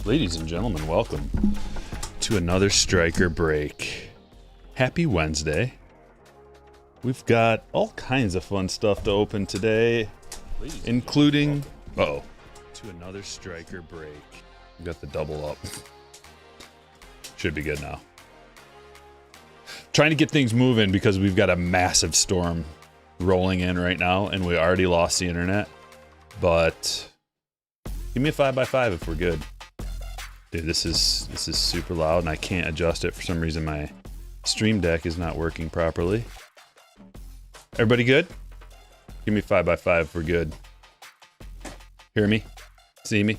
Ladies and gentlemen, welcome to another Stryker break. Happy Wednesday. We've got all kinds of fun stuff to open today, including to another Stryker break. We got the double up. Should be good now. Trying to get things moving because we've got a massive storm rolling in right now, and we already lost the internet. But give me a 5x5 if we're good. Dude, this is super loud, and I can't adjust it for some reason. My stream deck is not working properly. Everybody good? Give me 5x5 if we're good. Hear me? See me?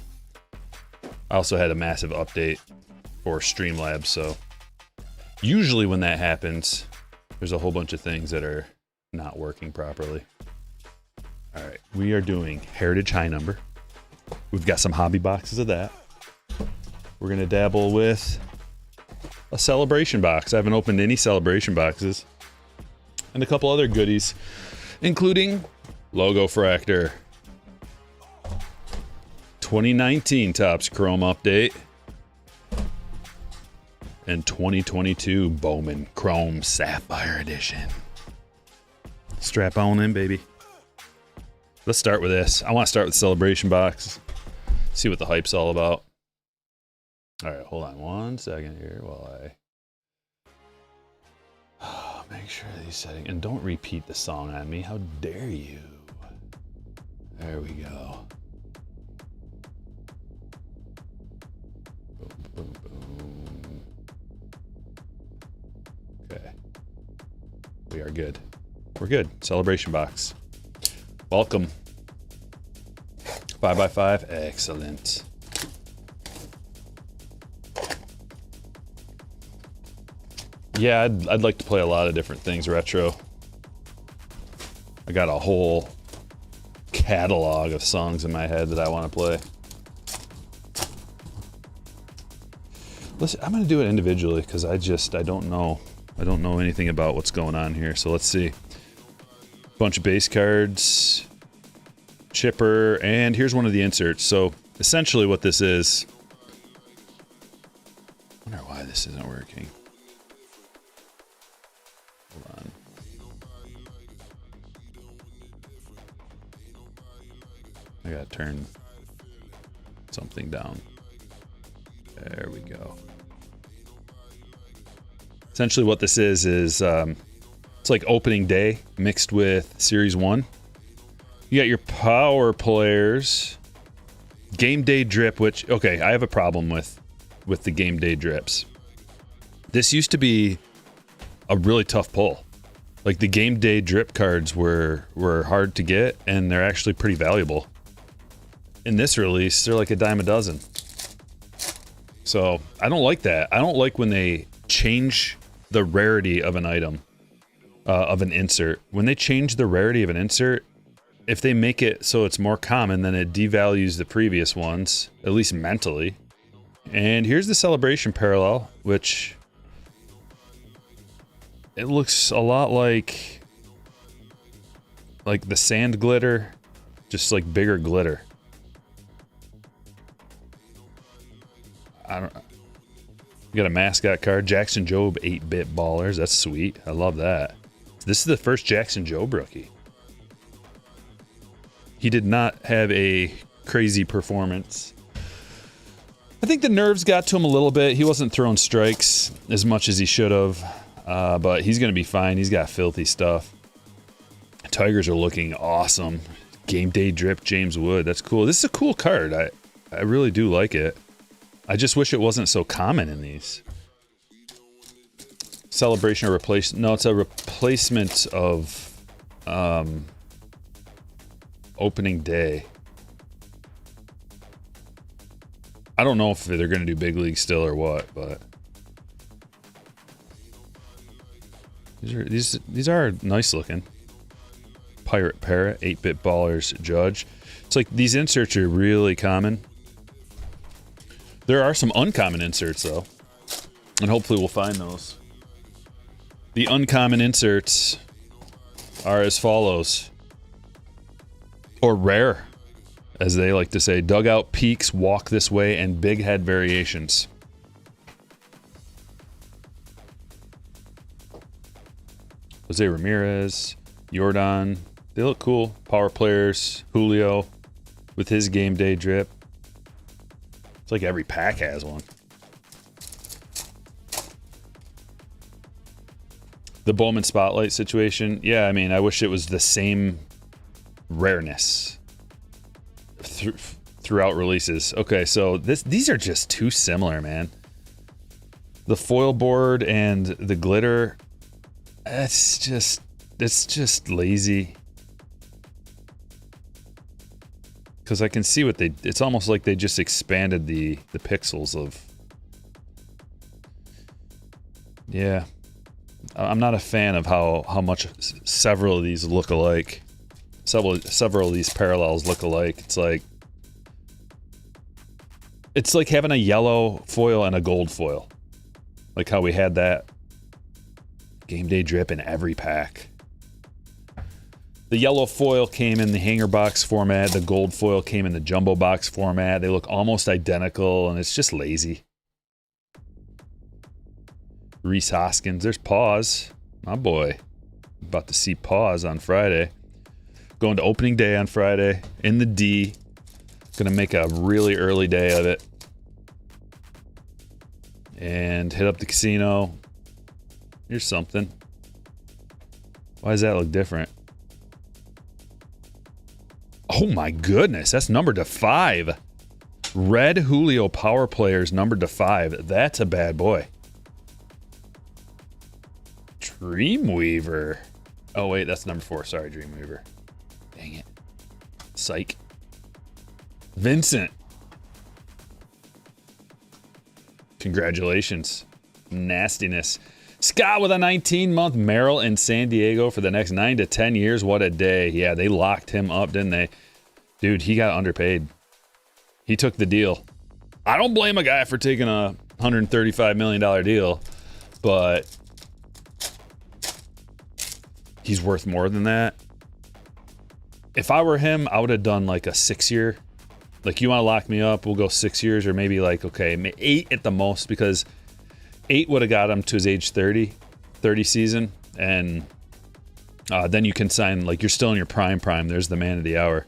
I also had a massive update for Streamlabs, so usually when that happens, there's a whole bunch of things that are not working properly. All right, we are doing Heritage High Number. We've got some hobby boxes of that. We're gonna dabble with a celebration box. I haven't opened any celebration boxes. And a couple other goodies, including Logo Fractor, 2019 Topps Chrome update, and 2022 Bowman Chrome Sapphire edition. Strap on in, baby. Let's start with this. I want to start with celebration box. See what the hype's all about. All right, hold on 1 second here while I make sure these settings, and don't repeat the song on me. How dare you? There we go. Boom, boom, boom. Okay. We are good. We're good. Celebration box. Welcome. 5x5. Excellent. Yeah, I'd like to play a lot of different things retro. I got a whole catalog of songs in my head that I want to play. I'm going to do it individually because I don't know. I don't know anything about what's going on here. So let's see. Bunch of base cards, chipper, and here's one of the inserts. So essentially what this is, I wonder why this isn't working. Hold on. I gotta turn something down. There we go. Essentially what this is it's like opening day mixed with Series 1. You got your power players. Game day drip, which, okay, I have a problem with the game day drips. This used to be a really tough pull. Like the game day drip cards were hard to get, and they're actually pretty valuable. In this release, they're like a dime a dozen. So I don't like that. I don't like when they change the rarity of an item. Of an insert. When they change the rarity of an insert, if they make it so it's more common, then it devalues the previous ones, at least mentally. And here's the celebration parallel, which it looks a lot like the sand glitter, just like bigger glitter. We got a mascot card, Jackson Jobe 8-bit ballers. That's sweet. I love that. This is the first Jackson Jobe rookie. He did not have a crazy performance. I think the nerves got to him a little bit. He wasn't throwing strikes as much as he should have, but he's going to be fine. He's got filthy stuff. Tigers are looking awesome. Game day drip, James Wood. That's cool. This is a cool card. I really do like it. I just wish it wasn't so common in these. Celebration or replace? No, it's a replacement of opening day. I don't know if they're going to do big league still or what, but these are nice looking. Pirate Parrot, 8-bit ballers, Judge. It's like these inserts are really common. There are some uncommon inserts though, and hopefully we'll find those. The uncommon inserts are as follows, or rare as they like to say, dugout peaks, walk this way, and big head variations. Jose Ramirez, Jordan, they look cool. Power players, Julio with his game day drip. It's like every pack has one. The Bowman Spotlight situation, yeah, I mean, I wish it was the same rareness throughout releases. Okay, so these are just too similar, man. The foil board and the glitter, it's just lazy. Because I can see what it's almost like they just expanded the pixels of. Yeah. I'm not a fan of how much several of these look alike. Several of these parallels look alike. It's like having a yellow foil and a gold foil. Like how we had that game day drip in every pack. The yellow foil came in the hanger box format. The gold foil came in the jumbo box format. They look almost identical, and it's just lazy. Reese Hoskins, there's Paws, my boy. About to see Paws on Friday. Going to opening day on Friday in the D. Gonna make a really early day of it. And hit up the casino. Here's something. Why does that look different? Oh my goodness, that's numbered to 5. Red Julio Power Players numbered to 5. That's a bad boy. Dreamweaver. Oh wait, that's number 4. Sorry, Dreamweaver. Dang it. Psych. Vincent. Congratulations. Nastiness. Scott with a 19-month Merrill in San Diego for the next 9 to 10 years. What a day. Yeah, they locked him up, didn't they? Dude, he got underpaid. He took the deal. I don't blame a guy for taking a $135 million deal, but he's worth more than that. If I were him, I would have done like a 6-year. Like, you want to lock me up, we'll go 6 years, or maybe like, okay, 8 at the most, because 8 would have got him to his age 30 season, and then you can sign, like, you're still in your prime. There's the man of the hour.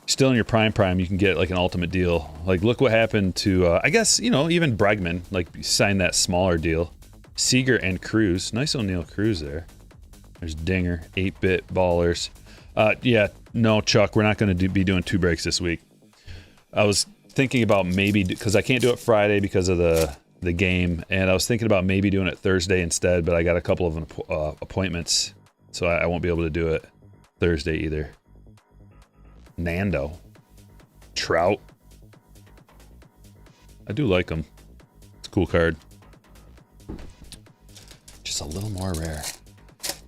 Still in your prime, you can get like an ultimate deal. Like, look what happened to, I guess, you know, even Bregman, like, signed that smaller deal. Seager and Cruz. Nice O'Neal Cruz there. There's Dinger, 8-bit ballers. Yeah, no, Chuck, we're not going to be doing 2 breaks this week. I was thinking about maybe, because I can't do it Friday because of the game, and I was thinking about maybe doing it Thursday instead, but I got a couple of appointments, so I won't be able to do it Thursday either. Nando. Trout. I do like him. It's a cool card. Just a little more rare.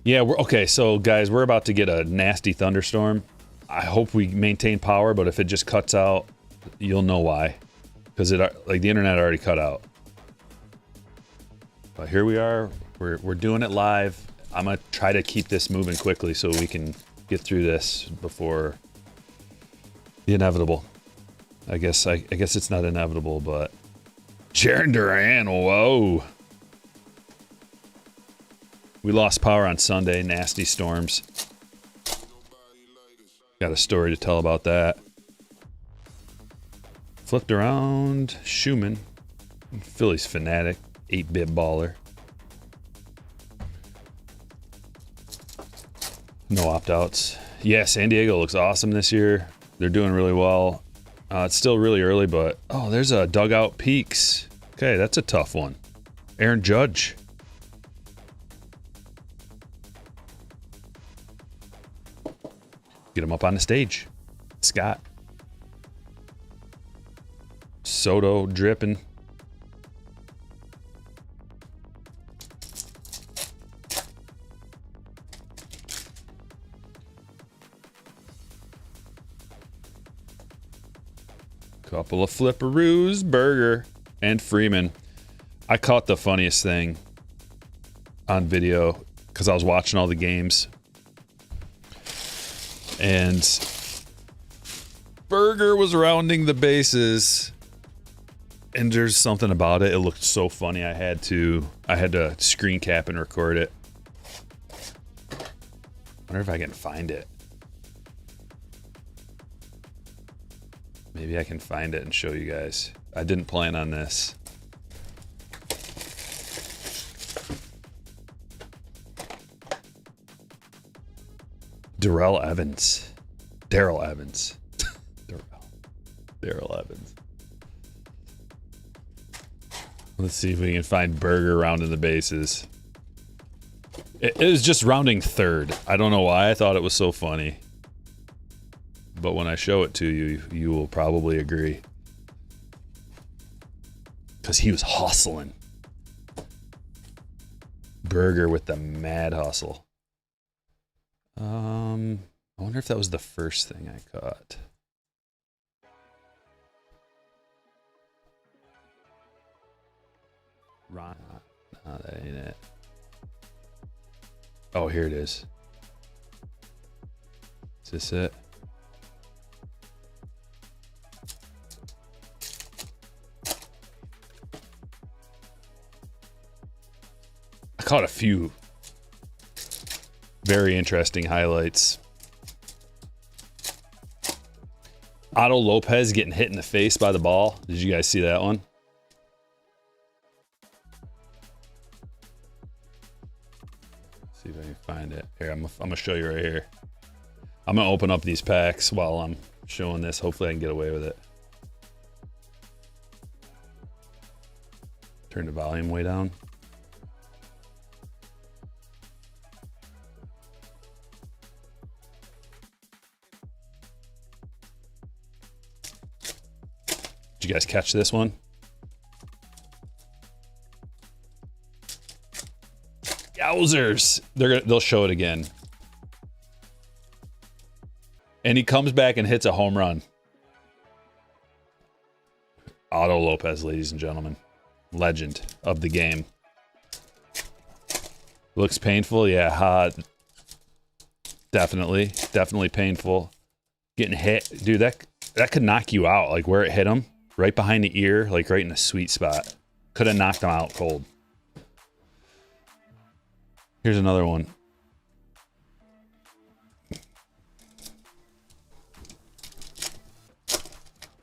Yeah, okay, so guys, we're about to get a nasty thunderstorm. I hope we maintain power, but if it just cuts out, you'll know why. Because like, the internet already cut out. But here we are. We're doing it live. I'm gonna try to keep this moving quickly so we can get through this before the inevitable. I guess it's not inevitable, but Jaron Duran, whoa. We lost power on Sunday, nasty storms. Got a story to tell about that. Flipped around, Schumann, Phillies fanatic, 8-bit baller. No opt-outs. Yeah, San Diego looks awesome this year. They're doing really well. It's still really early, but oh, there's a dugout peaks. Okay, that's a tough one. Aaron Judge. Get him up on the stage. Scott. Soto dripping. Couple of flipperoos, Berger and Freeman. I caught the funniest thing on video because I was watching all the games. And Burger was rounding the bases. And there's something about it. It looked so funny. I had to screen cap and record it. Wonder if I can find it. Maybe I can find it and show you guys. I didn't plan on this. Darrell Evans. Darrell Evans. Darrell Evans. Let's see if we can find Burger rounding the bases. It was just rounding third. I don't know why I thought it was so funny. But when I show it to you, you will probably agree. Because he was hustling. Burger with the mad hustle. I wonder if that was the first thing I caught. Ron. No, that ain't it. Oh, here it is. Is this it? I caught a few very interesting highlights. Otto Lopez getting hit in the face by the ball. Did you guys see that one? See if I can find it. Here, I'm gonna show you right here. I'm gonna open up these packs while I'm showing this. Hopefully I can get away with it. Turn the volume way down. Did you guys catch this one? Yowzers! They'll show it again. And he comes back and hits a home run. Otto Lopez, ladies and gentlemen. Legend of the game. Looks painful, yeah, hot. Definitely painful. Getting hit, dude, that could knock you out, like where it hit him. Right behind the ear, like right in the sweet spot. Could have knocked him out cold. Here's another one.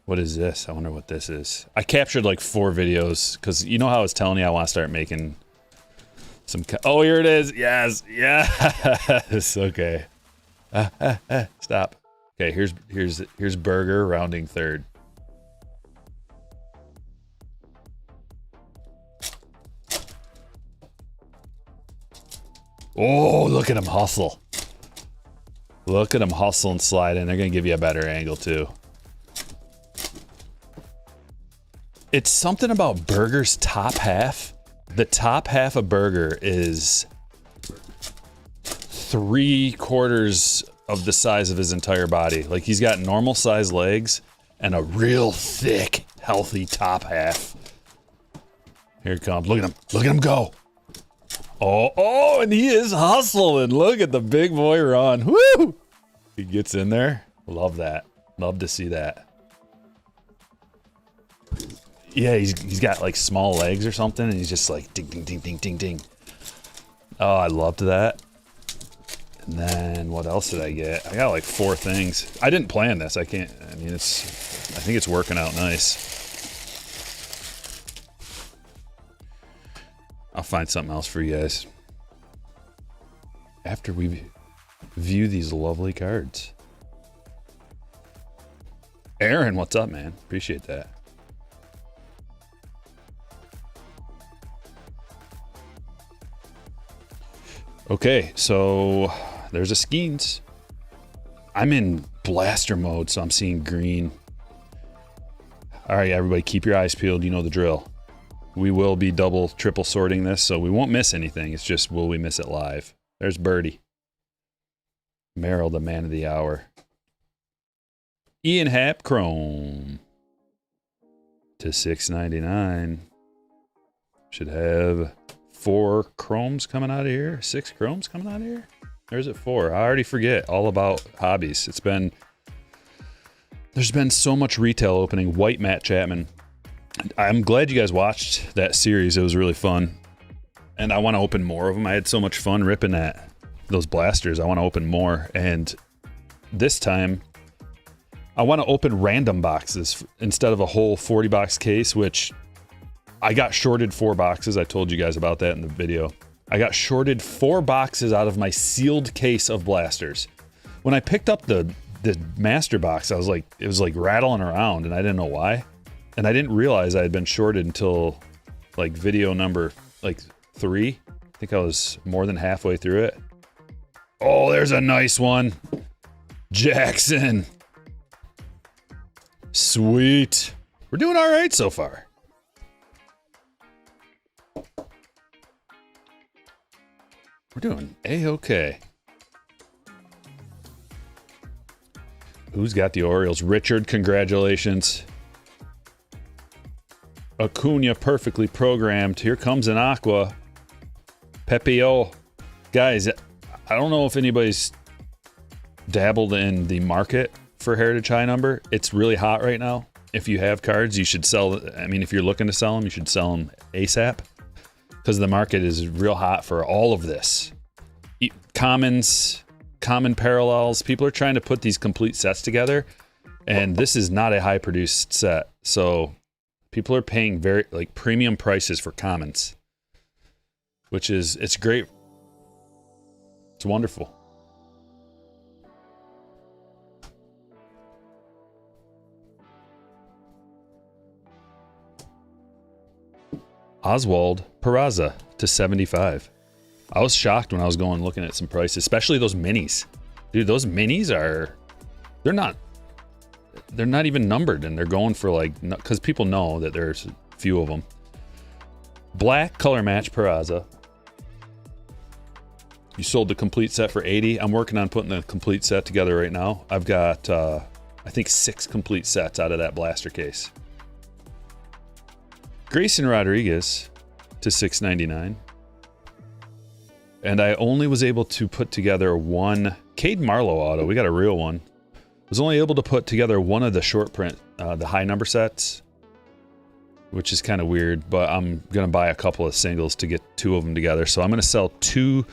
What is this? I wonder what this is. I captured like 4 videos because you know how I was telling you I want to start making some. Oh, here it is. Yes, yes. Okay. Stop. Okay, here's Burger rounding third. Oh, look at him hustle. Look at him hustle and slide in. They're going to give you a better angle, too. It's something about Burger's top half. The top half of Burger is 3/4 of the size of his entire body. Like, he's got normal size legs and a real thick, healthy top half. Here it comes. Look at him. Look at him go. Oh, and he is hustling. Look at the big boy run. Woo! He gets in there. Love that. Love to see that. Yeah, he's got like small legs or something, and he's just like ding, ding, ding, ding, ding, ding. Oh, I loved that. And then what else did I get? I got like 4 things. I didn't plan this. I mean, I think it's working out nice. I'll find something else for you guys after we view these lovely cards. Aaron, what's up, man? Appreciate that. Okay, so there's a Skeens. I'm in blaster mode, so I'm seeing green. All right, everybody, keep your eyes peeled. You know the drill. We will be double, triple sorting this, so we won't miss anything. It's just, will we miss it live? There's Birdie. Merrill, the man of the hour. Ian Happ, Chrome. To $6.99. Should have 4 chromes coming out of here. 6 chromes coming out of here? Or is it 4? I already forget all about hobbies. It's been There's been so much retail opening. White Matt Chapman. I'm glad you guys watched that series. It was really fun. And I want to open more of them. I had so much fun ripping those blasters. I want to open more. And this time, I want to open random boxes instead of a whole 40 box case, which I got shorted 4 boxes. I told you guys about that in the video. I got shorted 4 boxes out of my sealed case of blasters. When I picked up the master box, I was like, it was like rattling around and I didn't know why. And I didn't realize I had been shorted until like video number like 3. I think I was more than halfway through it. Oh, there's a nice one. Jackson. Sweet. We're doing all right so far. We're doing A-okay. Who's got the Orioles? Richard, congratulations. Acuna, perfectly programmed. Here comes an Aqua. Pepio. Guys, I don't know if anybody's dabbled in the market for Heritage High Number. It's really hot right now. If you have cards, you should sell. I mean, if you're looking to sell them, you should sell them ASAP. Because the market is real hot for all of this. Commons, common parallels. People are trying to put these complete sets together. And this is not a high produced set. So people are paying very like premium prices for commons. Which is, it's great. It's wonderful. Oswald Peraza to 75. I was shocked when I was going looking at some prices, especially those minis. Dude, those minis are, they're not even numbered and they're going for like, because people know that there's a few of them. Black color match Peraza. You sold the complete set for 80. I'm working on putting the complete set together right now. I've got, I think 6 complete sets out of that blaster case. Grayson Rodriguez to 699. And I only was able to put together one Cade Marlowe auto. We got a real one. Was only able to put together one of the short print, the high number sets, which is kind of weird, but I'm going to buy a couple of singles to get 2 of them together. So I'm going to sell 2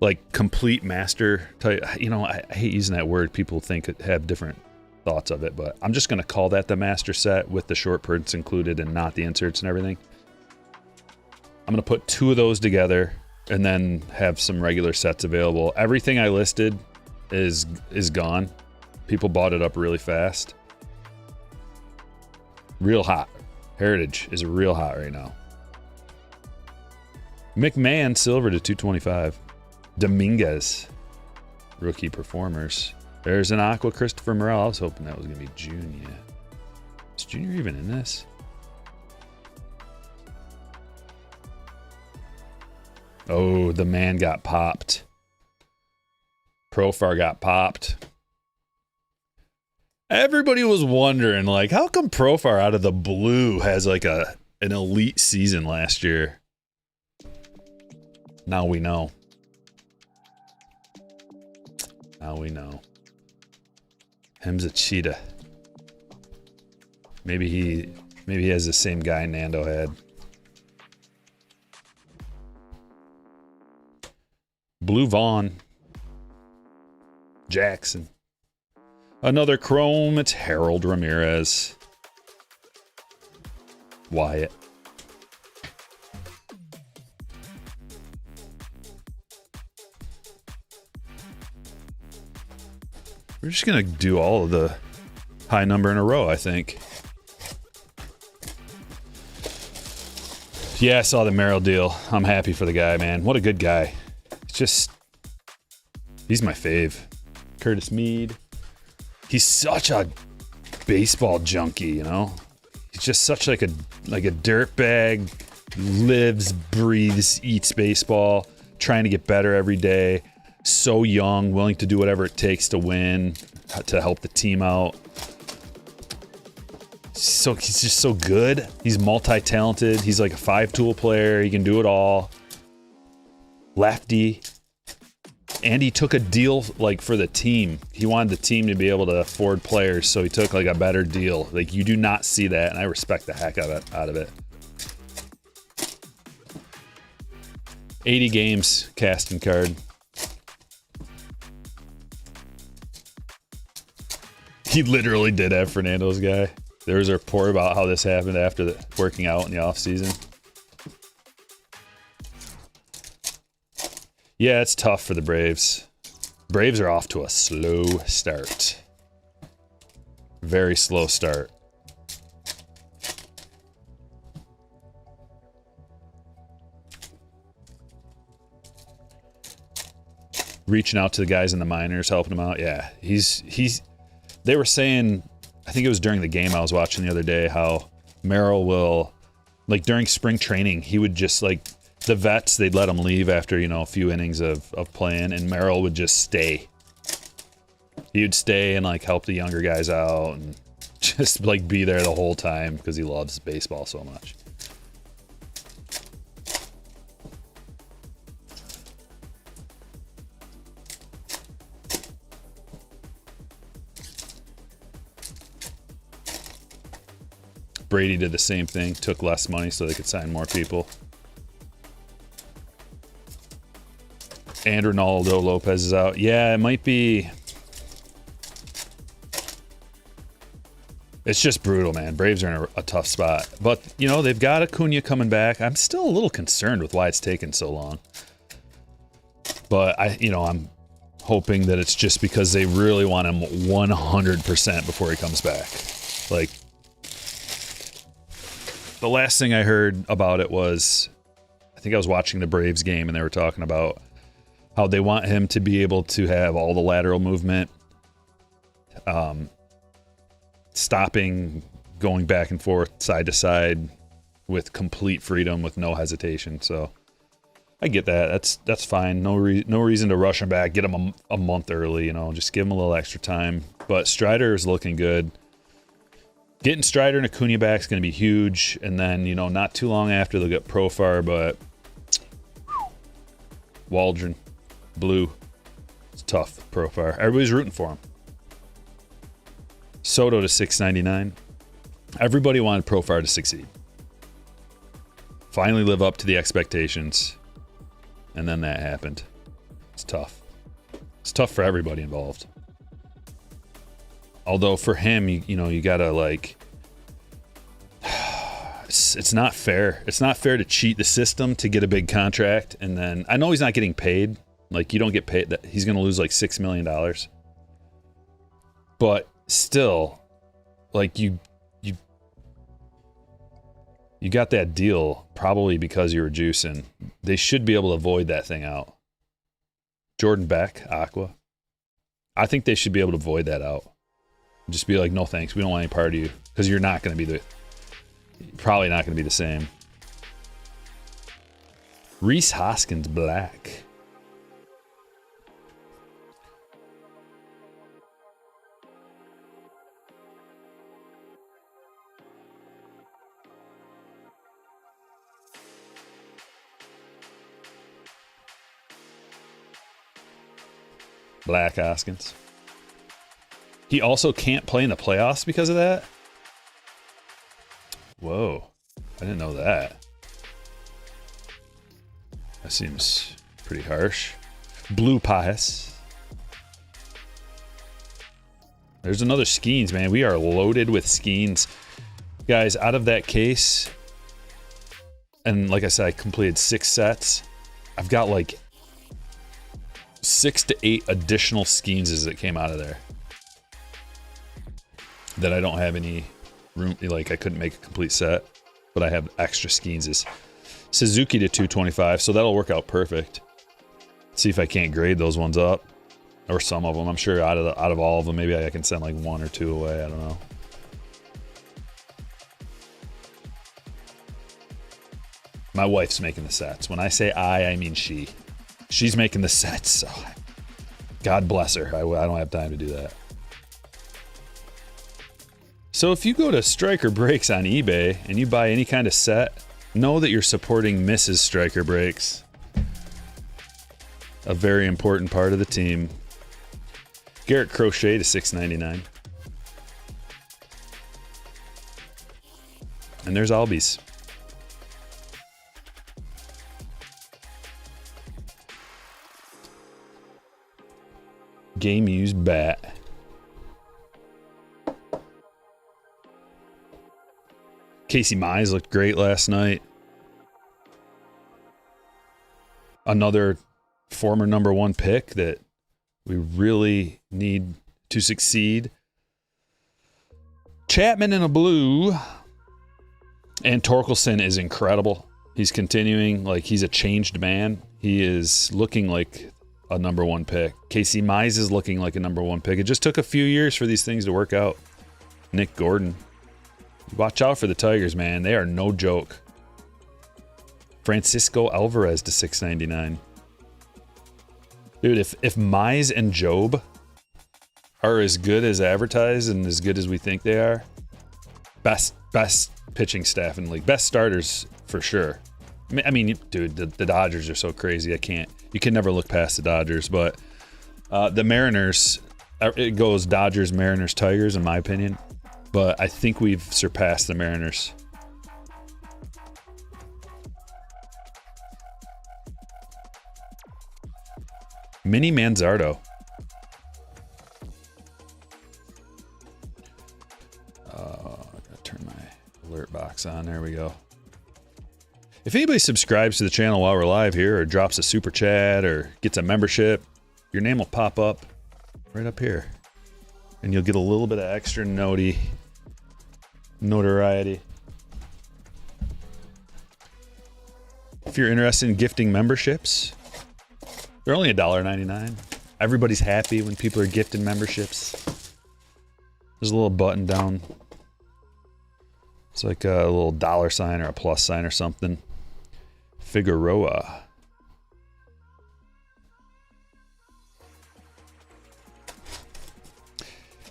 like complete master type. You know, I hate using that word. People have different thoughts of it, but I'm just going to call that the master set with the short prints included and not the inserts and everything. I'm going to put 2 of those together and then have some regular sets available. Everything I listed is gone. People bought it up really fast. Real hot. Heritage is real hot right now. McMahon silver to 225. Dominguez rookie performers. There's an Aqua Christopher Morel. I was hoping that was going to be Junior. Is Junior even in this? Oh, the man got popped. Profar got popped. Everybody was wondering, like, how come Profar out of the blue has like an elite season last year? Now we know. Now we know. Him's a cheetah. Maybe he has the same guy Nando had. Blue Vaughn. Jackson. Another chrome. It's Harold Ramirez. Wyatt. We're just going to do all of the high number in a row, I think. Yeah, I saw the Merrill deal. I'm happy for the guy, man. What a good guy. He's my fave. Curtis Mead. He's such a baseball junkie, you know? He's just such like a dirtbag, lives, breathes, eats baseball, trying to get better every day. So young, willing to do whatever it takes to win, to help the team out. So he's just so good. He's multi-talented. He's like a 5-tool player. He can do it all. Lefty. And he took a deal like for the team. He wanted the team to be able to afford players, so he took like a better deal. Like you do not see that, and I respect the heck out of it. 80 games casting card. He literally did have Fernando's guy. There was a report about how this happened after working out in the offseason. Yeah, it's tough for the Braves. Braves are off to a slow start. Very slow start. Reaching out to the guys in the minors, helping them out. Yeah, he's. They were saying, I think it was during the game I was watching the other day, how Merrill will, like during spring training, he would just like, the vets, they'd let him leave after, you know, a few innings of playing, and Merrill would just stay. He would stay and like help the younger guys out and just like be there the whole time because he loves baseball so much. Brady did the same thing, took less money so they could sign more people. And Ronaldo Lopez is out. Yeah, it might be. It's just brutal, man. Braves are in a tough spot. But, you know, they've got Acuna coming back. I'm still a little concerned with why it's taken so long. But, I'm hoping that it's just because they really want him 100% before he comes back. Like, the last thing I heard about it was, I think I was watching the Braves game and they were talking about how they want him to be able to have all the lateral movement, stopping, going back and forth, side to side, with complete freedom, with no hesitation. So I get that. That's fine. No reason to rush him back. Get him a month early. You know, just give him a little extra time. But Strider is looking good. Getting Strider and Acuna back is going to be huge. And then, you know, not too long after they'll get Profar, but Waldron. Blue. It's tough, Profar. Everybody's rooting for him. Soto to 699. Everybody wanted Profar to succeed. Finally live up to the expectations. And then that happened. It's tough. It's tough for everybody involved. Although for him, you gotta like... It's not fair. It's not fair to cheat the system to get a big contract. And then, I know he's not getting paid. Like, you don't get paid. That he's going to lose like $6 million. But still, like, you got that deal probably because you were juicing. They should be able to void that thing out. Jordan Beck, Aqua. I think they should be able to void that out. Just be like, no thanks. We don't want any part of you. Because you're not going to be probably not going to be the same. Rhys Hoskins Black. Black Hoskins. He also can't play in the playoffs because of that? Whoa. I didn't know that. That seems pretty harsh. Blue Pies. There's another Skeens, man. We are loaded with Skeens. Guys, out of that case, and like I said, I completed 6 sets. I've got like 6 to 8 additional Skeenses that came out of there that I don't have any room, like I couldn't make a complete set, but I have extra Skeenses. Suzuki to 225, so that'll work out perfect. See if I can't grade those ones up, or some of them. I'm sure out of all of them, maybe I can send like 1 or 2 away. I don't know. My wife's making the sets. When I say I mean she. She's making the sets, so God bless her. I don't have time to do that. So if you go to Stryker Breaks on eBay and you buy any kind of set, know that you're supporting Mrs. Stryker Breaks. A very important part of the team. Garrett Crochet to $6.99. And there's Albies. Game used bat. Casey Mize looked great last night. Another former #1 pick that we really need to succeed. Chapman in a blue. And Torkelson is incredible. He's continuing like he's a changed man. He is looking like a #1 pick. Casey Mize is looking like a #1 pick. It just took a few years for these things to work out. Nick Gordon. Watch out for the Tigers, man. They are no joke. Francisco Alvarez to $6.99. Dude, if Mize and Job are as good as advertised and as good as we think they are, best pitching staff in the league. Best starters for sure. I mean, dude, the Dodgers are so crazy. You can never look past the Dodgers, but the Mariners, it goes Dodgers, Mariners, Tigers, in my opinion. But I think we've surpassed the Mariners. Mini Manzardo. I gotta turn my alert box on. There we go. If anybody subscribes to the channel while we're live here, or drops a super chat, or gets a membership, your name will pop up right up here. And you'll get a little bit of extra notoriety. If you're interested in gifting memberships, they're only $1.99. Everybody's happy when people are gifting memberships. There's a little button down. It's like a little $sign or a plus sign or something. Figueroa.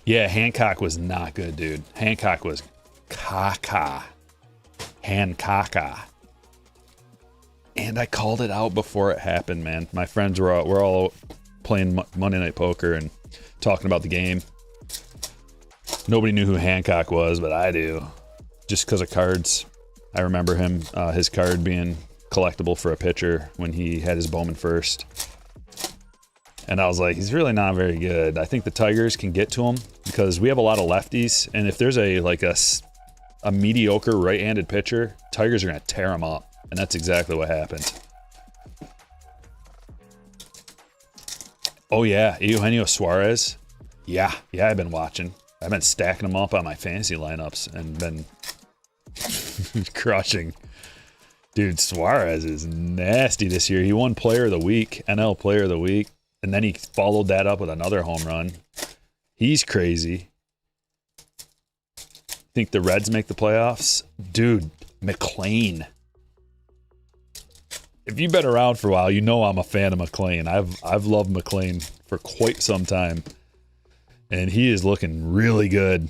Yeah, Hancock was not good, dude. Hancock was caca. Hancocka. And I called it out before it happened, man. My friends we're all playing Monday Night Poker and talking about the game. Nobody knew who Hancock was, but I do. Just because of cards. I remember him, his card being collectible for a pitcher when he had his Bowman first. And I was like, he's really not very good. I think the Tigers can get to him because we have a lot of lefties. And if there's a mediocre right-handed pitcher, Tigers are going to tear him up. And that's exactly what happened. Oh, yeah. Eugenio Suarez. Yeah, I've been watching. I've been stacking them up on my fantasy lineups and been crushing. Dude, Suarez is nasty this year. He won Player of the Week, NL Player of the Week. And then he followed that up with another home run. He's crazy. Think the Reds make the playoffs? Dude, McLean. If you've been around for a while, you know I'm a fan of McLean. I've loved McLean for quite some time. And he is looking really good.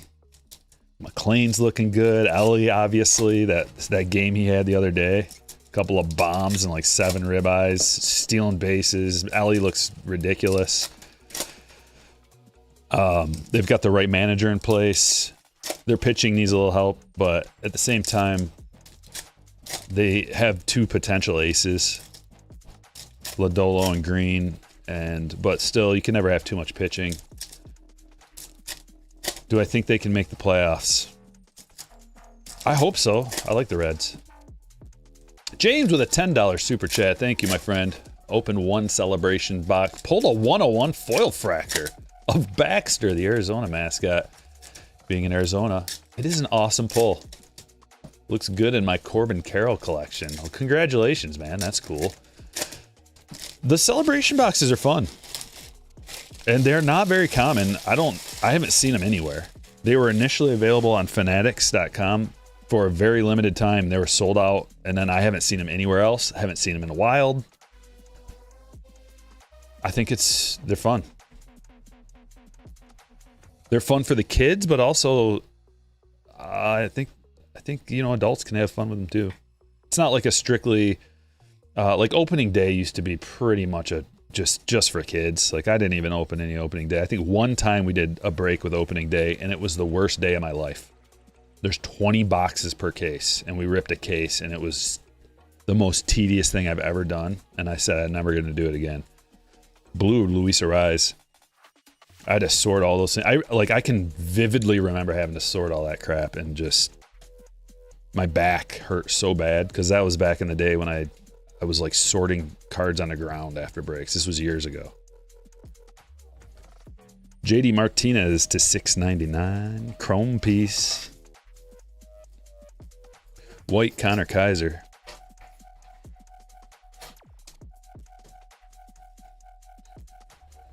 McLean's looking good. Ellie, obviously, that game he had the other day. Couple of bombs and like 7 ribeyes, stealing bases. Ellie looks ridiculous. They've got the right manager in place. Their pitching needs a little help, but at the same time, they have 2 potential aces, Lodolo and Green, but still, you can never have too much pitching. Do I think they can make the playoffs? I hope so. I like the Reds. James with a $10 super chat. Thank you, my friend. Opened 1 celebration box. Pulled a 101 foil fractor of Baxter, the Arizona mascot. Being in Arizona, it is an awesome pull. Looks good in my Corbin Carroll collection. Well, congratulations, man. That's cool. The celebration boxes are fun. And they're not very common. I haven't seen them anywhere. They were initially available on fanatics.com. For a very limited time. They were sold out, and then I haven't seen them anywhere else. I haven't seen them in the wild. I think they're fun. They're fun for the kids, but also I think adults can have fun with them too. It's not like a strictly like opening day used to be pretty much a just for kids. Like, I didn't even open any opening day. I think one time we did a break with opening day, and it was the worst day of my life. There's 20 boxes per case, and we ripped a case, and it was the most tedious thing I've ever done. And I said I'm never going to do it again. Blue Luis Arise. I had to sort all those things. I can vividly remember having to sort all that crap, and just my back hurt so bad, because that was back in the day when I was like sorting cards on the ground after breaks. This was years ago. JD Martinez to 699. Chrome piece. White Connor Kaiser.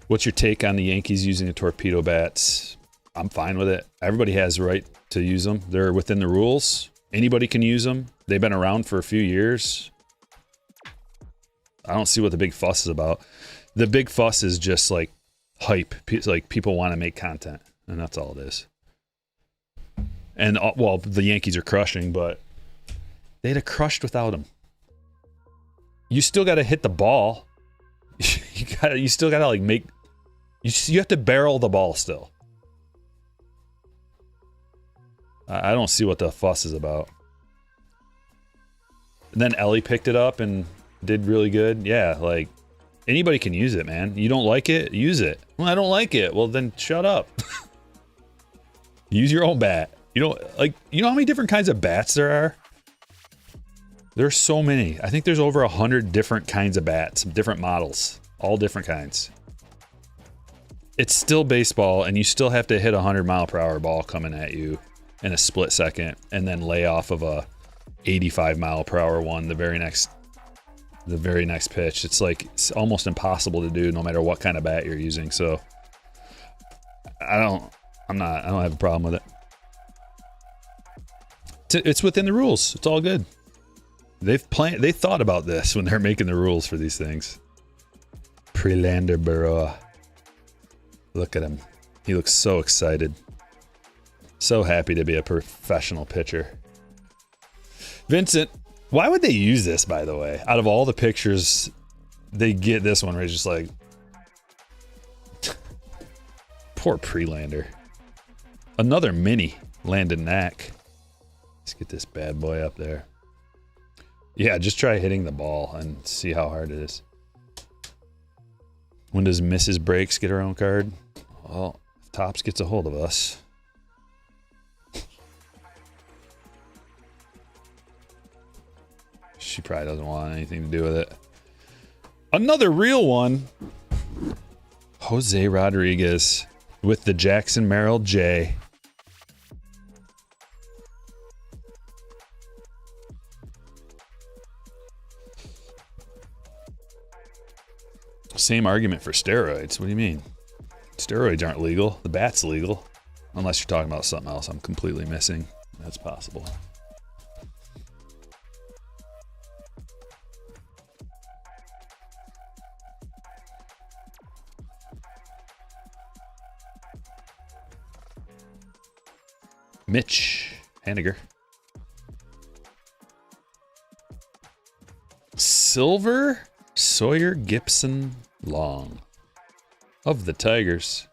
What's your take on the Yankees using the torpedo bats? I'm fine with it. Everybody has the right to use them. They're within the rules. Anybody can use them. They've been around for a few years. I don't see what the big fuss is about. The big fuss is just like hype. Like, people want to make content, and that's all it is. And well, the Yankees are crushing, but they'd have crushed without him. You still got to hit the ball. You still got to like make. You have to barrel the ball still. I don't see what the fuss is about. And then Ellie picked it up and did really good. Yeah, like, anybody can use it, man. You don't like it? Use it. Well, I don't like it. Well, then shut up. Use your own bat. You know how many different kinds of bats there are? There's so many. I think there's over 100 different kinds of bats, different models, all different kinds. It's still baseball, and you still have to hit a 100-mile-per-hour ball coming at you in a split second, and then lay off of a 85-mile-per-hour one the very next pitch. It's almost impossible to do, no matter what kind of bat you're using. So I don't have a problem with it. It's within the rules. It's all good. They thought about this when they're making the rules for these things. Prelander Burrow. Look at him. He looks so excited. So happy to be a professional pitcher. Vincent, why would they use this, by the way? Out of all the pictures, they get this one where it's just like... Poor Prelander. Another mini Landon Knack. Let's get this bad boy up there. Yeah, just try hitting the ball and see how hard it is. When does Mrs. Breaks get her own card? Well, if Topps gets a hold of us. She probably doesn't want anything to do with it. Another real one. Jose Rodriguez with the Jackson Merrill J. Same argument for steroids. What do you mean? Steroids aren't legal. The bat's legal. Unless you're talking about something else I'm completely missing. That's possible. Mitch Haniger. Silver Sawyer Gibson Long of the Tigers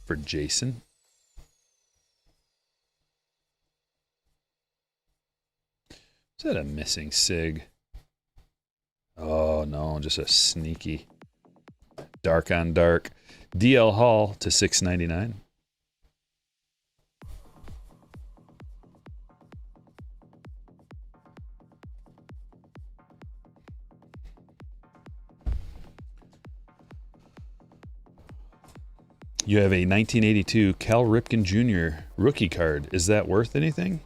for Jason. Is that a missing sig? Oh no, just a sneaky dark on dark. DL Hall to 699. You have a 1982 Cal Ripken Jr. rookie card. Is that worth anything?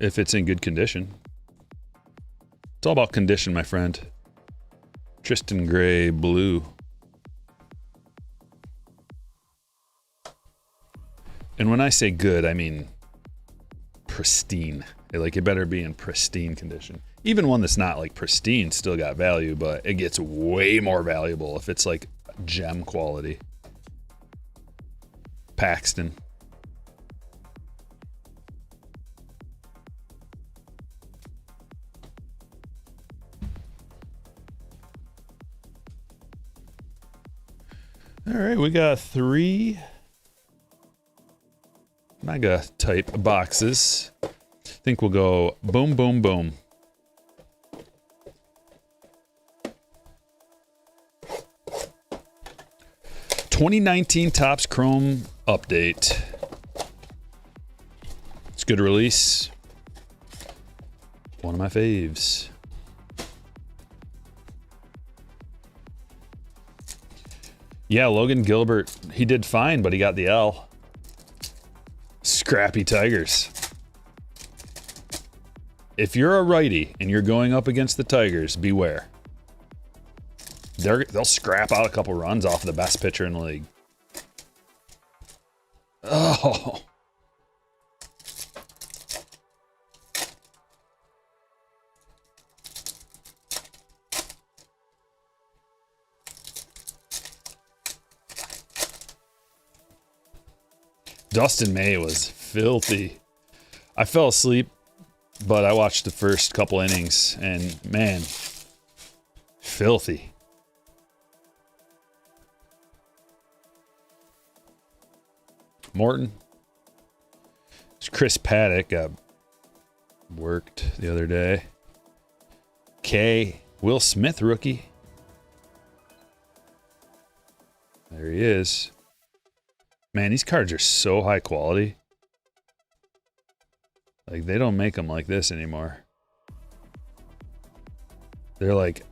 If it's in good condition. It's all about condition, my friend. Tristan Gray blue. And when I say good, I mean pristine. Like, it better be in pristine condition. Even one that's not like pristine still got value, but it gets way more valuable if it's like gem quality. Paxton. All right, we got 3 mega type boxes. I think we'll go boom, boom, boom. '19 Topps Chrome update. It's a good release. One of my faves. Yeah, Logan Gilbert, he did fine, but he got the L. Scrappy Tigers. If you're a righty and you're going up against the Tigers, beware. They'll scrap out a couple runs off the best pitcher in the league. Oh. Dustin May was filthy. I fell asleep, but I watched the first couple innings, and man, filthy. Morton. It's Chris Paddock got worked the other day. K. Will Smith rookie. There he is. Man, these cards are so high quality. Like, they don't make them like this anymore. They're like,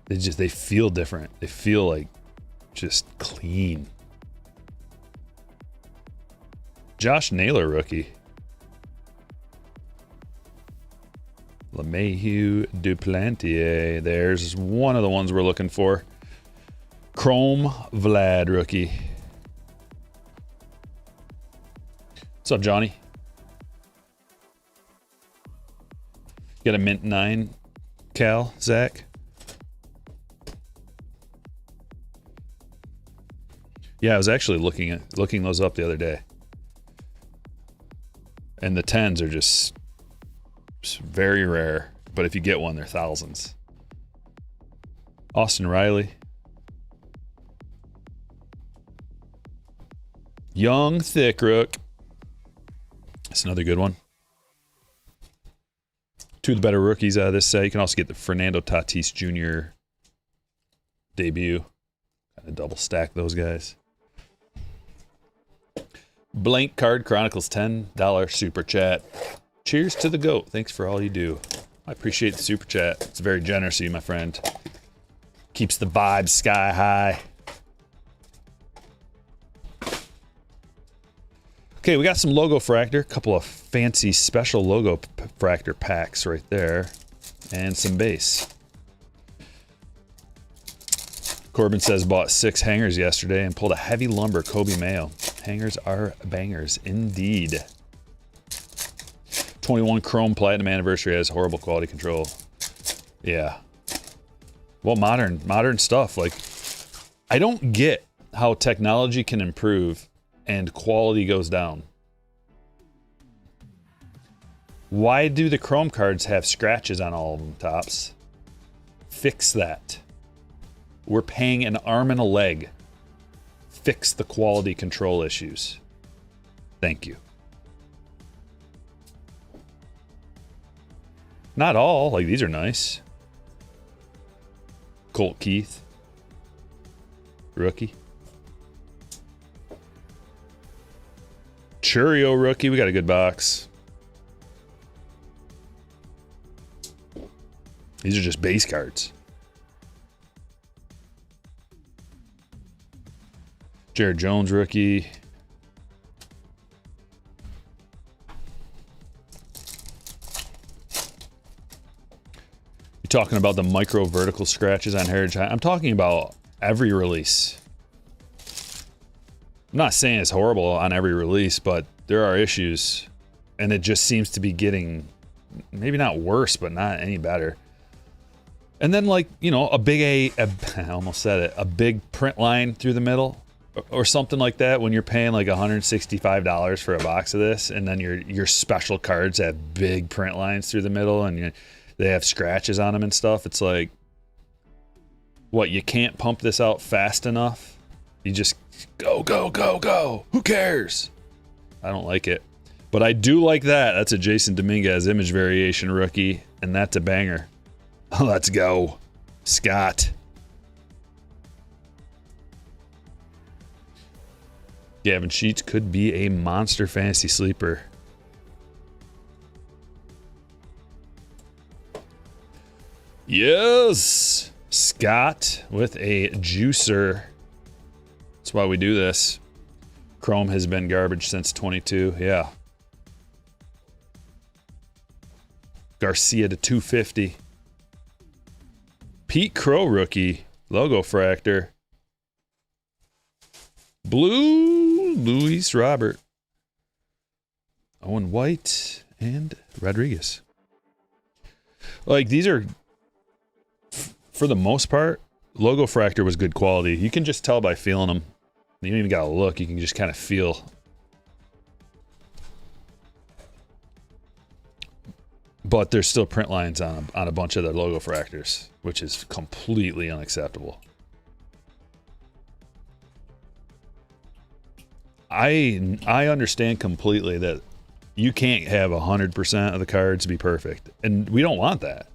they feel different. They feel like just clean. Josh Naylor rookie. LeMahieu Duplantier. There's one of the ones we're looking for. Chrome Vlad rookie. What's up, Johnny? Got a mint 9 Cal, Zach? Yeah, I was actually looking those up the other day. And the 10s are just very rare, but if you get one, they're thousands. Austin Riley. Young Thick Rook. That's another good one. 2 of the better rookies out of this set. You can also get the Fernando Tatis Jr. debut. Kind of double stack those guys. Blank Card Chronicles $10 super chat. Cheers to the GOAT. Thanks for all you do. I appreciate the super chat. It's very generous of you, my friend. Keeps the vibes sky high. Okay, we got some logo fractor, a couple of fancy special logo fractor packs right there, and some base. Corbin says bought 6 hangers yesterday and pulled a heavy lumber Kobe Mayo. Hangers are bangers indeed. 21 Chrome Platinum Anniversary has horrible quality control. Yeah. Well, modern stuff. Like, I don't get how technology can improve and quality goes down. Why do the Chrome cards have scratches on all of them, Tops? Fix that. We're paying an arm and a leg. Fix the quality control issues. Thank you. Not all. Like, these are nice. Colt Keith. Rookie. Churio rookie. We got a good box. These are just base cards. Jared Jones rookie. You're talking about the micro vertical scratches on Heritage High. I'm talking about every release. I'm not saying it's horrible on every release, but there are issues, and it just seems to be getting maybe not worse, but not any better. And then, like, you know, I almost said it, a big print line through the middle or something like that when you're paying like $165 for a box of this, and then your special cards have big print lines through the middle and they have scratches on them and stuff. It's like, What, you can't pump this out fast enough? You just go, go, go, go. Who cares? I don't like it. But I do like that. That's a Jason Dominguez image variation rookie, and that's a banger. Let's go. Scott. Gavin Sheets could be a monster fantasy sleeper. Yes! Scott with a juicer. That's why we do this. Chrome has been garbage since 22. Yeah. Garcia to 250. Pete Crow rookie. Logo fractor. Blue Luis Robert. Owen White and Rodriguez. Like, these are, for the most part, Logo fractor was good quality. You can just tell by feeling them. You don't even gotta look. You can just kind of feel. But there's still print lines on a bunch of the Logo fractors, which is completely unacceptable. I understand completely that you can't have 100% of the cards be perfect, and we don't want that.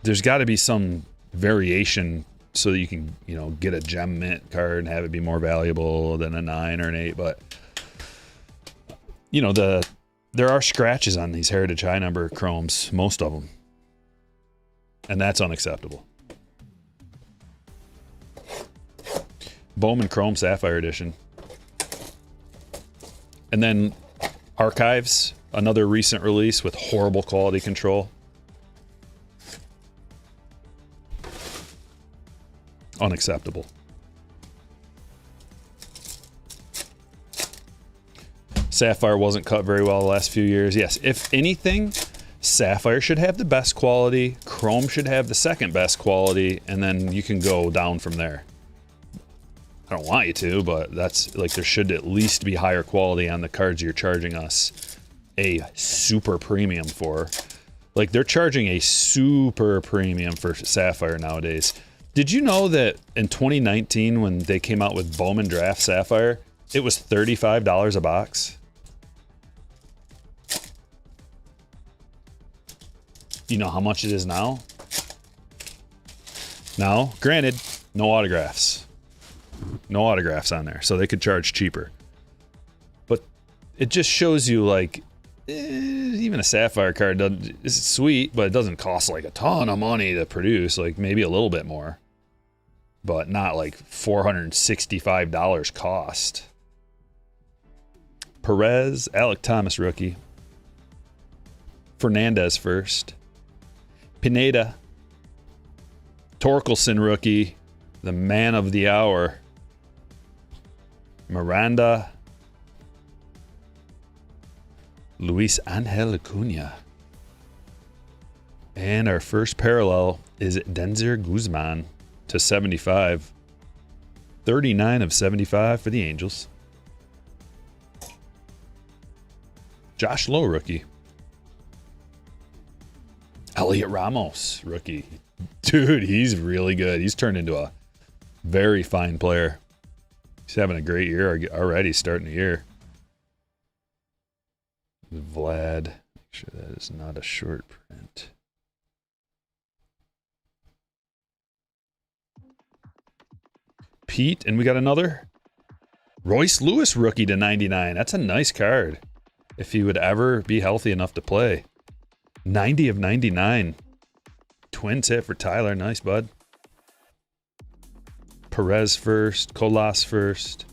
There's got to be some variation so that you can, you know, get a gem mint card and have it be more valuable than a 9 or an 8. But you know, there are scratches on these Heritage High Number Chromes, most of them, and that's unacceptable. Bowman Chrome Sapphire Edition. And then Archives, another recent release with horrible quality control. Unacceptable. Sapphire wasn't cut very well the last few years. Yes, if anything, Sapphire should have the best quality, Chrome should have the second best quality, and then you can go down from there. I don't want you to, but that's like, there should at least be higher quality on the cards you're charging us a super premium for. Like, they're charging a super premium for Sapphire nowadays. Did you know that in 2019, when they came out with Bowman Draft Sapphire, it was $35 a box? You know how much it is now? Now, granted, no autographs. No autographs on there, so they could charge cheaper. But it just shows you, like, even a Sapphire card is sweet, but it doesn't cost like a ton of money to produce. Like, maybe a little bit more, but not like $465 cost. Perez, Alec Thomas rookie. Fernandez first. Pineda. Torkelson rookie, the man of the hour. Miranda. Luis Angel Acuna. And our first parallel is Denzer Guzman to 75. 39 of 75 for the Angels. Josh Lowe rookie. Elliot Ramos rookie. Dude, he's really good. He's turned into a very fine player. He's having a great year already, starting the year. Vlad. Make sure that is not a short print. Pete, and we got another Royce Lewis rookie to 99. That's a nice card if he would ever be healthy enough to play. 90 of 99. Twins hit for Tyler. Nice, bud. Perez first. Colas first.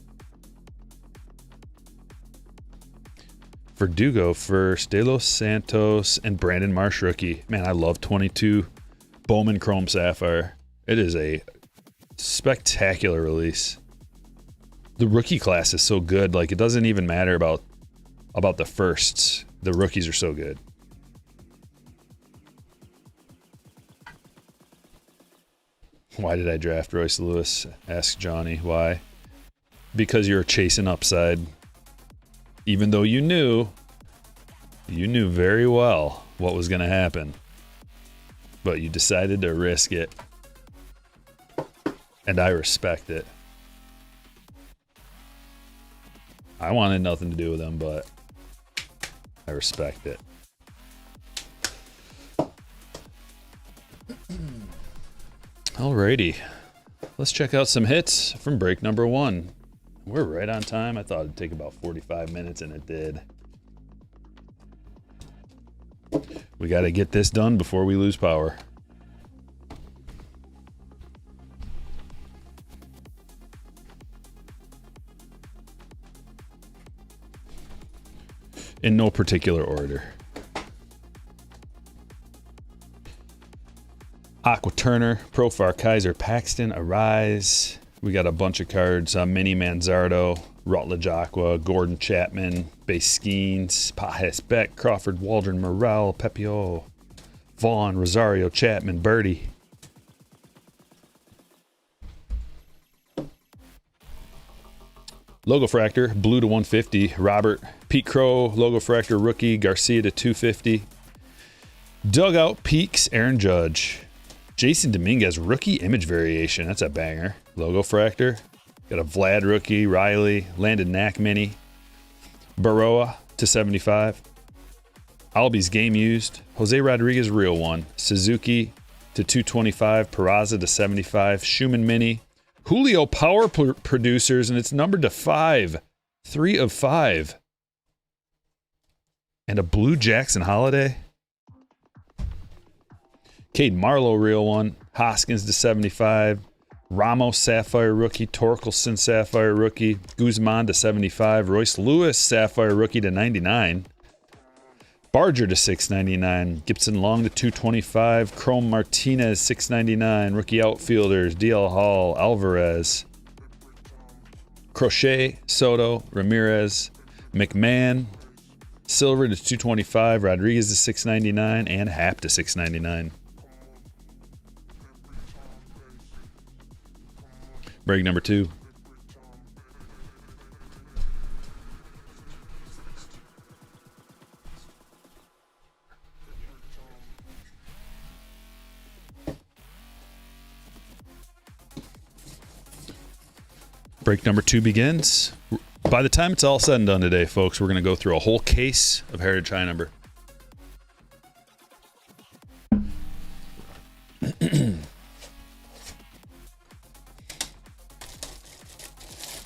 Verdugo first. De Los Santos and Brandon Marsh rookie. Man, I love 22 Bowman Chrome Sapphire. It is a spectacular release. The rookie class is so good. Like, it doesn't even matter about the firsts. The rookies are so good. Why did I draft Royce Lewis? Asked Johnny. Why? Because you're chasing upside. Even though you knew very well what was going to happen. but you decided to risk it. And I respect it. I wanted nothing to do with him, but I respect it. Alrighty. Let's check out some hits from break number 1. We're right on time. I thought it'd take about 45 minutes, and it did. We got to get this done before we lose power. In no particular order. Aqua Turner, Profar Kaiser Paxton, Arise. We got a bunch of cards. Mini Manzardo, Rutledge Aqua, Gordon Chapman, Base Skeens, Pajes Beck, Crawford Waldron, Morel, Pepio, Vaughn, Rosario, Chapman, Birdie. Logo Fractor, blue to 150. Robert, Pete Crow, Logo Fractor rookie, Garcia to 250. Dugout Peaks, Aaron Judge. Jason Dominguez, rookie image variation. That's a banger. Logo Fractor. Got a Vlad rookie, Riley, Landon Knack mini. Baroa to 75. Albies game used. Jose Rodriguez real one. Suzuki to 225. Peraza to 75. Schumann mini. Julio power producers, and it's numbered to 5. 3 of 5. And a blue Jackson Holiday. Cade Marlowe real one. Hoskins to 75. Ramos Sapphire rookie. Torkelson Sapphire rookie. Guzman to 75. Royce Lewis Sapphire rookie to 99. Barger to 699. Gibson Long to 225. Chrome Martinez 699. Rookie outfielders DL Hall, Alvarez, Crochet, Soto, Ramirez, McMahon, Silver to 225. Rodriguez to 699 and Happ to 699. Break number 2. Break number 2 begins. By the time it's all said and done today, folks, we're going to go through a whole case of Heritage High Number.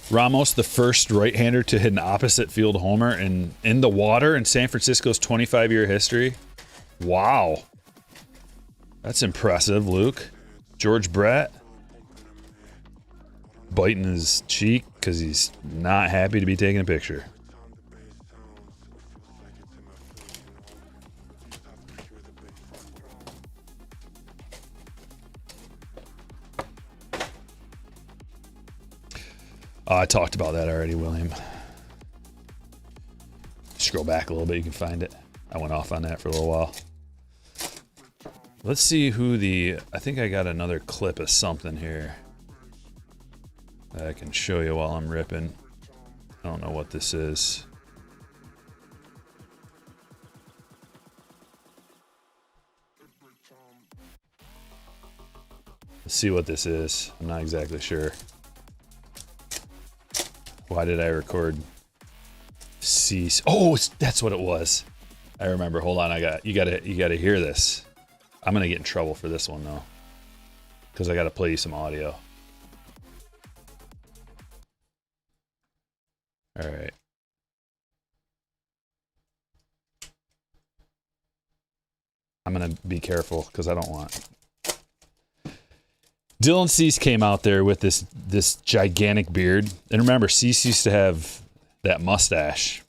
Ramos, the first right-hander to hit an opposite field homer in the water in San Francisco's 25-year history. Wow. That's impressive, Luke. George Brett. Biting his cheek because he's not happy to be taking a picture. I talked about that already, William. Scroll back a little bit, you can find it. I went off on that for a little while. Let's see who I think I got another clip of something here that I can show you while I'm ripping. I don't know what this is. Let's see what this is. I'm not exactly sure. Why did I record cease? Oh, that's what it was. I remember. Hold on. You gotta hear this. I'm gonna get in trouble for this one though, because I gotta play you some audio. All right. I'm gonna be careful because I don't want. Dylan Cease came out there with this gigantic beard, and remember, Cease used to have that mustache,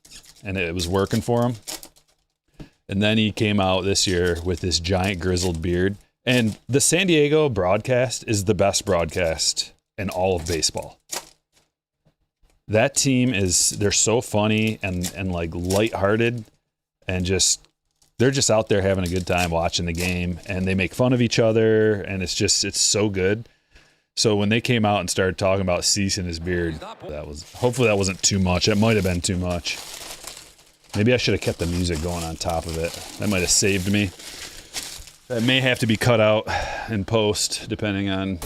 and it was working for him. And then he came out this year with this giant grizzled beard. And the San Diego broadcast is the best broadcast in all of baseball. That team they're so funny and like lighthearted, and they're just out there having a good time watching the game, and they make fun of each other, and it's so good. So when they came out and started talking about Cease and his beard, hopefully that wasn't too much. It might have been too much. Maybe I should have kept the music going on top of it. That might have saved me. That may have to be cut out in post, depending on...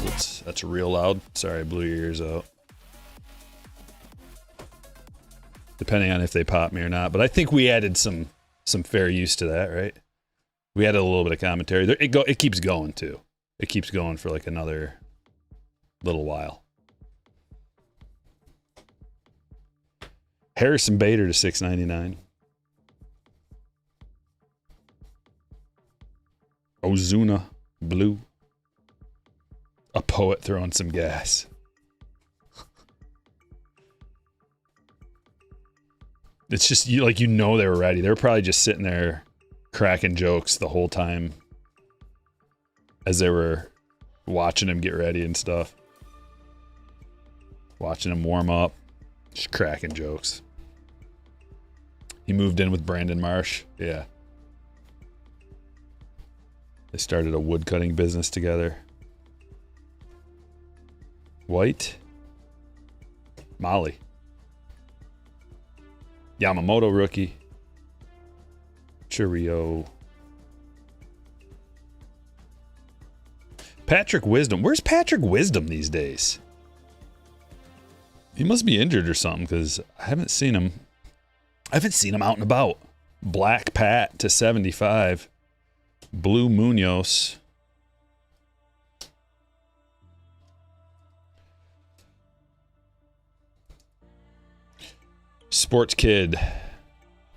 Oops, that's real loud. Sorry, I blew your ears out. Depending on if they pop me or not. But I think we added some fair use to that, right? We added a little bit of commentary. It keeps going, too. It keeps going for like another little while. Harrison Bader to $6.99. Ozuna Blue. A poet throwing some gas. It's just they were ready. They were probably just sitting there cracking jokes the whole time as they were watching him get ready and stuff. Watching him warm up, just cracking jokes. He moved in with Brandon Marsh. Yeah. They started a woodcutting business together. White. Molly. Yamamoto rookie. Churio. Patrick Wisdom. Where's Patrick Wisdom these days? He must be injured or something because I haven't seen him. I haven't seen him out and about. Black Pat to 75. Blue Munoz. Sports Kid.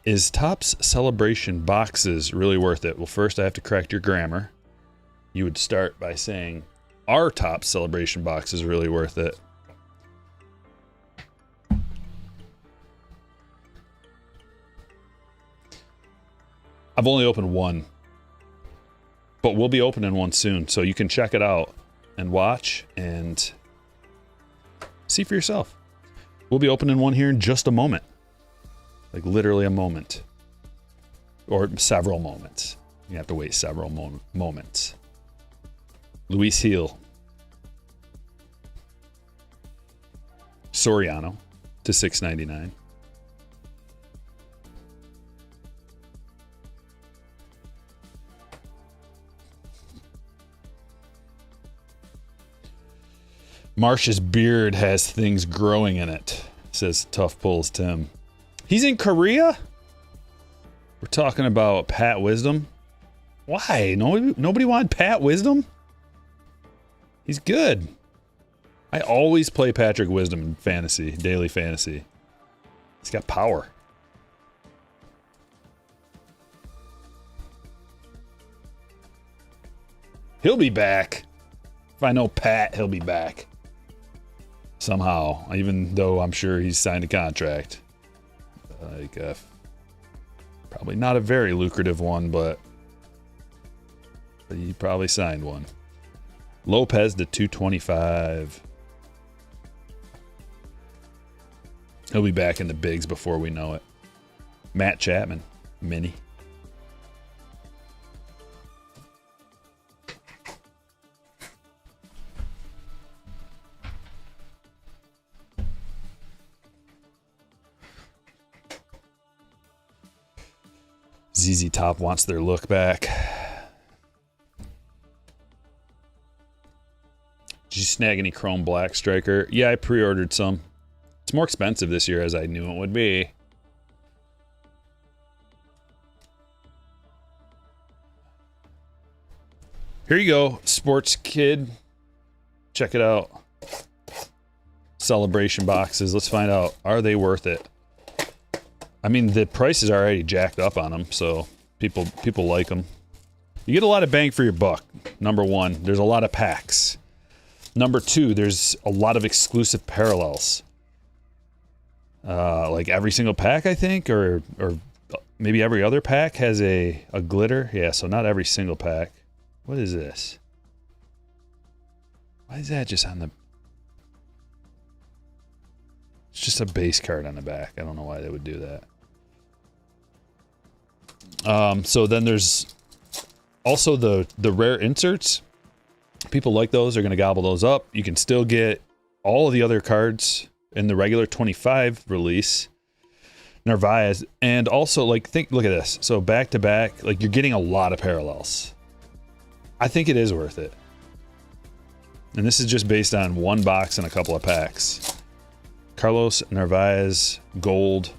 Is Topps Celebration boxes really worth it? Well, first I have to correct your grammar. You would start by saying, are Topps Celebration boxes really worth it? I've only opened one, but we'll be opening one soon, so you can check it out and watch and see for yourself. We'll be opening one here in just a moment. Like literally a moment. Or several moments. You have to wait several moments. Luis Heel. Soriano to $6.99. Marsh's beard has things growing in it, says Tough Pulls Tim. He's in Korea? We're talking about Pat Wisdom? Why? Nobody wanted Pat Wisdom? He's good. I always play Patrick Wisdom in fantasy, daily fantasy. He's got power. He'll be back. If I know Pat, he'll be back. Somehow, even though I'm sure he's signed a contract. Like, probably not a very lucrative one, but he probably signed one. Lopez to $225. He'll be back in the bigs before we know it. Matt Chapman, mini. ZZ Top wants their look back. Did you snag any Chrome Black Stryker? Yeah, I pre-ordered some. It's more expensive this year, as I knew it would be. Here you go, Sports Kid. Check it out. Celebration boxes. Let's find out, are they worth it? I mean, the price is already jacked up on them, so people like them. You get a lot of bang for your buck. Number one, there's a lot of packs. Number two, there's a lot of exclusive parallels. Like every single pack, I think, or maybe every other pack has a glitter. Yeah, so not every single pack. What is this? Why is that just on the... It's just a base card on the back. I don't know why they would do that. So then there's also the rare inserts. People like those. They're going to gobble those up. You can still get all of the other cards in the regular 25 release. Narvaez, and also like look at this. So back to back, like you're getting a lot of parallels. I think it is worth it. And this is just based on one box and a couple of packs. Carlos Narvaez gold.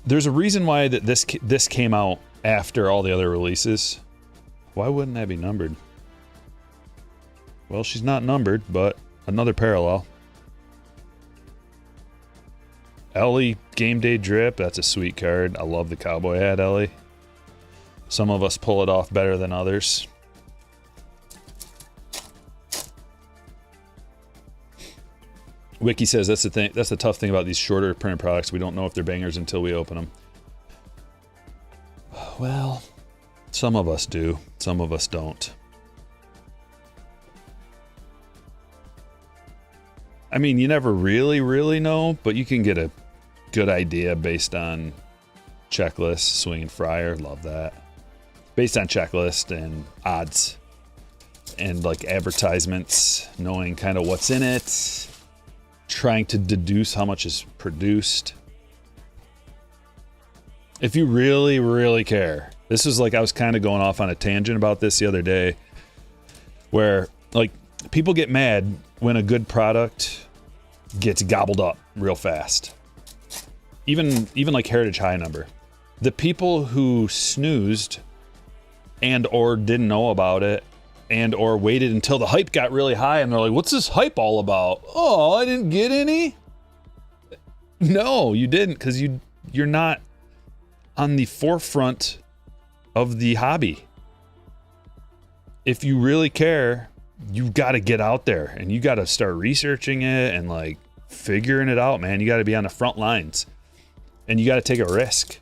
There's a reason why that this came out after all the other releases. Why wouldn't that be numbered? Well, she's not numbered, but another parallel. Ellie Game Day Drip, that's a sweet card. I love the cowboy hat, Ellie. Some of us pull it off better than others. Wiki says that's the thing. That's the tough thing about these shorter printed products. We don't know if they're bangers until we open them. Well, some of us do. Some of us don't. I mean, you never really know, but you can get a good idea based on checklist. Swing and Fryer, love that. Based on checklist and odds and like advertisements, knowing kind of what's in it, trying to deduce how much is produced. If you really care. This was like, I was kind of going off on a tangent about this the other day, where like people get mad when a good product gets gobbled up real fast. Even like Heritage High number. The people who snoozed and or didn't know about it and or waited until the hype got really high and they're like, what's this hype all about? Oh, I didn't get any? No, you didn't, because you're not on the forefront of the hobby. If you really care, you've got to get out there and you got to start researching it and like figuring it out, man. You got to be on the front lines and you got to take a risk.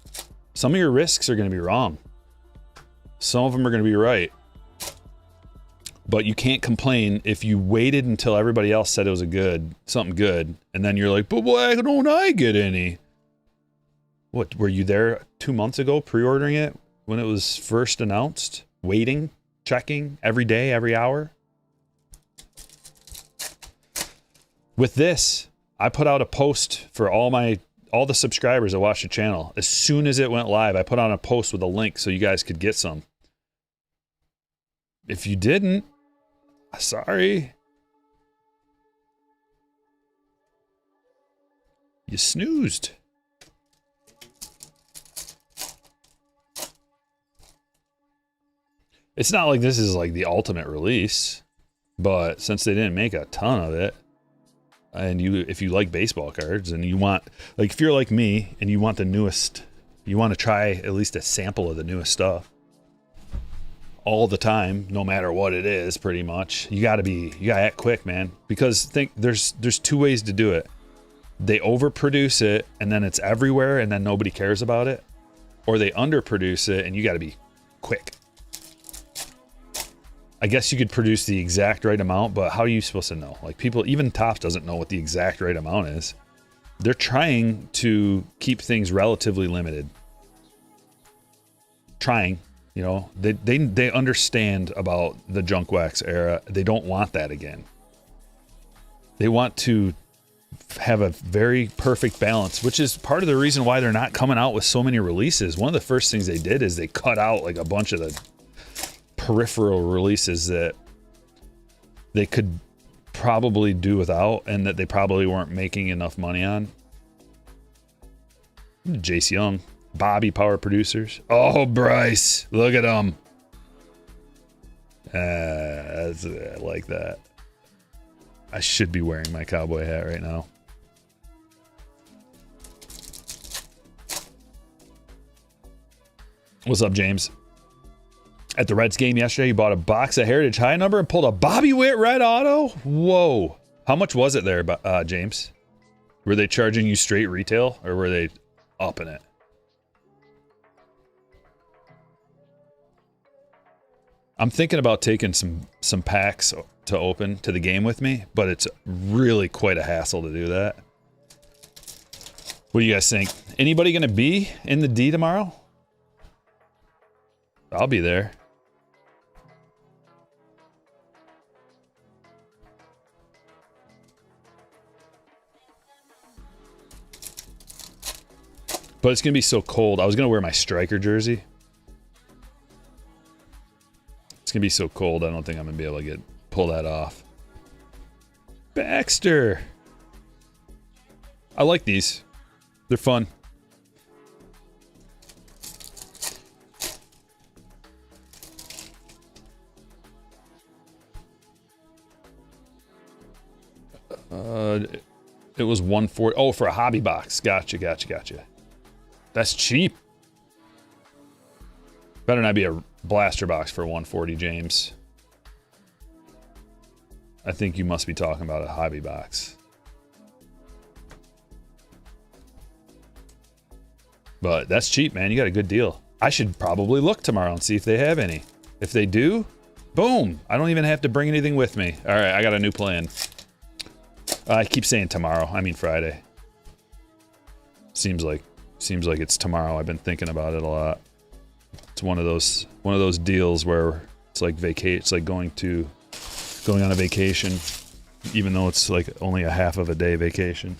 Some of your risks are going to be wrong. Some of them are going to be right. But you can't complain if you waited until everybody else said it was something good, and then you're like, but why don't I get any? What, were you there 2 months ago pre-ordering it when it was first announced? Waiting, checking every day, every hour? With this, I put out a post for all the subscribers that watch the channel. As soon as it went live, I put on a post with a link so you guys could get some. If you didn't, sorry. You snoozed. It's not like this is like the ultimate release, but since they didn't make a ton of it, and if you like baseball cards and you want, like if you're like me and you want the newest, you want to try at least a sample of the newest stuff all the time, no matter what it is, pretty much, you gotta act quick, man. Because there's two ways to do it. They overproduce it and then it's everywhere and then nobody cares about it, or they underproduce it and you gotta be quick. I guess you could produce the exact right amount, but how are you supposed to know? Like people, even Topps doesn't know what the exact right amount is. They're trying to keep things relatively limited. Trying, you know, they understand about the junk wax era. They don't want that again. They want to have a very perfect balance, which is part of the reason why they're not coming out with so many releases. One of the first things they did is they cut out like a bunch of the peripheral releases that they could probably do without and that they probably weren't making enough money on. Jace Young, Bobby Power Producers. Oh, Bryce, look at him. I like that. I should be wearing my cowboy hat right now. What's up, James? At the Reds game yesterday, you bought a box of Heritage High number and pulled a Bobby Witt red auto? Whoa. How much was it there, James? Were they charging you straight retail or were they upping it? I'm thinking about taking some packs to open to the game with me, but it's really quite a hassle to do that. What do you guys think? Anybody going to be in the D tomorrow? I'll be there. But it's going to be so cold. I was going to wear my Stryker jersey. It's going to be so cold, I don't think I'm going to be able to pull that off. Baxter! I like these. They're fun. It was 140. Oh, for a hobby box. Gotcha. That's cheap. Better not be a blaster box for 140, James. I think you must be talking about a hobby box. But that's cheap, man. You got a good deal. I should probably look tomorrow and see if they have any. If they do, boom. I don't even have to bring anything with me. All right, I got a new plan. I keep saying tomorrow. I mean Friday. Seems like it's tomorrow. I've been thinking about it a lot. It's one of those deals where it's like it's like going on a vacation, even though it's like only a half of a day vacation.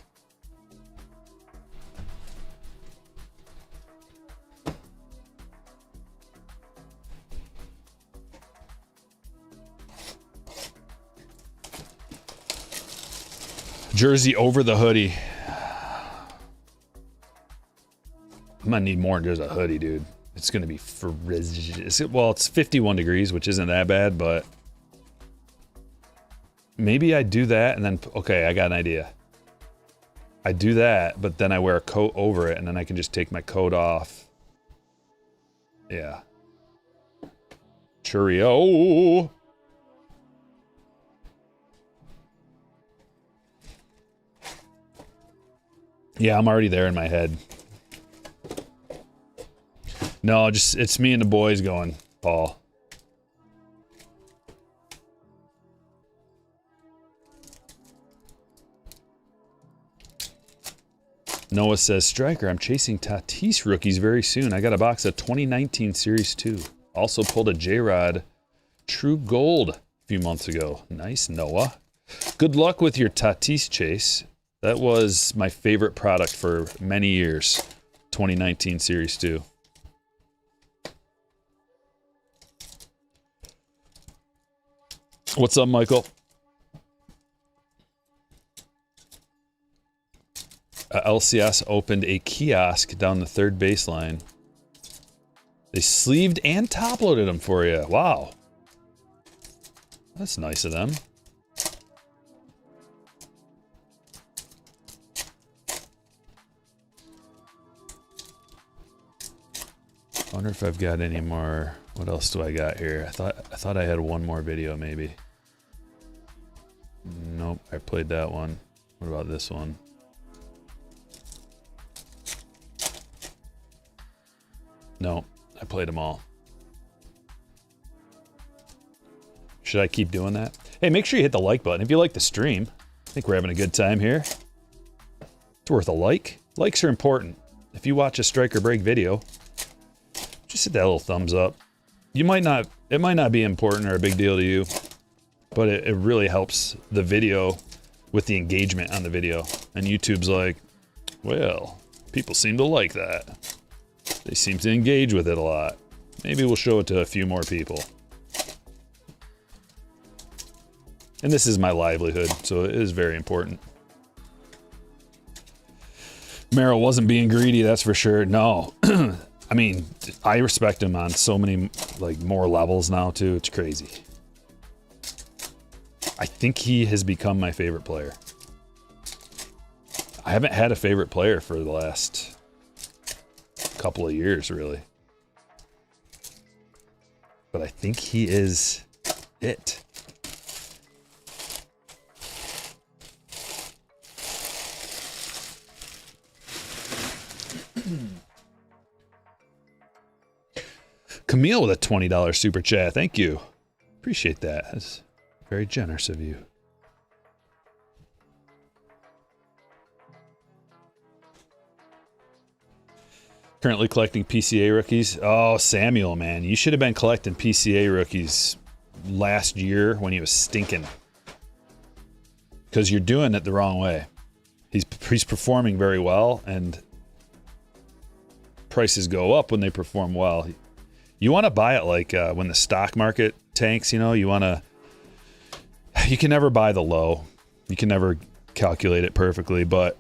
Jersey over the hoodie. I'm gonna need more than just a hoodie, dude. It's gonna be well, it's 51 degrees, which isn't that bad, but maybe I do that and then, okay, I got an idea. I do that, but then I wear a coat over it and then I can just take my coat off. Yeah. Cheerio. Yeah, I'm already there in my head. No, it's me and the boys going, Paul. Noah says, Stryker, I'm chasing Tatis rookies very soon. I got a box of 2019 Series 2. Also pulled a J-Rod True Gold a few months ago. Nice, Noah. Good luck with your Tatis chase. That was my favorite product for many years. 2019 Series 2. What's up, Michael? LCS opened a kiosk down the third baseline. They sleeved and top-loaded them for you. Wow. That's nice of them. I wonder if I've got any more. What else do I got here? I thought I had one more video, maybe. Nope, I played that one. What about this one? No, I played them all. Should I keep doing that? Hey, make sure you hit the like button if you like the stream. I think we're having a good time here. It's worth a like. Likes are important. If you watch a Stryker Break video, just hit that little thumbs up. It might not be important or a big deal to you, but it really helps the video with the engagement on the video. And YouTube's like, well, people seem to like that. They seem to engage with it a lot. Maybe we'll show it to a few more people. And this is my livelihood, so it is very important. Merrill wasn't being greedy, that's for sure. No. I mean, I respect him on so many, like, more levels now, too. It's crazy. I think he has become my favorite player. I haven't had a favorite player for the last couple of years, really. But I think he is it. Camille with a $20 super chat. Thank you. Appreciate that. That's very generous of you. Currently collecting PCA rookies. Oh, Samuel, man. You should have been collecting PCA rookies last year when he was stinking. Because you're doing it the wrong way. He's performing very well, and prices go up when they perform well. You want to buy it like when the stock market tanks, you know, you can never buy the low. You can never calculate it perfectly, but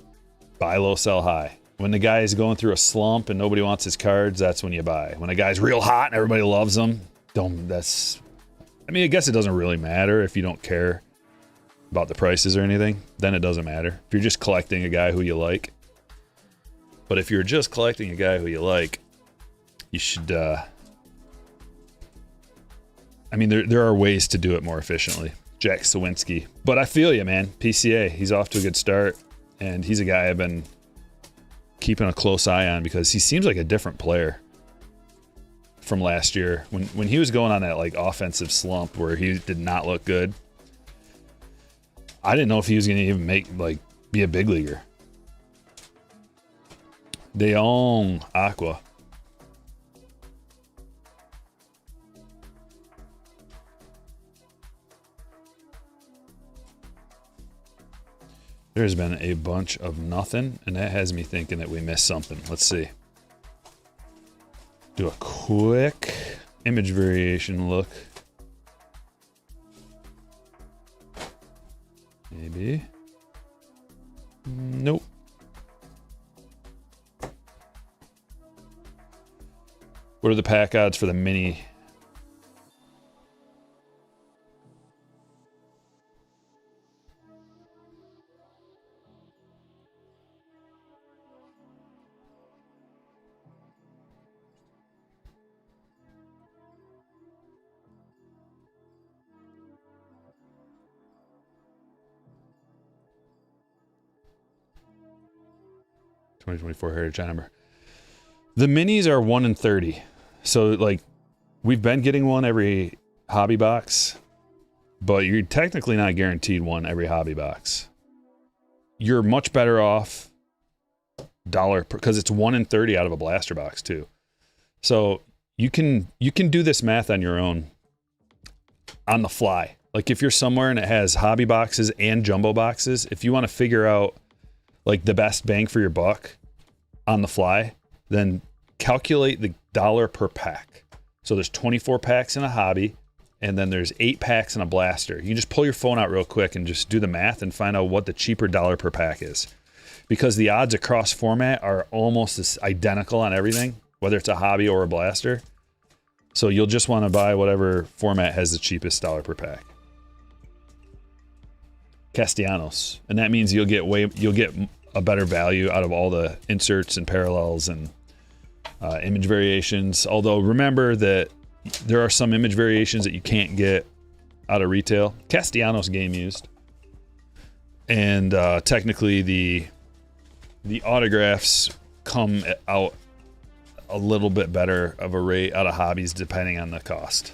buy low, sell high. When the guy is going through a slump and nobody wants his cards, that's when you buy. When a guy's real hot and everybody loves him, I mean, I guess it doesn't really matter if you don't care about the prices or anything. Then it doesn't matter. If you're just collecting a guy who you like. But if you're just collecting a guy who you like, you should, I mean, there are ways to do it more efficiently. Jack Sawinski. But I feel you, man. PCA, he's off to a good start. And he's a guy I've been keeping a close eye on because he seems like a different player from last year. When he was going on that like offensive slump where he did not look good, I didn't know if he was going to even be a big leaguer. De Jong, Aqua. There's been a bunch of nothing, and that has me thinking that we missed something. Let's see. Do a quick image variation look. Maybe. Nope. What are the pack odds for the mini? '24 Heritage number. The minis are 1 in 30. So like we've been getting one every hobby box, but you're technically not guaranteed one every hobby box. You're much better off because it's 1 in 30 out of a blaster box too. So you can do this math on your own on the fly. Like if you're somewhere and it has hobby boxes and jumbo boxes, if you want to figure out like the best bang for your buck on the fly, then calculate the dollar per pack. So there's 24 packs in a hobby, and then there's 8 packs in a blaster. You just pull your phone out real quick and just do the math and find out what the cheaper dollar per pack is. Because the odds across format are almost identical on everything, whether it's a hobby or a blaster. So you'll just want to buy whatever format has the cheapest dollar per pack. Castellanos. And that means you'll get a better value out of all the inserts and parallels and image variations. Although remember that there are some image variations that you can't get out of retail. Castellanos game used. And technically the autographs come out a little bit better of a rate out of hobbies depending on the cost.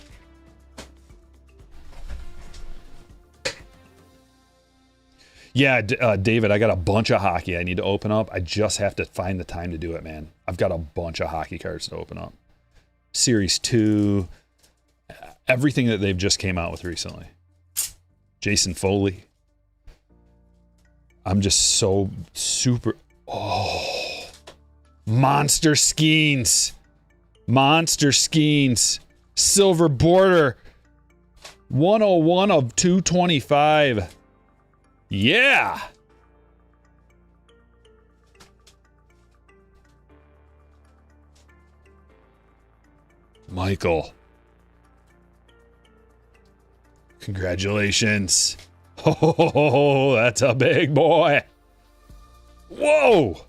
Yeah, David, I got a bunch of hockey I need to open up. I just have to find the time to do it, man. I've got a bunch of hockey cards to open up. Series 2, everything that they've just came out with recently. Jason Foley. I'm just so super... Oh. Monster Skeens. Monster Skeens. Silver border. 101 of 225. Yeah. Michael. Congratulations. Oh, that's a big boy. Whoa.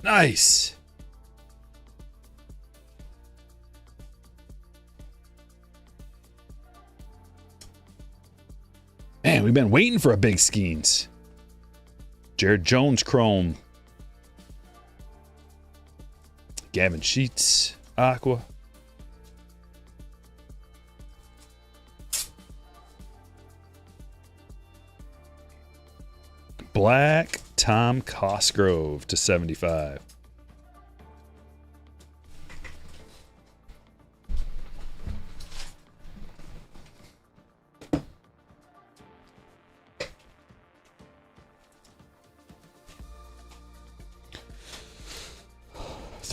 Nice. Man, we've been waiting for a big Skeens. Jared Jones Chrome. Gavin Sheets Aqua. Black Tom Cosgrove to 75.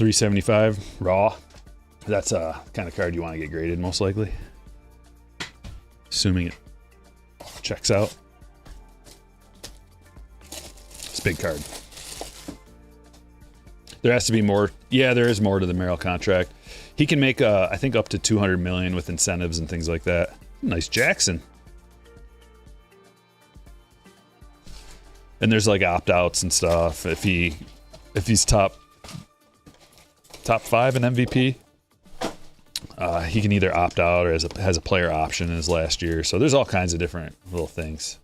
375 raw. That's a kind of card you want to get graded, most likely. Assuming it checks out. It's a big card. There has to be more. Yeah, there is more to the Merrill contract. He can make, I think, up to 200 million with incentives and things like that. Nice Jackson. And there's like opt-outs and stuff. If he's top 5 in MVP, he can either opt out or has a player option in his last year. So there's all kinds of different little things.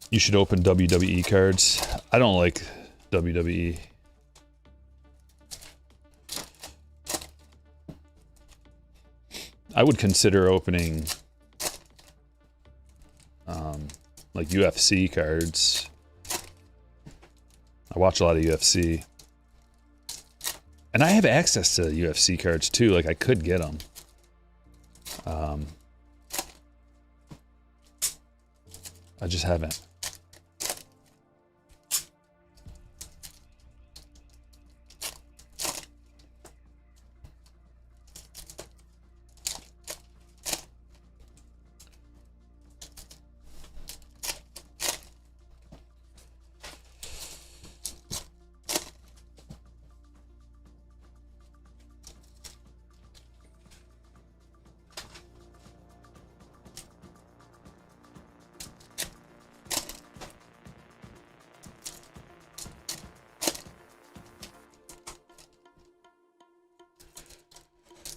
You should open WWE cards. I don't like WWE. I would consider opening like UFC cards. I watch a lot of UFC. And I have access to UFC cards too. Like I could get them. I just haven't.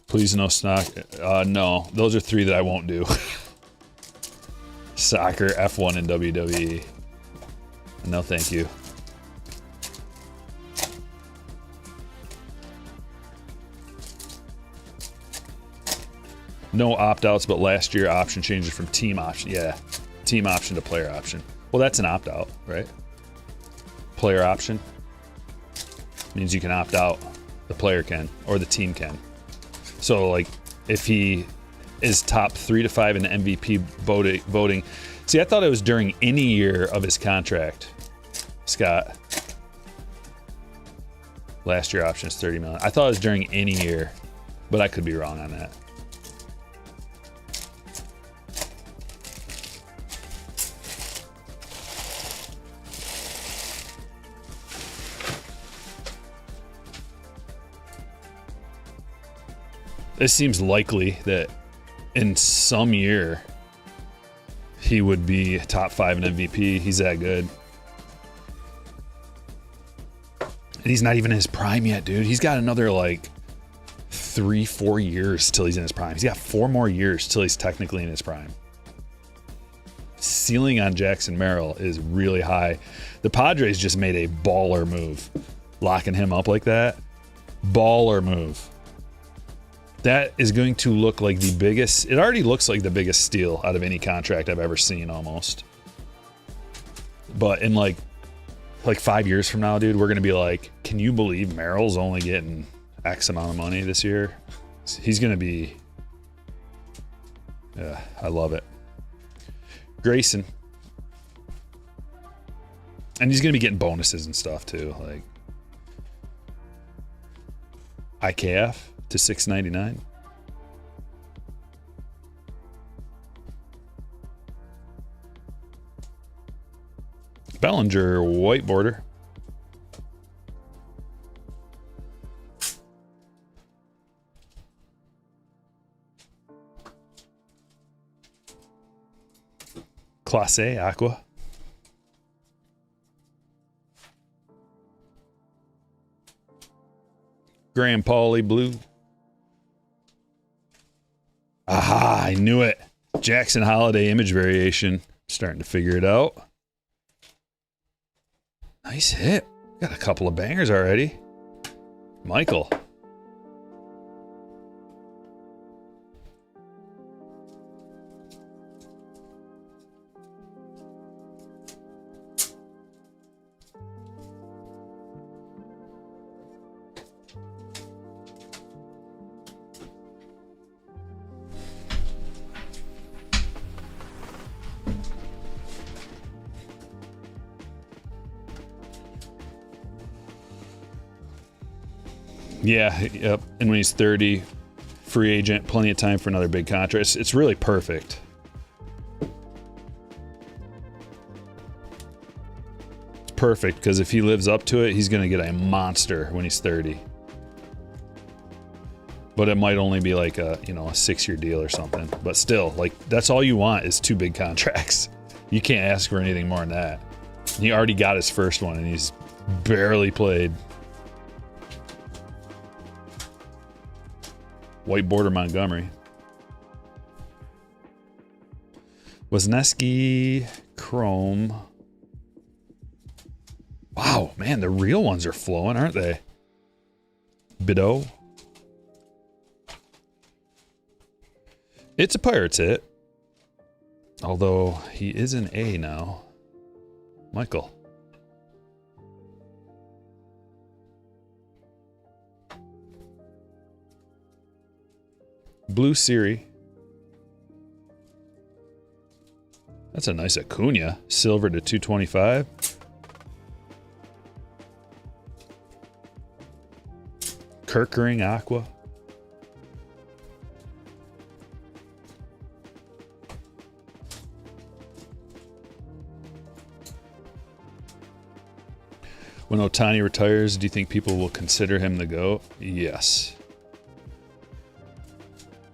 Please no stock. No, those are 3 that I won't do. Soccer, F1, and WWE. No, thank you. No opt-outs, but last year option changes from team option. Yeah, team option to player option. Well, that's an opt-out, right? Player option means you can opt out. The player can, or the team can. So, like, if he is top 3 to 5 in the MVP voting. See, I thought it was during any year of his contract, Scott. Last year option is 30 million. I thought it was during any year, but I could be wrong on that. It seems likely that in some year he would be top 5 in MVP. He's that good. And he's not even in his prime yet, dude. He's got another like 3-4 years till he's in his prime. He's got 4 more years till he's technically in his prime. Ceiling on Jackson Merrill is really high. The Padres just made a baller move. Locking him up like that. Baller move. That is going to look like the biggest, it already looks like the biggest steal out of any contract I've ever seen almost. But in like 5 years from now, dude, we're going to be like, can you believe Merrill's only getting X amount of money this year? He's going to be, yeah, I love it. Grayson. And he's going to be getting bonuses and stuff too. Like IKF. To $6.99. Bellinger white border. Class A aqua. Graham Pauley blue. Aha, I knew it. Jackson Holiday image variation. Starting to figure it out. Nice hit. Got a couple of bangers already. Michael. Yeah, yep. And when he's 30, free agent, plenty of time for another big contract. It's really perfect. It's perfect because if he lives up to it, he's going to get a monster when he's 30. But it might only be like a, you know, a 6-year deal or something. But still, like, that's all you want is 2 big contracts. You can't ask for anything more than that. He already got his first one and he's barely played. White border Montgomery. Wisniewski, Chrome. Wow, man, the real ones are flowing, aren't they? Bideau. It's a Pirates hit. Although he is an A now. Michael. Blue Siri. That's a nice Acuna. Silver to 225. Kirkering Aqua. When Ohtani retires, do you think people will consider him the GOAT? Yes.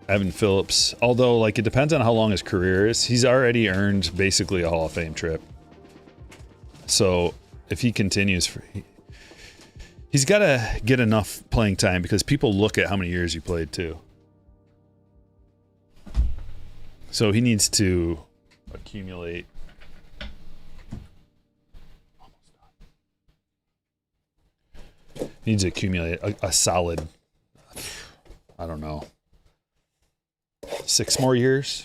Evan Phillips, although like it depends on how long his career is. He's already earned basically a Hall of Fame trip. So if he continues, he's got to get enough playing time because people look at how many years he played too. So he needs to accumulate. He needs to accumulate a solid, I don't know, 6 more years.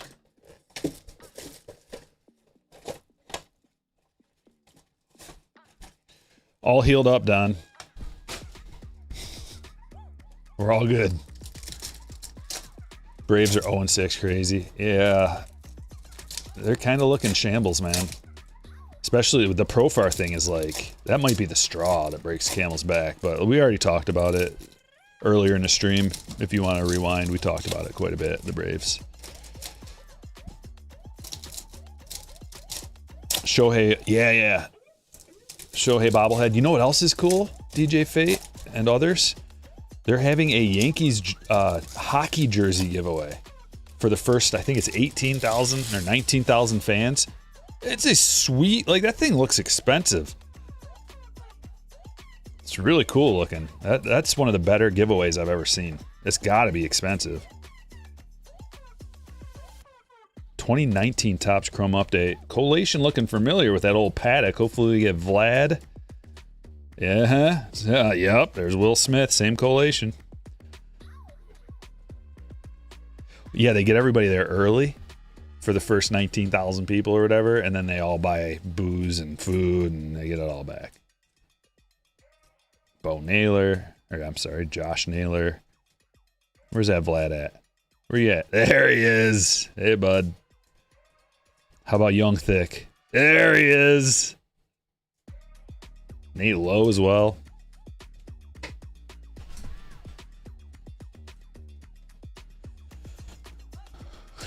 All healed up, Don. We're all good. Braves are 0-6, crazy. Yeah. They're kind of looking shambles, man. Especially with the Profar thing is like, that might be the straw that breaks camel's back. But we already talked about it earlier in the stream. If you want to rewind, we talked about it quite a bit, the Braves. Shohei, yeah. Shohei bobblehead. You know what else is cool? DJ Fate and others? They're having a Yankees hockey jersey giveaway for the first, I think it's 18,000 or 19,000 fans. It's a sweet, like that thing looks expensive. It's really cool looking. That's one of the better giveaways I've ever seen. It's got to be expensive. 2019 Topps Chrome update. Collation looking familiar with that old Paddock. Hopefully we get Vlad. Yeah, yep, there's Will Smith, same collation. Yeah, they get everybody there early for the first 19,000 people or whatever, and then they all buy booze and food and they get it all back. Bo Naylor, or I'm sorry, Josh Naylor. Where's that Vlad at? Where you at? There he is. Hey, bud. How about Young Thick? There he is. Nate Lowe as well.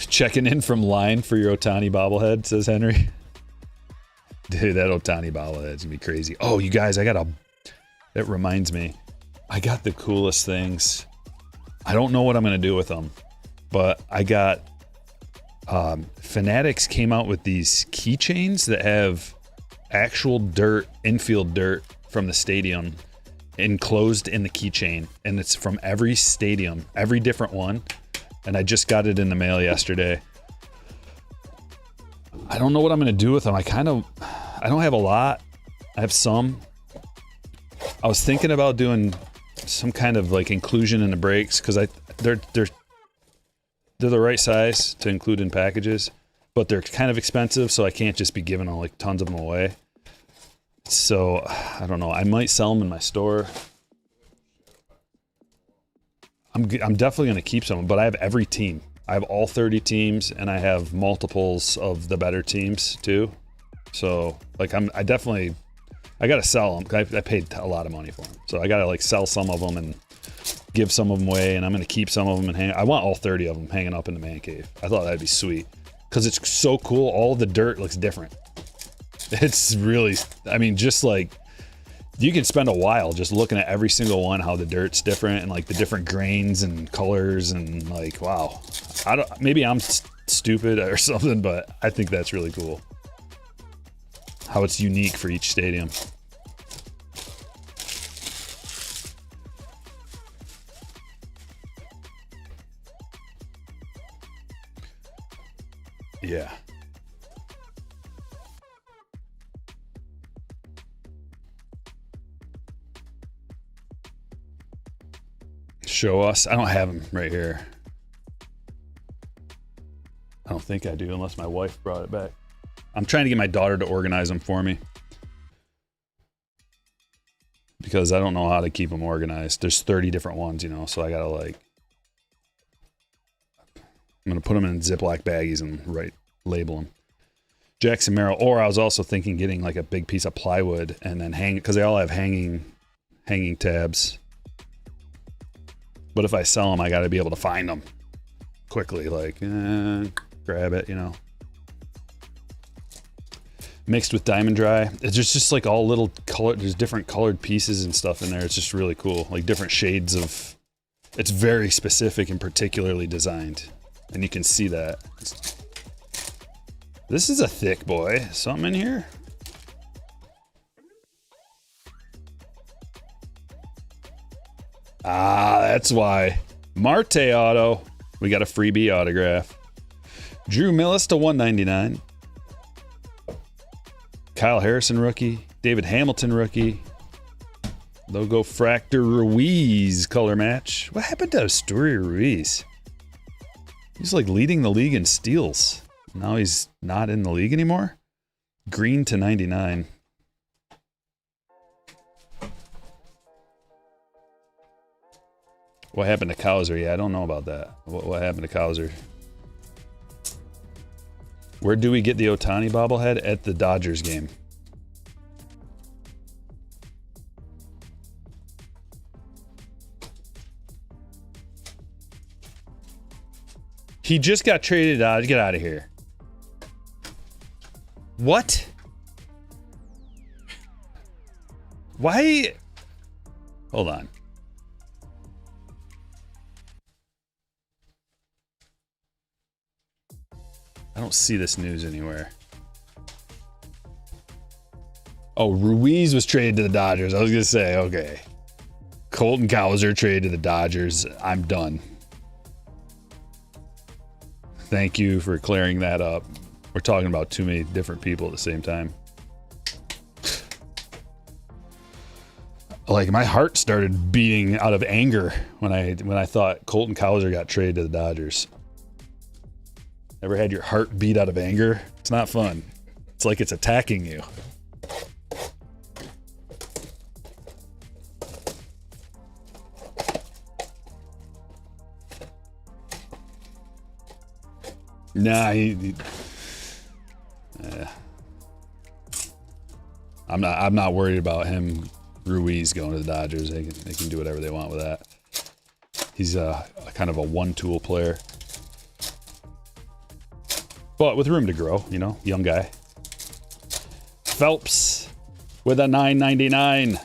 Checking in from line for your Ohtani bobblehead, says Henry. Dude, that Ohtani bobblehead's gonna be crazy. Oh, you guys, that reminds me. I got the coolest things. I don't know what I'm gonna do with them, but I got Fanatics came out with these keychains that have actual dirt, infield dirt from the stadium enclosed in the keychain, and it's from every stadium, every different one. And I just got it in the mail yesterday. I don't know what I'm going to do with them. I don't have a lot. I have some. I was thinking about doing some kind of like inclusion in the breaks because they're the right size to include in packages, but they're kind of expensive, so I can't just be giving like tons of them away. So I don't know. I might sell them in my store. I'm definitely going to keep some, but I have every team. I have all 30 teams, and I have multiples of the better teams too. So like I got to sell them. I paid a lot of money for them, so I got to like sell some of them and give some of them away, and I'm going to keep some of them and hang. I want all 30 of them hanging up in the man cave. I thought that'd be sweet because it's so cool. All the dirt looks different. It's really, I mean, just like you can spend a while just looking at every single one, how the dirt's different and like the different grains and colors and like, wow. Maybe I'm stupid or something, but I think that's really cool. How it's unique for each stadium. Yeah. Show us. I don't have them right here. I don't think I do unless my wife brought it back. I'm trying to get my daughter to organize them for me because I don't know how to keep them organized. There's 30 different ones, you know, so I gotta like, I'm gonna put them in Ziploc baggies and label them. Jackson Merrill. Or I was also thinking getting like a big piece of plywood and then hang, because they all have hanging tabs. But if I sell them, I got to be able to find them quickly. Like, grab it, you know. Mixed with Diamond Dry. It's just like all little color. There's different colored pieces and stuff in there. It's just really cool. Like different shades of. It's very specific and particularly designed, and you can see that. This is a thick boy. Something in here. Ah, that's why. Marte auto. We got a freebie autograph. Drew Millis to 199. Kyle Harrison rookie. David Hamilton rookie. Logo Fractor Ruiz color match. What happened to Asturi Ruiz? He's like leading the league in steals. Now he's not in the league anymore. Green to 99. What happened to Cowser? Yeah, I don't know about that. What happened to Cowser? Where do we get the Ohtani bobblehead? At the Dodgers game. He just got traded out. Get out of here. What? Why? Hold on. I don't see this news anywhere. Oh, Ruiz was traded to the Dodgers. I was going to say, okay. Colton Cowser traded to the Dodgers. I'm done. Thank you for clearing that up. We're talking about too many different people at the same time. Like, my heart started beating out of anger when I thought Colton Cowser got traded to the Dodgers. Ever had your heart beat out of anger? It's not fun. It's like it's attacking you. Nah, I'm not worried about him. Ruiz going to the Dodgers. They can do whatever they want with that. He's a kind of a one-tool player. But with room to grow, you know, young guy. Phelps with a $9.99.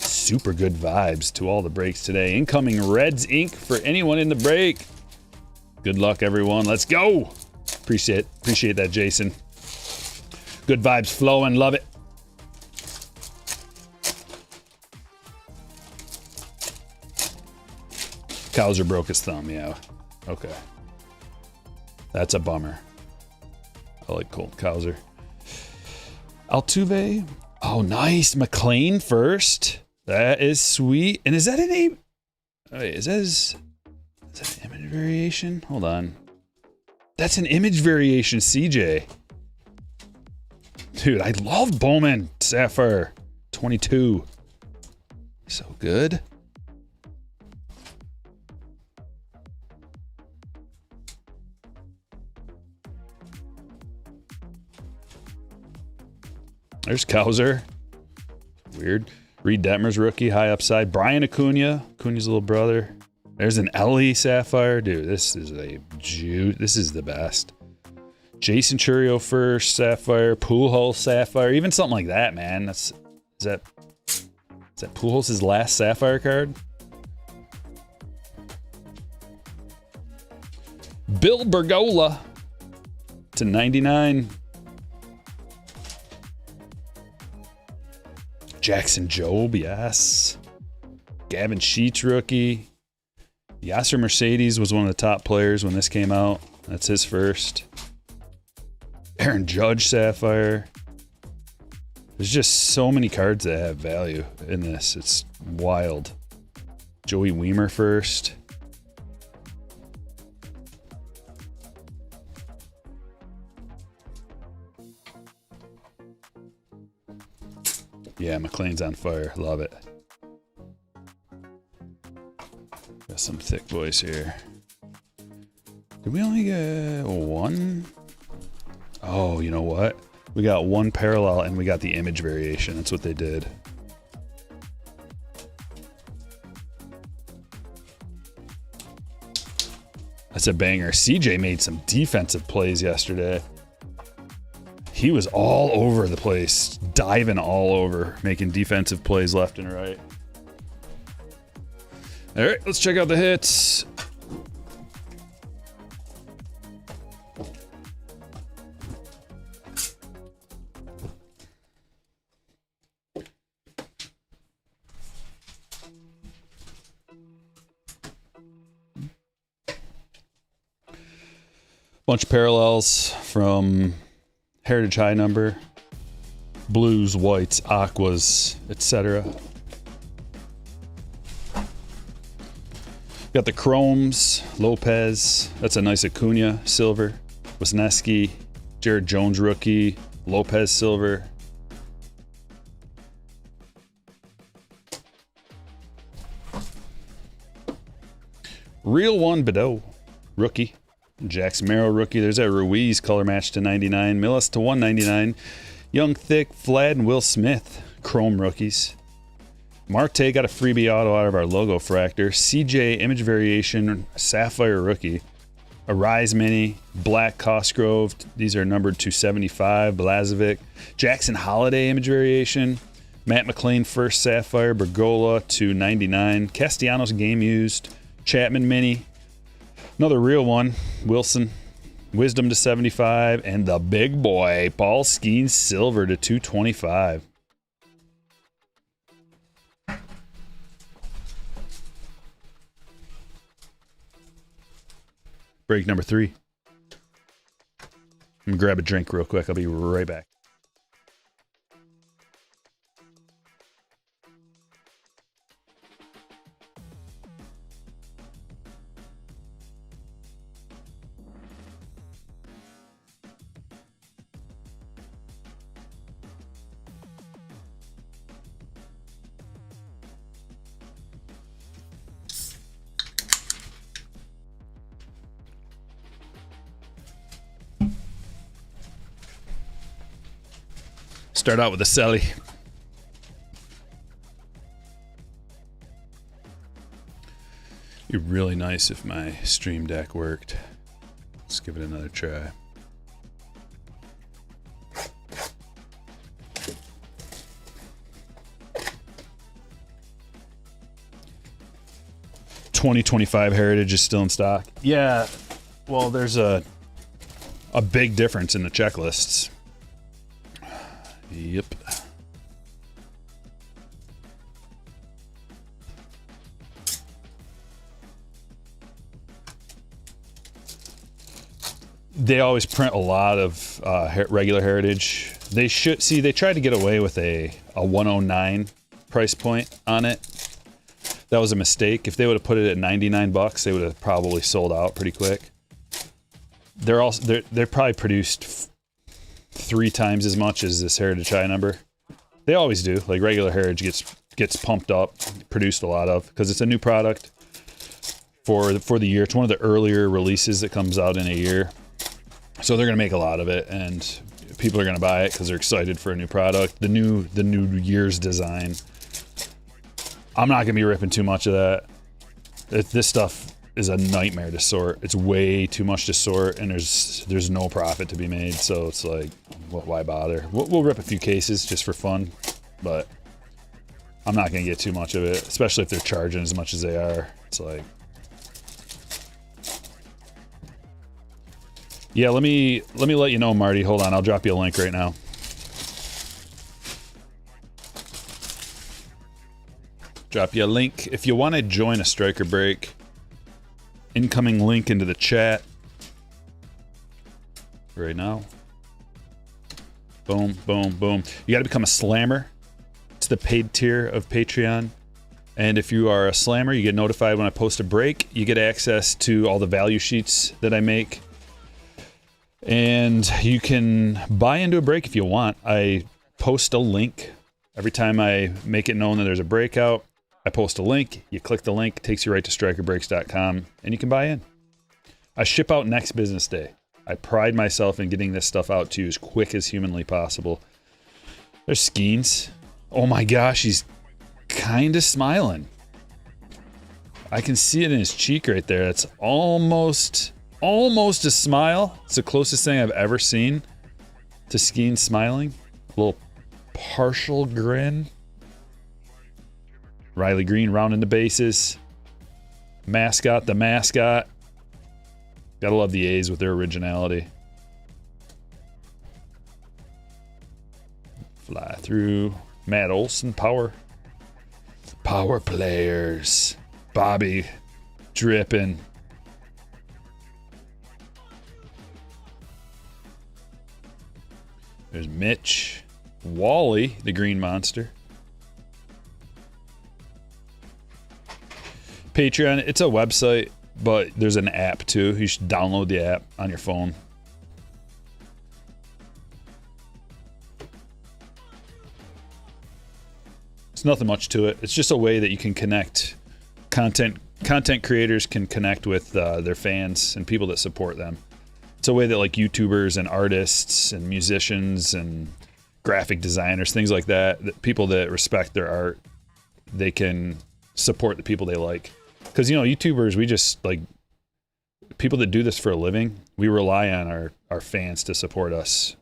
Super good vibes to all the breaks today. Incoming Reds Inc. for anyone in the break. Good luck, everyone. Let's go. Appreciate that, Jason. Good vibes flowing. Love it. Cowser broke his thumb. Yeah. Okay. That's a bummer. I like Colt Cowser. Altuve. Oh, nice. McLean first. That is sweet. And is that an A? Wait, is that an image variation? Hold on. That's an image variation, CJ. Dude, I love Bowman Sapphire 22. So good. There's Cowser. Weird. Reed Detmer's rookie, high upside. Brian Acuña, Acuña's little brother. There's an LE Sapphire. Dude, this is this is the best. Jason Churio first, Sapphire. Pujols Sapphire. Even something like that, man. Is that Pujols' last Sapphire card? Bill Bergola to 99. Jackson Jobe, yes. Gavin Sheets rookie. Yasser Mercedes was one of the top players when this came out. That's his first. Aaron Judge Sapphire. There's just so many cards that have value in this. It's wild. Joey Weimer first. Yeah, McLean's on fire. Love it. Got some thick boys here. Did we only get one? Oh, you know what? We got one parallel and we got the image variation. That's what they did. That's a banger. CJ made some defensive plays yesterday. He was all over the place, diving all over, making defensive plays left and right. All right, let's check out the hits. Bunch of parallels from Heritage High number, blues, whites, aquas, etc. Got the chromes, Lopez, that's a nice Acuña, silver, Wisniewski, Jared Jones rookie, Lopez silver. Real one, Badeau, rookie. Jackson Merrill rookie. There's that Ruiz color match to 99. Millis to 199. Young, Thick, Vlad, and Will Smith, chrome rookies. Marte got a freebie auto out of our logo fractor. CJ image variation, Sapphire rookie. Arise mini, Black Cosgrove. These are numbered to 75. Blazovic. Jackson Holiday image variation. Matt McLean first Sapphire. Bergola to 99. Castellanos game used. Chapman mini. Another real one, Wilson, Wisdom to 75, and the big boy, Paul Skeens silver to 225. Break number 3. I'm gonna grab a drink real quick. I'll be right back. Start out with a Selly. It'd be really nice if my stream deck worked. Let's give it another try. $2025 Heritage is still in stock. Yeah, well, there's a big difference in the checklists. Yep. They always print a lot of regular Heritage. They should see. They tried to get away with a 109 price point on it. That was a mistake. If they would have put it at 99 bucks, they would have probably sold out pretty quick. They're probably produced 3 times as much as this Heritage High number. They always do. Like regular Heritage gets pumped up, produced a lot of, because it's a new product for the year. It's one of the earlier releases that comes out in a year. So they're gonna make a lot of it, and people are gonna buy it because they're excited for a new product. The new year's design. I'm not gonna be ripping too much of that. This stuff is a nightmare to sort. It's way too much to sort, and there's no profit to be made. So it's like, why bother? We'll rip a few cases just for fun, but I'm not gonna get too much of it, especially if they're charging as much as they are. It's like, yeah. Let me let you know, Marty. Hold on, I'll drop you a link right now. Drop you a link if you want to join a Stryker break. Incoming link into the chat right now. Boom, boom, boom. You got to become a slammer. It's the paid tier of Patreon. And if you are a slammer, you get notified when I post a break. You get access to all the value sheets that I make. And you can buy into a break if you want. I post a link every time I make it known that there's a breakout. I post a link, you click the link, it takes you right to strykerbreaks.com, and you can buy in. I ship out next business day. I pride myself in getting this stuff out to you as quick as humanly possible. There's Skeens. Oh my gosh, he's kind of smiling. I can see it in his cheek right there. That's almost a smile. It's the closest thing I've ever seen to Skeens smiling. A little partial grin. Riley Green rounding the bases. Mascot, the mascot. Gotta love the A's with their originality. Fly through. Matt Olson, power players. Bobby dripping. There's Mitch. Wally, the green monster. Patreon, it's a website, but there's an app too. You should download the app on your phone. It's nothing much to it. It's just a way that you can connect. Content creators can connect with their fans and people that support them. It's a way that like YouTubers and artists and musicians and graphic designers, things like that people that respect their art, they can support the people they like. Because, you know, YouTubers, we just, like, people that do this for a living, we rely on our fans to support us.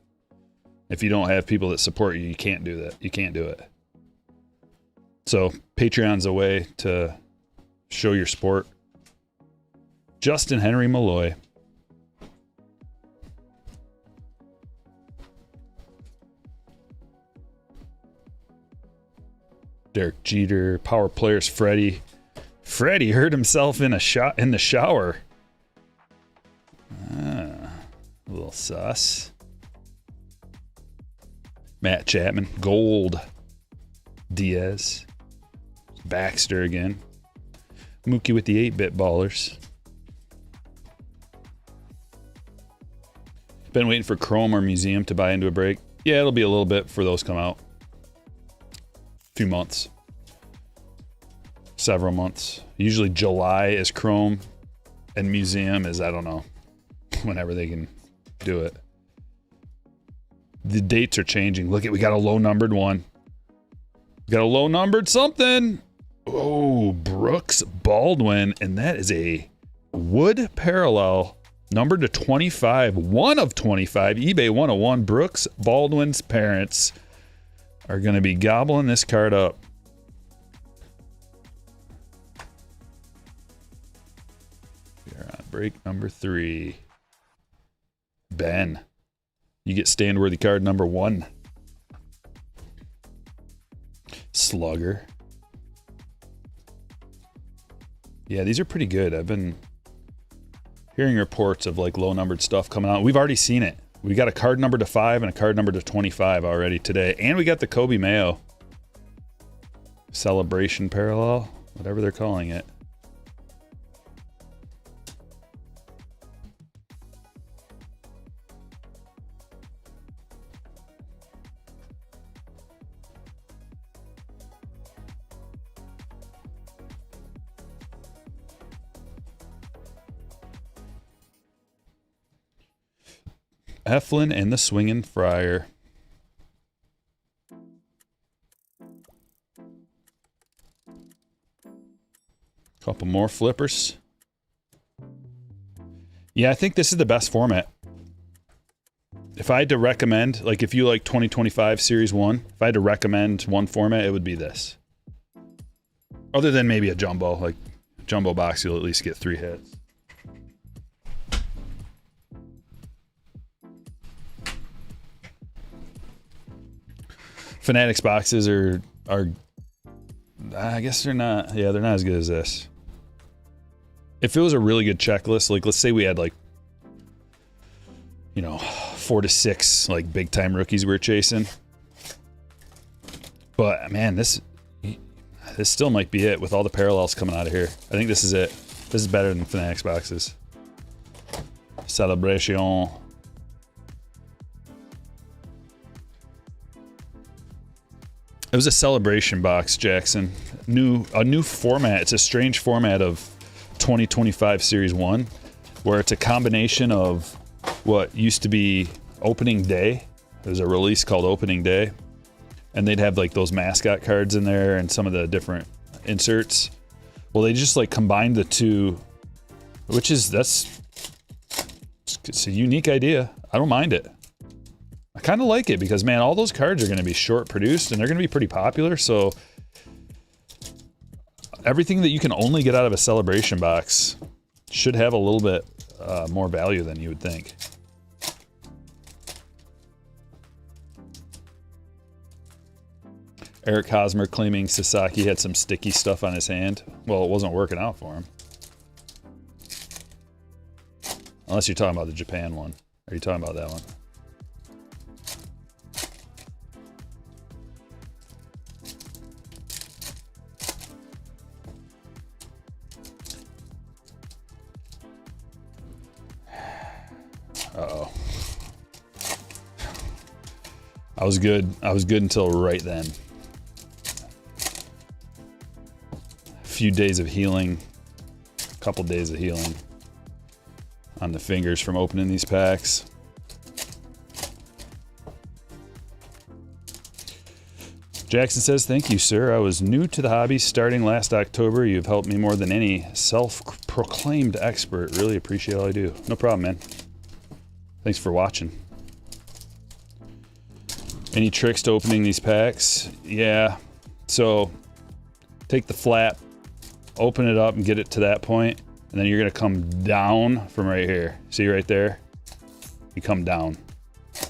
If you don't have people that support you, you can't do that. You can't do it. So, Patreon's a way to show your support. Justin Henry Malloy. Derek Jeter, power players, Freddie. Freddie hurt himself in the shower. A little sus. Matt Chapman, Gold. Diaz. Baxter again. Mookie with the 8-bit ballers. Been waiting for Chrome or Museum to buy into a break. Yeah, it'll be a little bit before those come out. A few months. Several months. Usually July is Chrome and Museum is, I don't know, whenever they can do it. The dates are changing. Look at, we got a low numbered one. We got a low numbered something. Oh, Brooks Baldwin. And that is a wood parallel numbered to 25. 1 of 25. eBay 101. Brooks Baldwin's parents are going to be gobbling this card up. Break number 3. Ben. You get stand-worthy card number 1. Slugger. Yeah, these are pretty good. I've been hearing reports of like low-numbered stuff coming out. We've already seen it. We got a card number to 5 and a card number to 25 already today. And we got the Kobe Mayo celebration parallel, whatever they're calling it. Eflin and the Swingin' Friar. Couple more flippers. Yeah, I think this is the best format. If I had to recommend, like if you like 2025 Series 1, if I had to recommend one format, it would be this. Other than maybe a jumbo, like jumbo box, you'll at least get 3 hits. Fanatics boxes are I guess they're not, yeah, they're not as good as this. If it was a really good checklist, like let's say we had like, you know, 4 to 6 like big time rookies we were chasing. But man, this still might be it with all the parallels coming out of here. I think this is it. This is better than Fanatics boxes. Celebration. It was a celebration box, Jackson. A new format. It's a strange format of 2025 Series 1, where it's a combination of what used to be opening day. There's a release called Opening Day, and they'd have like those mascot cards in there and some of the different inserts. Well, they just like combined the two, which is it's a unique idea. I don't mind it. I kind of like it because, man, all those cards are going to be short produced and they're going to be pretty popular. So everything that you can only get out of a celebration box should have a little bit more value than you would think. Eric Hosmer claiming Sasaki had some sticky stuff on his hand. Well, it wasn't working out for him. Unless you're talking about the Japan one. Are you talking about that one? Uh-oh. I was good until right then. A few days of healing. A couple days of healing on the fingers from opening these packs. Jackson says, thank you, sir. I was new to the hobby starting last October. You've helped me more than any self-proclaimed expert. Really appreciate all I do. No problem, man. Thanks for watching. Any tricks to opening these packs? Yeah. So take the flap, open it up and get it to that point, and then you're gonna come down from right here. See right there? You come down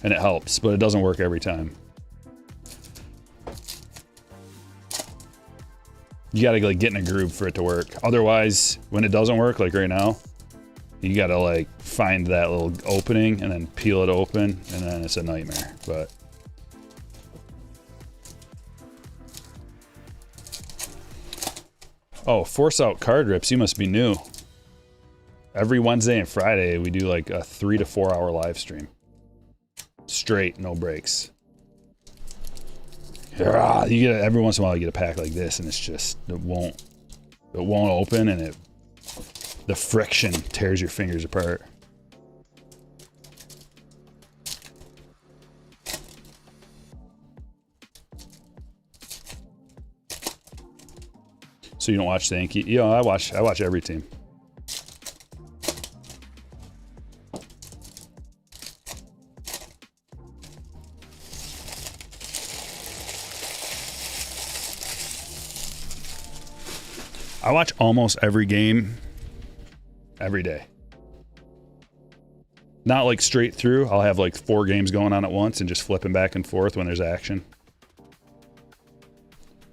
and it helps, but it doesn't work every time. You gotta like get in a groove for it to work. Otherwise, when it doesn't work, like right now, you gotta like find that little opening and then peel it open, and then it's a nightmare. But oh, force out card rips, you must be new. Every Wednesday and Friday we do like a 3 to 4 hour live stream. Straight, no breaks. You get every once in a while you get a pack like this and it's just it won't open, and the friction tears your fingers apart. So you don't watch the Yankee? You know, I watch every team. I watch almost every game every day. Not like straight through. I'll have like 4 games going on at once and just flipping back and forth when there's action.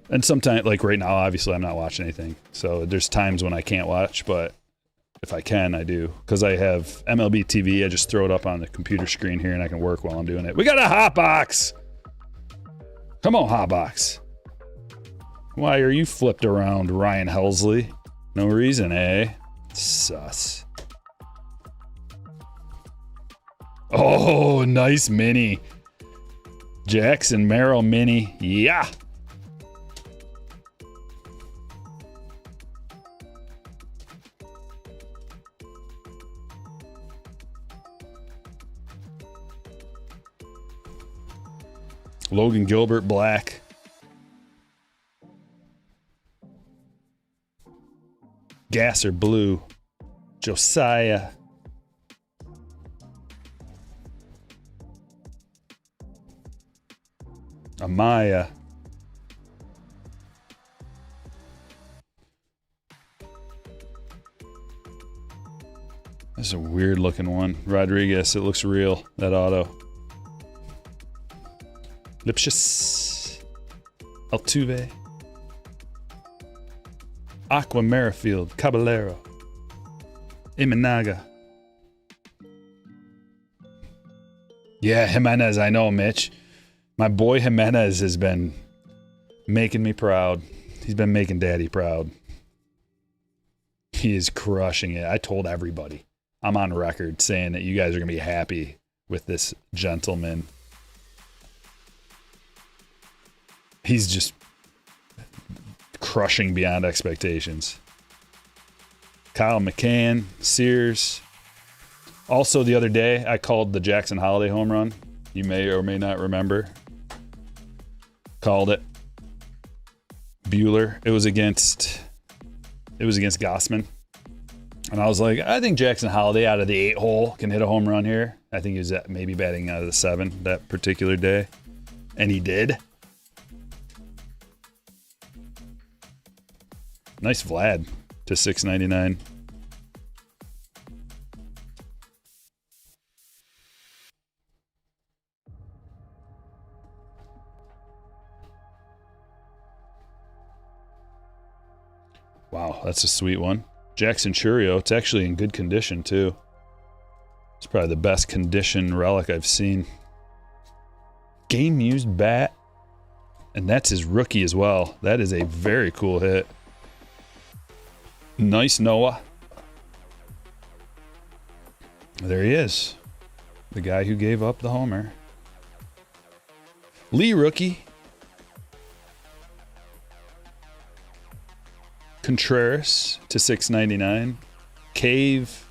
And sometimes, like right now, obviously I'm not watching anything. So there's times when I can't watch, but if I can, I do. Because I have MLB TV, I just throw it up on the computer screen here and I can work while I'm doing it. We got a hot box! Come on, hot box. Why are you flipped around, Ryan Helsley? No reason, eh? Sus. Oh, nice mini. Jackson Merrill mini. Yeah. Logan Gilbert black. Gasser blue. Josiah. Amaya. This is a weird looking one. Rodriguez, it looks real, that auto. Lipschitz. Altuve. Aqua Merrifield. Caballero. Imanaga. Yeah, Jimenez, I know, Mitch. My boy Jimenez has been making me proud. He's been making Daddy proud. He is crushing it. I told everybody. I'm on record saying that you guys are going to be happy with this gentleman. He's just crushing beyond expectations. Kyle McCann, Sears. Also, the other day, I called the Jackson Holiday home run. You may or may not remember. Called it. Bueller. It was against Gossman. And I was like, I think Jackson Holiday out of the 8 hole can hit a home run here. I think he was maybe batting out of the 7 that particular day. And he did. Nice Vlad to 699. Wow, that's a sweet one. Jackson Churio, it's actually in good condition too. It's probably the best condition relic I've seen. Game used bat, and that's his rookie as well. That is a very cool hit. Nice Noah. There he is. The guy who gave up the homer. Lee rookie. Contreras to 699. Cave.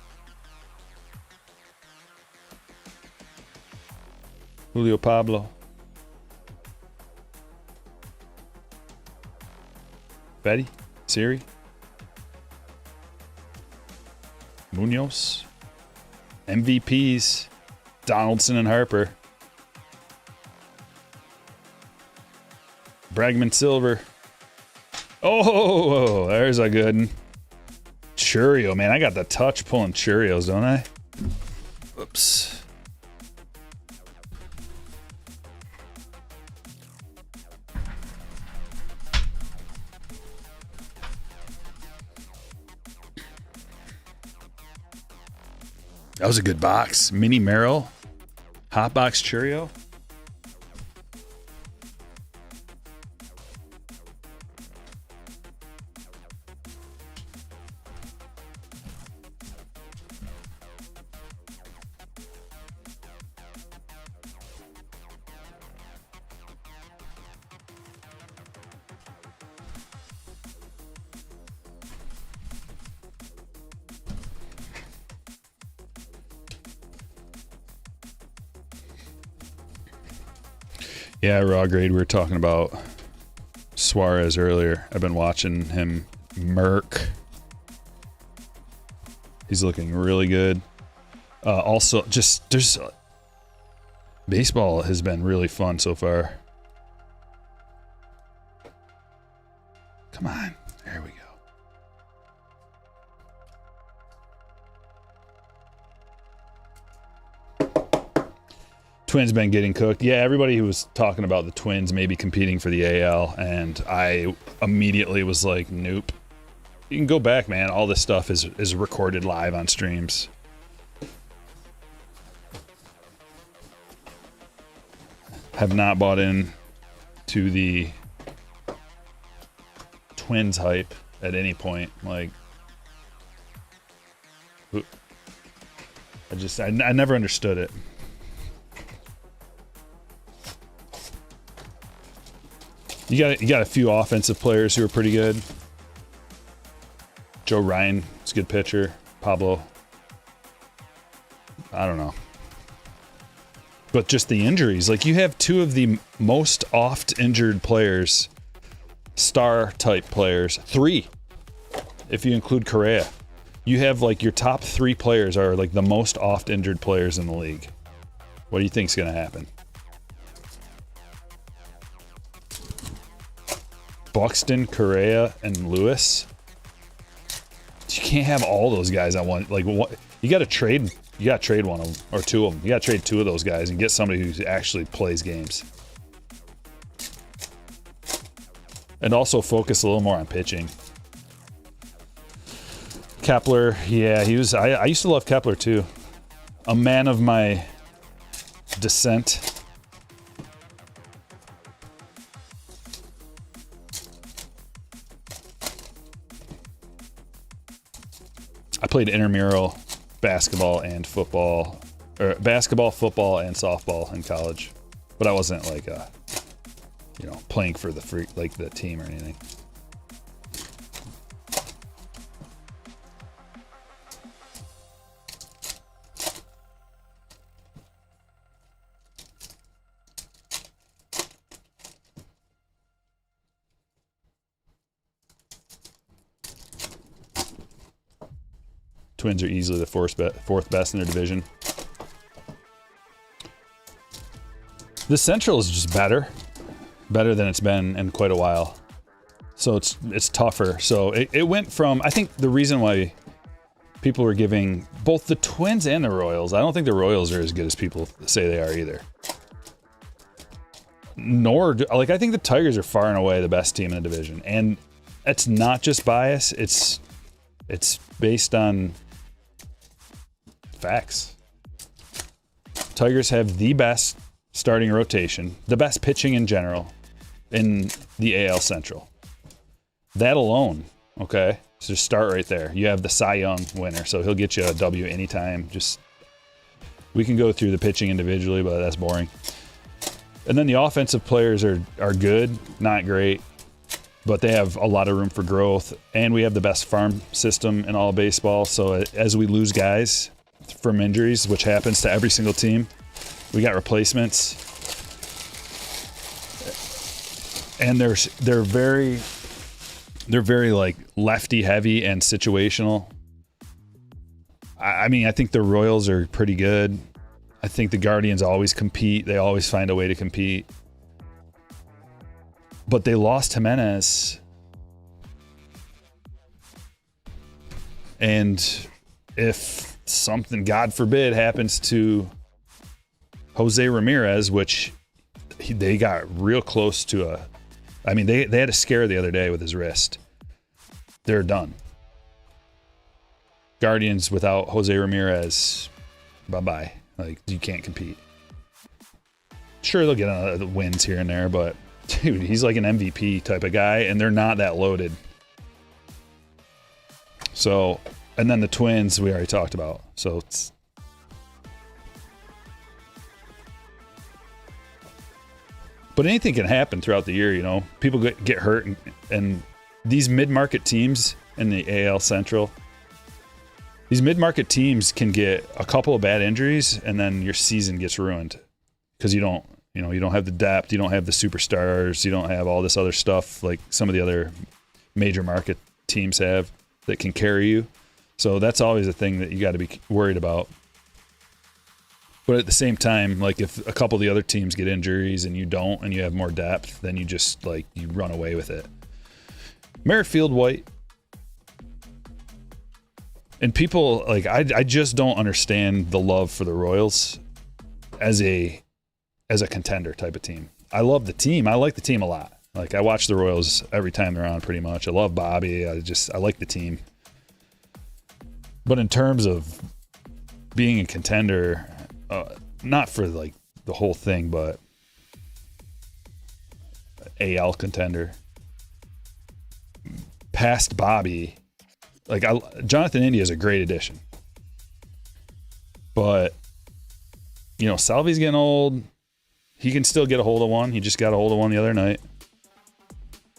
Julio Pablo. Betty. Siri. Munoz. MVPs. Donaldson and Harper. Bregman Silver. Oh, there's a good one. Churio, man. I got the touch pulling Churios, don't I? Oops. That was a good box. Mini Merrill. Hot box Churio. Yeah, raw grade. We were talking about Suarez earlier. I've been watching him murk. He's looking really good. Also, just there's baseball has been really fun so far. Come on, there we go. Twins been getting cooked. Yeah, everybody who was talking about the Twins maybe competing for the AL, and I immediately was like, nope. You can go back, man. All this stuff is recorded live on streams. Have not bought in to the Twins hype at any point. Like, I never understood it. You got a few offensive players who are pretty good. Joe Ryan is a good pitcher. Pablo. I don't know. But just the injuries. Like, you have two of the most oft injured players, star type players. 3 if you include Correa. You have like your top 3 players are like the most oft injured players in the league. What do you think's going to happen? Buxton, Correa, and Lewis. You can't have all those guys at one. Like, what, you got to trade. You got to trade one of them or 2 of them. You got to trade 2 of those guys and get somebody who actually plays games. And also focus a little more on pitching. Kepler, yeah, he was. I used to love Kepler too. A man of my descent. I played intramural basketball and football, or basketball, football, and softball in college, but I wasn't like playing for the team or anything. Twins are easily the fourth best in their division. The Central is just better than it's been in quite a while. So it's tougher. So it went from, I think the reason why people were giving both the Twins and the Royals, I don't think the Royals are as good as people say they are either. I think the Tigers are far and away the best team in the division. And it's not just bias, it's based on facts. Tigers have the best starting rotation, the best pitching in general in the AL Central. That alone, okay? So just start right there. You have the Cy Young winner, so he'll get you a W anytime. We can go through the pitching individually, but that's boring. And then the offensive players are good, not great, but they have a lot of room for growth. And we have the best farm system in all of baseball. So as we lose guys from injuries, which happens to every single team, we got replacements. And they're very like lefty heavy and situational. I mean, I think the Royals are pretty good. I think the Guardians always compete. They always find a way to compete. But they lost Jimenez. And if something, God forbid, happens to Jose Ramirez, which they got real close to they had a scare the other day with his wrist. They're done. Guardians without Jose Ramirez, bye-bye. Like, you can't compete. Sure, they'll get wins here and there, but dude, he's like an MVP type of guy, and they're not that loaded. So, and then the Twins we already talked about. So it's but anything can happen throughout the year, People get hurt, and these mid-market teams in the AL Central, these mid-market teams can get a couple of bad injuries, and then your season gets ruined because you don't have the depth, you don't have the superstars, you don't have all this other stuff like some of the other major market teams have that can carry you. So that's always a thing that you got to be worried about. But at the same time, like if a couple of the other teams get injuries and you don't, and you have more depth, then you just you run away with it. Merrifield White. And people I just don't understand the love for the Royals as a contender type of team. I love the team. I like the team a lot. I watch the Royals every time they're on pretty much. I love Bobby. I like the team. But in terms of being a contender, not for the whole thing, but AL contender, past Bobby, Jonathan India is a great addition. But, Salvi's getting old. He can still get a hold of one. He just got a hold of one the other night.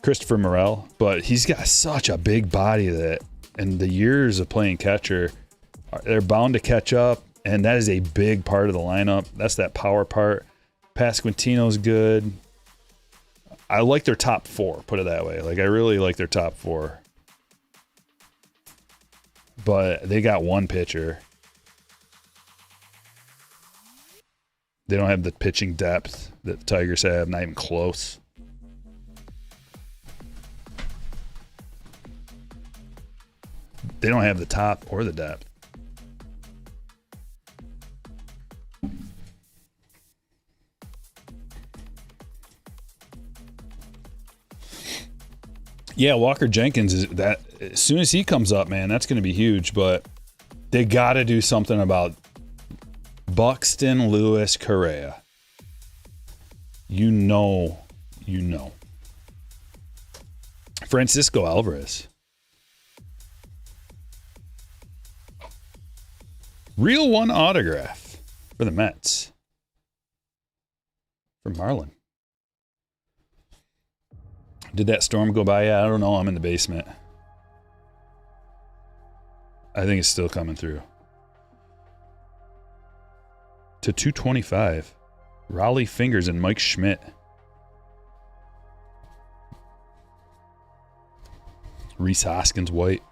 Christopher Morel. But he's got such a big body that, and the years of playing catcher, they're bound to catch up. And that is a big part of the lineup. That's that power part. Pasquantino's good. I like their top 4, put it that way. I really like their top 4. but they got one pitcher. They don't have the pitching depth that the Tigers have, not even close. They don't have the top or the depth. Yeah, Walker Jenkins is that. As soon as he comes up, man, that's going to be huge. But they got to do something about Buxton Lewis Correa. You know. Francisco Alvarez. Real one autograph for the Mets. For Marlin. Did that storm go by? Yeah, I don't know. I'm in the basement. I think it's still coming through. To 225. Raleigh Fingers and Mike Schmidt. Rhys Hoskins white.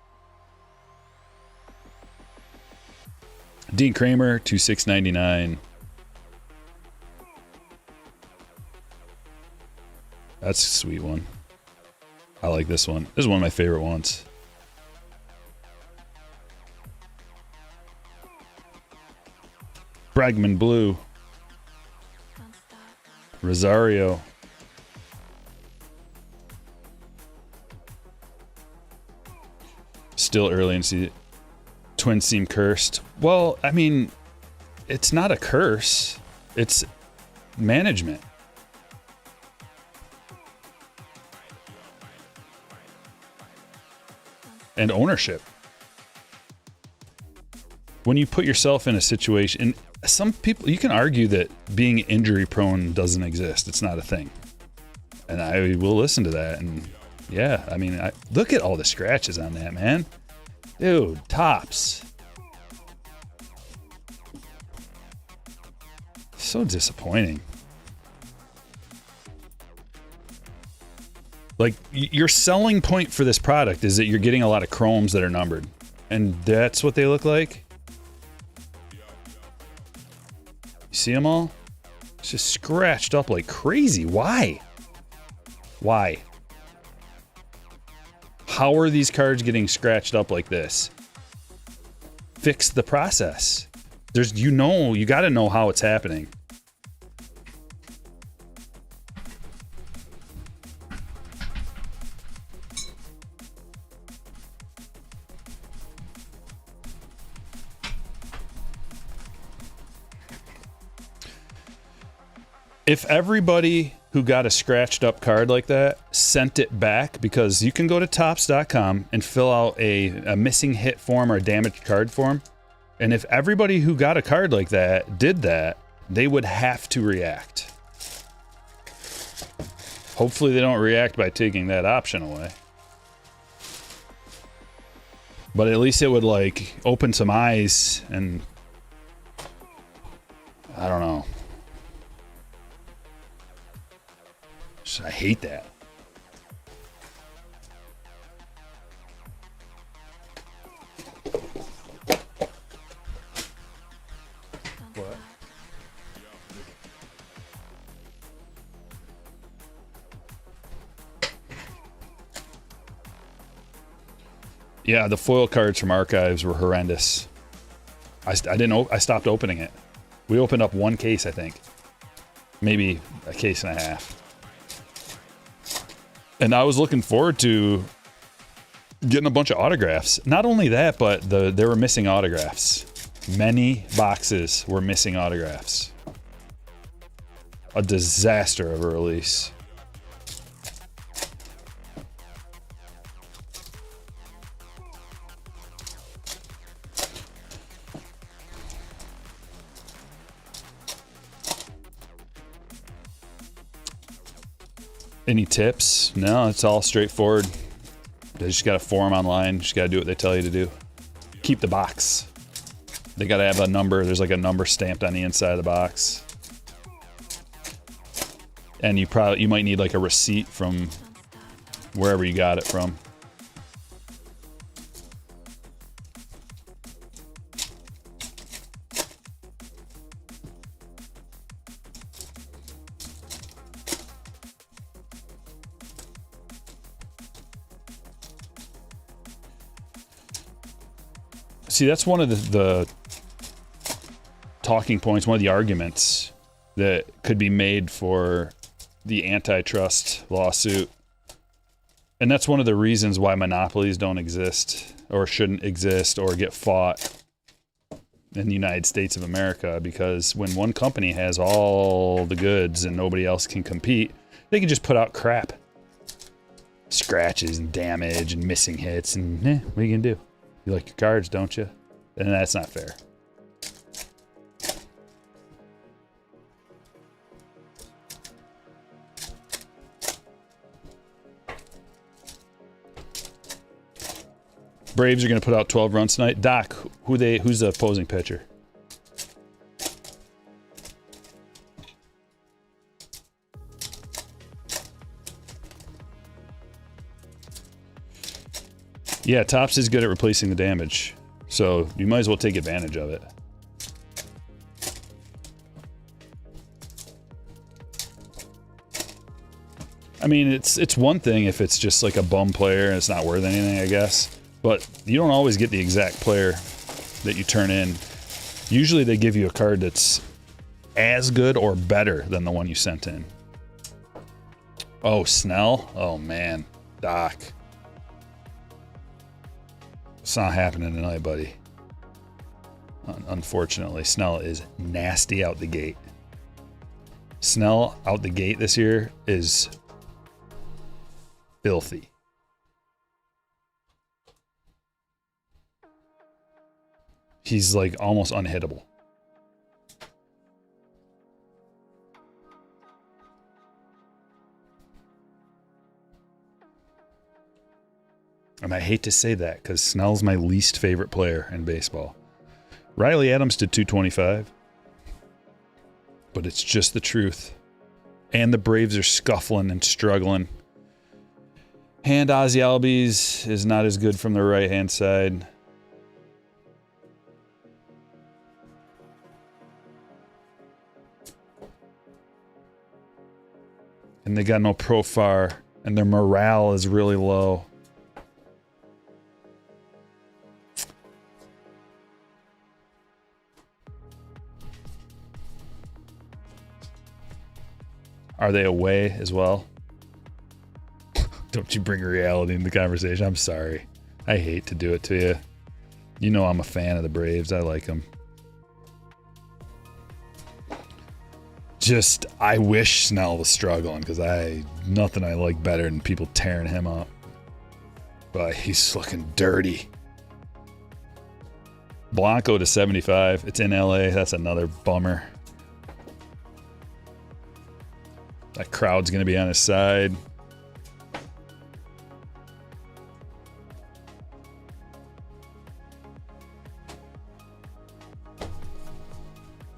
Dean Kramer, 2699. That's a sweet one. I like this one. This is one of my favorite ones. Bregman blue. Rosario. Still early in season. Twins seem cursed. Well, I mean, it's not a curse. It's management. And ownership. When you put yourself in a situation, and some people, you can argue that being injury prone doesn't exist. It's not a thing. And I will listen to that. And yeah, I mean, look at all the scratches on that, man. Dude, tops. So disappointing. Like, your selling point for this product is that you're getting a lot of chromes that are numbered. And that's what they look like. You see them all? It's just scratched up like crazy. Why? Why? How are these cards getting scratched up like this? Fix the process. You got to know how it's happening. If everybody who got a scratched up card like that sent it back, because you can go to Topps.com and fill out a missing hit form or a damaged card form. And if everybody who got a card like that did that, they would have to react. Hopefully they don't react by taking that option away. But at least it would like open some eyes and I don't know. I hate that. What? Yeah, the foil cards from Archives were horrendous. I stopped opening it. We opened up one case, I think. Maybe a case and a half. And I was looking forward to getting a bunch of autographs. Not only that, but there were missing autographs. Many boxes were missing autographs. A disaster of a release. Any tips? No, it's all straightforward. They just got a form online. Just got to do what they tell you to do. Keep the box. They got to have a number. There's like a number stamped on the inside of the box. And you might need like a receipt from wherever you got it from. See, that's one of the talking points, one of the arguments that could be made for the antitrust lawsuit. And that's one of the reasons why monopolies don't exist or shouldn't exist or get fought in the United States of America, because when one company has all the goods and nobody else can compete, they can just put out crap. Scratches and damage and missing hits, and what are you gonna do? You like your cards, don't you? And that's not fair. Braves are going to put out 12 runs tonight. Doc, who's the opposing pitcher? Yeah, Topps is good at replacing the damage, so you might as well take advantage of it. I mean, it's one thing if it's just like a bum player and it's not worth anything, I guess. But you don't always get the exact player that you turn in. Usually they give you a card that's as good or better than the one you sent in. Oh, Snell? Oh, man. Doc. It's not happening tonight, buddy. Unfortunately, Snell is nasty out the gate. Snell out the gate this year is filthy. He's like almost unhittable. And I hate to say that because Snell's my least favorite player in baseball. Riley Adams did 225. But it's just the truth. And the Braves are scuffling and struggling. And Ozzy Albies is not as good from the right-hand side. And they got no Profar, and their morale is really low. Are they away as well? Don't you bring reality into the conversation. I'm sorry. I hate to do it to you. You know I'm a fan of the Braves. I like them. Just, I wish Snell was struggling because nothing I like better than people tearing him up. But he's looking dirty. Blanco to 75. It's in LA. That's another bummer. That crowd's going to be on his side.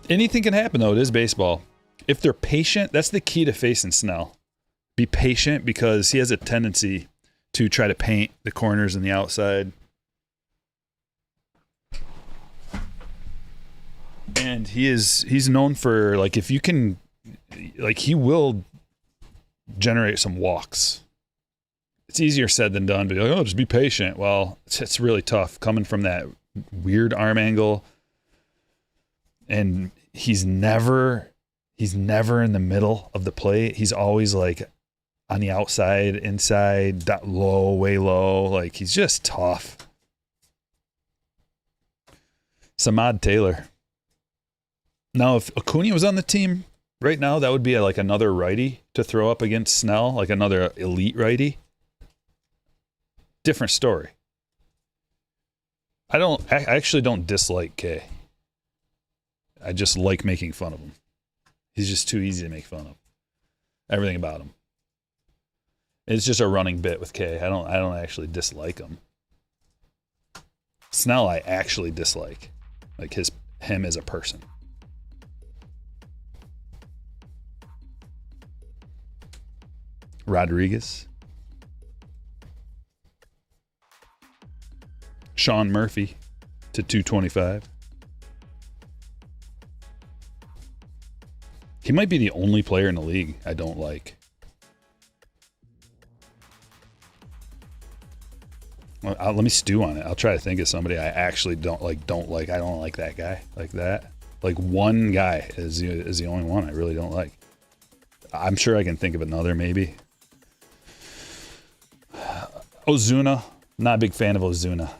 Anything can happen, though. It is baseball. If they're patient, that's the key to facing Snell. Be patient because he has a tendency to try to paint the corners and the outside. And he's known for, like, if you can, like, he will generate some walks. It's easier said than done, but like, oh, just be patient. Well, it's really tough coming from that weird arm angle. And he's never in the middle of the plate. He's always like on the outside, inside, that low, way low. Like, he's just tough. Samad Taylor. Now, if Acuna was on the team right now, that would be like another righty to throw up against Snell, like another elite righty. Different story. I actually don't dislike K. I just like making fun of him. He's just too easy to make fun of. Everything about him. It's just a running bit with K. I don't actually dislike him. Snell I actually dislike. Like him as a person. Rodriguez. Sean Murphy to 225. He might be the only player in the league I don't like. Let me stew on it. I'll try to think of somebody I actually don't like. I don't like that guy like that. Like one guy is the only one I really don't like. I'm sure I can think of another maybe. Ozuna. Not a big fan of Ozuna.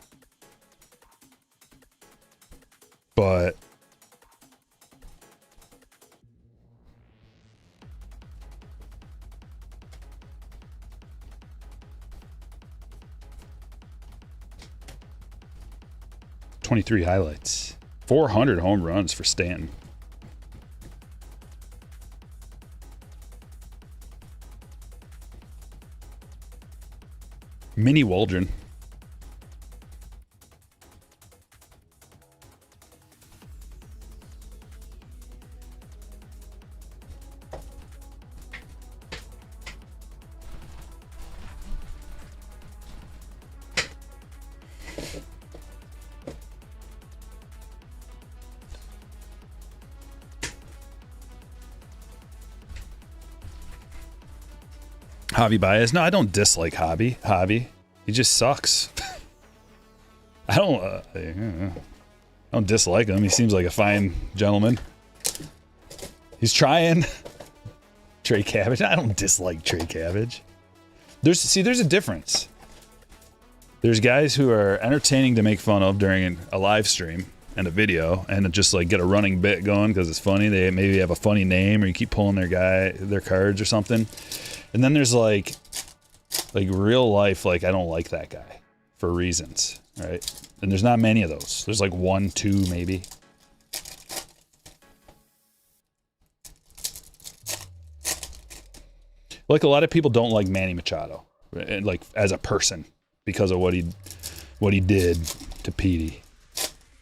But .23 highlights. 400 home runs for Stanton. Mini Waldron. Javi Baez. No, I don't dislike Javi. He just sucks. I don't dislike him. He seems like a fine gentleman. He's trying. Trey Cabbage. I don't dislike Trey Cabbage. There's a difference. There's guys who are entertaining to make fun of during a live stream and a video, and just like get a running bit going because it's funny. They maybe have a funny name, or you keep pulling their cards or something. And then there's like real life, like I don't like that guy for reasons, right? And there's not many of those. There's like 1, 2 maybe. Like a lot of people don't like Manny Machado, like as a person, because of what he did to Petey,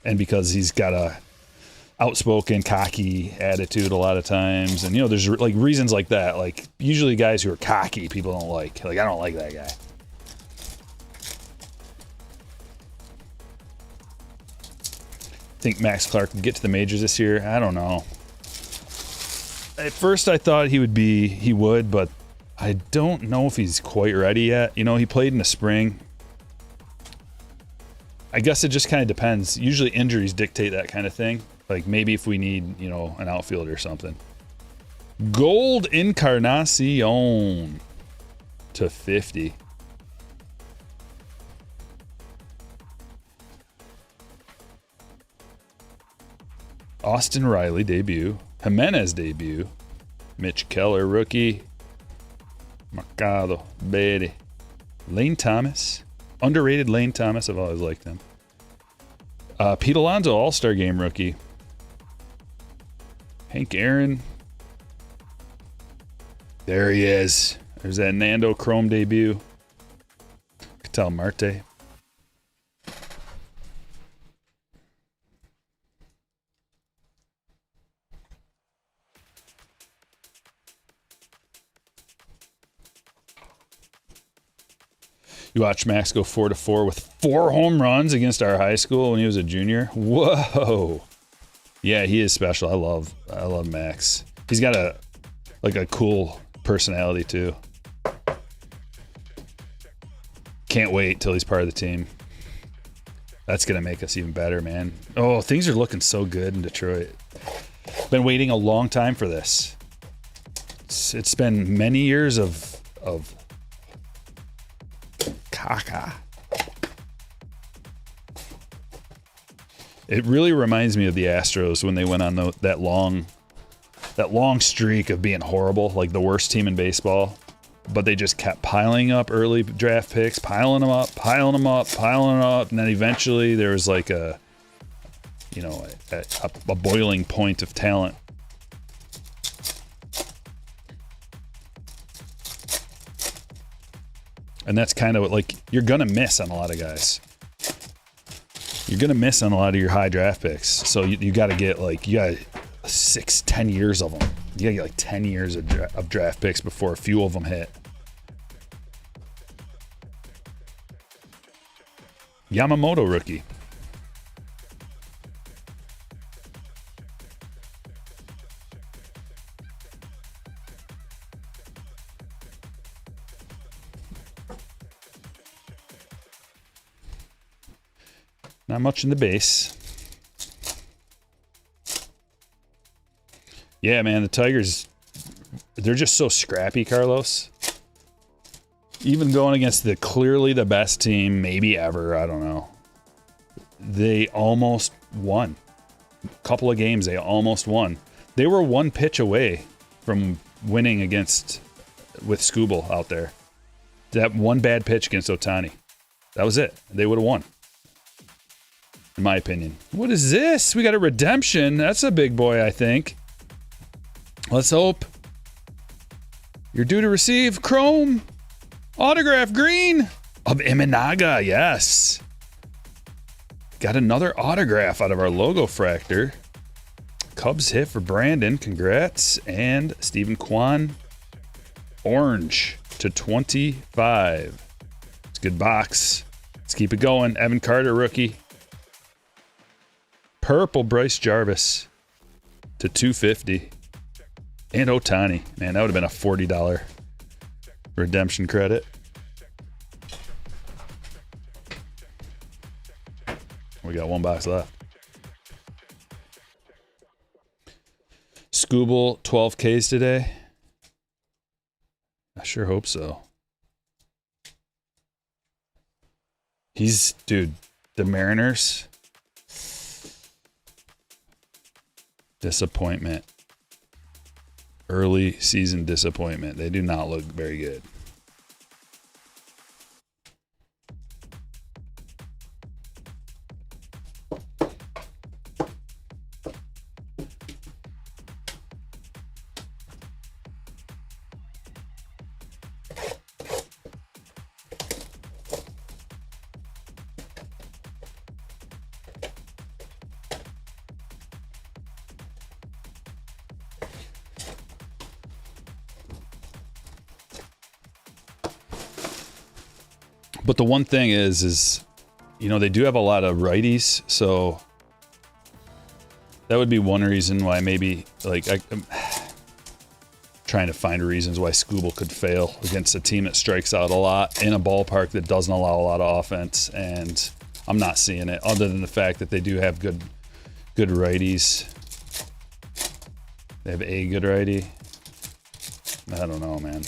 and because he's got a outspoken, cocky attitude a lot of times, and there's like reasons like that. Like usually guys who are cocky, people don't like. Like I don't like that guy. Think Max Clark can get to the majors this year? I don't know. At first I thought he would, but I don't know if he's quite ready yet. He played in the spring. I guess it just kind of depends. Usually injuries dictate that kind of thing. Like maybe if we need, an outfielder or something. Gold Encarnacion to 50. Austin Riley debut. Jimenez debut. Mitch Keller rookie. Mercado, Betty. Lane Thomas. Underrated Lane Thomas. I've always liked him. Pete Alonso All-Star Game rookie. Hank Aaron. There he is. There's that Nando Chrome debut. Ketel Marte. You watch Max go 4-4 with 4 home runs against our high school when he was a junior. Whoa. Yeah, he is special. I love Max. He's got a cool personality too. Can't wait till he's part of the team. That's going to make us even better, man. Oh, things are looking so good in Detroit. Been waiting a long time for this. It's been many years of caca. It really reminds me of the Astros when they went on that long streak of being horrible, like the worst team in baseball. But they just kept piling up early draft picks, piling them up, and then eventually there was like a boiling point of talent. And that's kind of what, like, you're going to miss on a lot of guys. You're going to miss on a lot of your high draft picks. So you got to get, 10 years of them. You got to get, 10 years of draft picks before a few of them hit. Yamamoto rookie. Not much in the base. Yeah, man, the Tigers, they're just so scrappy, Carlos. Even going against the clearly the best team, maybe ever, I don't know. They almost won. A couple of games, they almost won. They were one pitch away from winning with Skubal out there. That one bad pitch against Ohtani. That was it. They would have won. In my opinion. What is this? We got a redemption. That's a big boy, I think. Let's hope. You're due to receive Chrome. Autograph green of Imanaga. Yes. Got another autograph out of our logo fractor. Cubs hit for Brandon. Congrats. And Stephen Kwan. Orange to 25. It's a good box. Let's keep it going. Evan Carter, rookie. Purple Bryce Jarvis to 250. And Ohtani. Man, that would have been a $40 redemption credit. We got one box left. Skubal, 12 Ks today. I sure hope so. Dude, the Mariners. Disappointment. Early season disappointment. They do not look very good. But the one thing is, you know, they do have a lot of righties, so that would be one reason why maybe, like, I'm trying to find reasons why Skubal could fail against a team that strikes out a lot in a ballpark that doesn't allow a lot of offense, and I'm not seeing it, other than the fact that they do have good righties. They have a good righty. I don't know, man.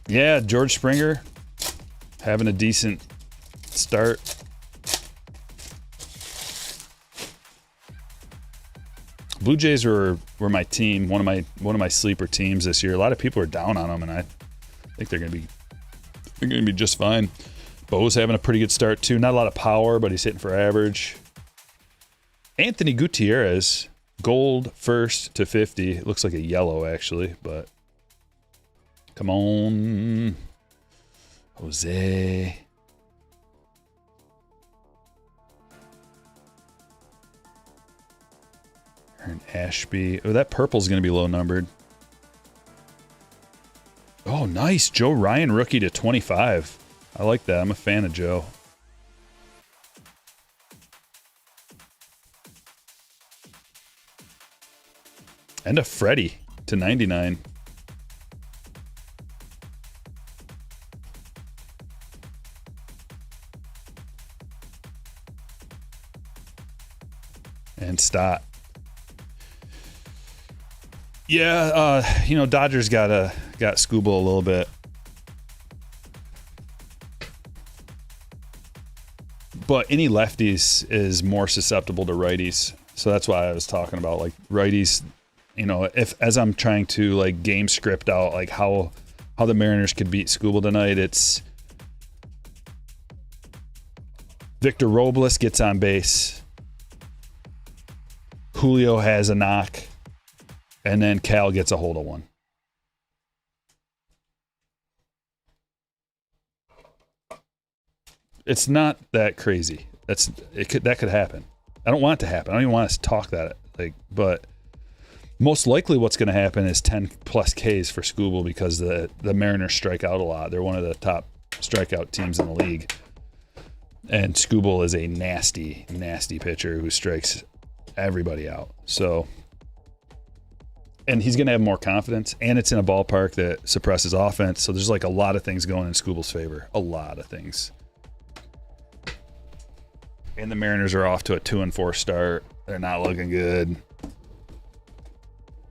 Yeah, George Springer having a decent start. Blue Jays were my team, one of my sleeper teams this year. A lot of people are down on them, and I think they're gonna be just fine. Bo's having a pretty good start too. Not a lot of power, but he's hitting for average. Anthony Gutierrez, gold first to 50. It looks like a yellow actually, but. Come on, Jose. Aaron Ashby. Oh, that purple's going to be low numbered. Oh, nice. Joe Ryan, rookie to 25. I like that. I'm a fan of Joe. And a Freddie to 99. And Stott. Yeah, you know, Dodgers got Skubal a little bit. But any lefties is more susceptible to righties. So that's why I was talking about, like, righties, you know, as I'm trying to, like, game script out, like, how the Mariners could beat Skubal tonight, it's Victor Robles gets on base. Julio has a knock, and then Cal gets a hold of one. It's not that crazy. That could happen. I don't want it to happen. I don't even want us to talk that, like, but most likely what's going to happen is 10 plus Ks for Skubal because the Mariners strike out a lot. They're one of the top strikeout teams in the league, and Skubal is a nasty, nasty pitcher who strikes everybody out. So And he's going to have more confidence, and it's in a ballpark that suppresses offense. So there's like a lot of things going in Scooble's favor. A lot of things. And the Mariners are off to a 2-4 start. They're not looking good.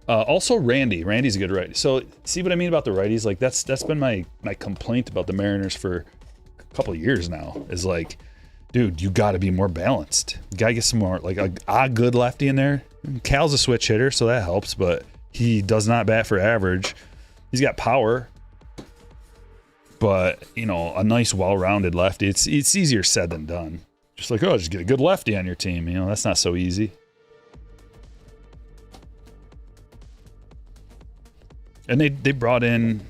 Also, Randy's a good righty. So see what I mean about the righties? Like that's been my complaint about the Mariners for a couple of years now. Is like, dude, you got to be more balanced. You got to get some more like a good lefty in there. Cal's a switch hitter, so that helps, but he does not bat for average. He's got power, but you know, a nice, well-rounded lefty. It's easier said than done. Just like, oh, just get a good lefty on your team. You know, that's not so easy. And they brought in,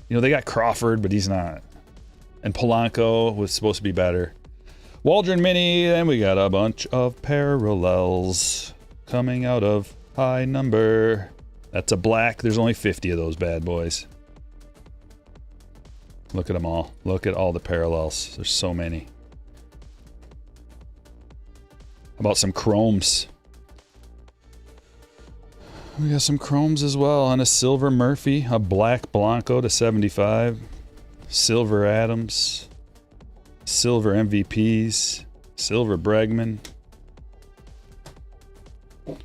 you know, they got Crawford, but he's not. And Polanco was supposed to be better. Waldron Mini, and we got a bunch of parallels coming out of high number. That's a black. There's only 50 of those bad boys. Look at them all. Look at all the parallels. There's so many. How about some chromes? We got some chromes as well. And a silver Murphy, a black Blanco to 75, silver Adams, silver MVPs, silver Bregman,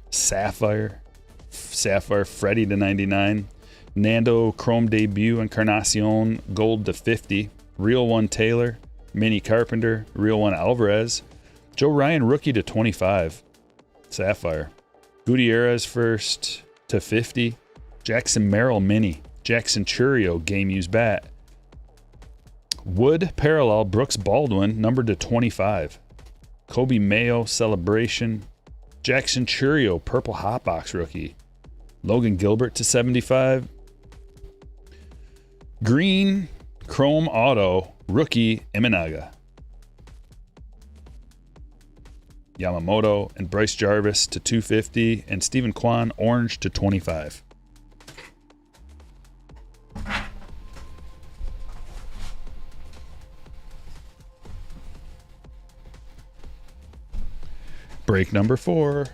Sapphire Freddy to 99, Nando Chrome debut, Encarnacion gold to 50, real one Taylor, Mini Carpenter, real one Alvarez, Joe Ryan rookie to 25, Sapphire, Gutierrez first to 50, Jackson Merrill mini, Jackson Churio game used bat, Wood parallel Brooks Baldwin numbered to 25, Kobe Mayo celebration, Jackson Churio purple hotbox rookie, Logan Gilbert to 75, green chrome auto rookie Imanaga, Yamamoto and Bryce Jarvis to 250, and Stephen Kwan orange to 25. Break number 4.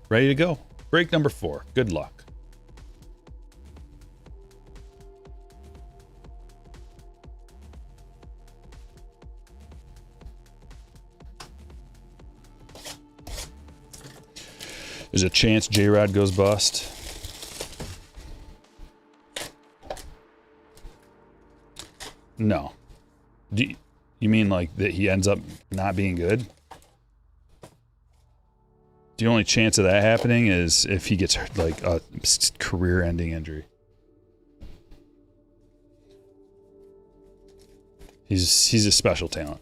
Ready to go. Break number 4. Good luck. There's a chance J-Rod goes bust. No. Do you mean like that he ends up not being good? The only chance of that happening is if he gets like a career-ending injury. He's a special talent.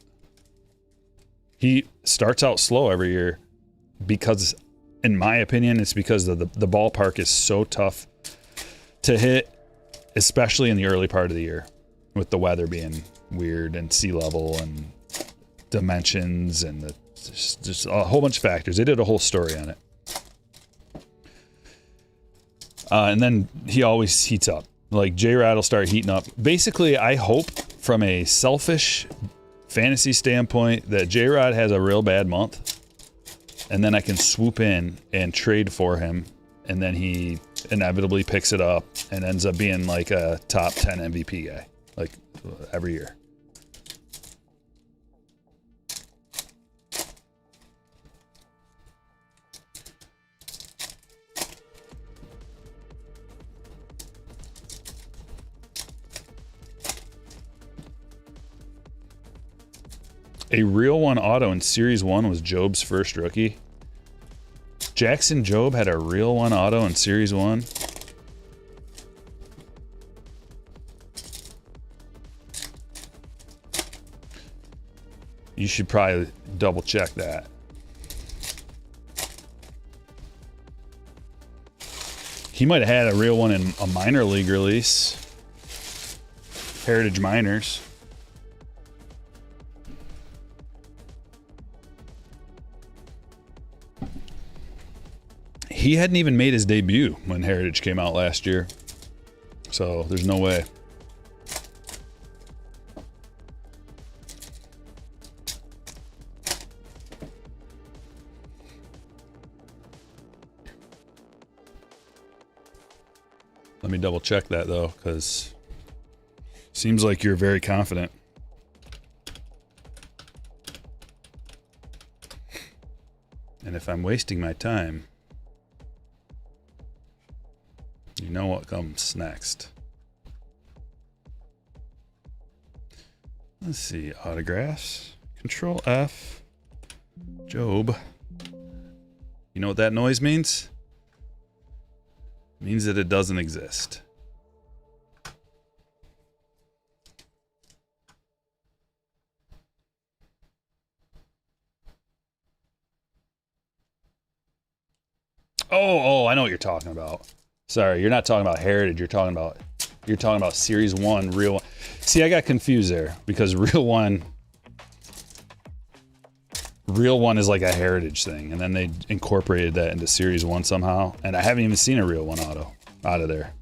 He starts out slow every year because, in my opinion, it's because the ballpark is so tough to hit, especially in the early part of the year, with the weather being weird and sea level and dimensions and just a whole bunch of factors. They did a whole story on it. And then he always heats up. Like J-Rod will start heating up. Basically, I hope from a selfish fantasy standpoint that J-Rod has a real bad month, and then I can swoop in and trade for him, and then he inevitably picks it up and ends up being like a top 10 MVP guy, like every year. A real one auto in Series 1 was Job's first rookie. Jackson Job had a real one auto in Series 1. You should probably double check that. He might have had a real one in a minor league release. Heritage Minors. He hadn't even made his debut when Heritage came out last year. So there's no way. Let me double check that though, because seems like you're very confident. And if I'm wasting my time, you know what comes next. Let's see, autographs. Control F. Job. You know what that noise means? It means that it doesn't exist. Oh, I know what you're talking about. Sorry, you're not talking about Heritage. You're talking about Series 1, Real 1. See, I got confused there because Real 1 is like a Heritage thing, and then they incorporated that into Series 1 somehow, and I haven't even seen a Real 1 auto out of there.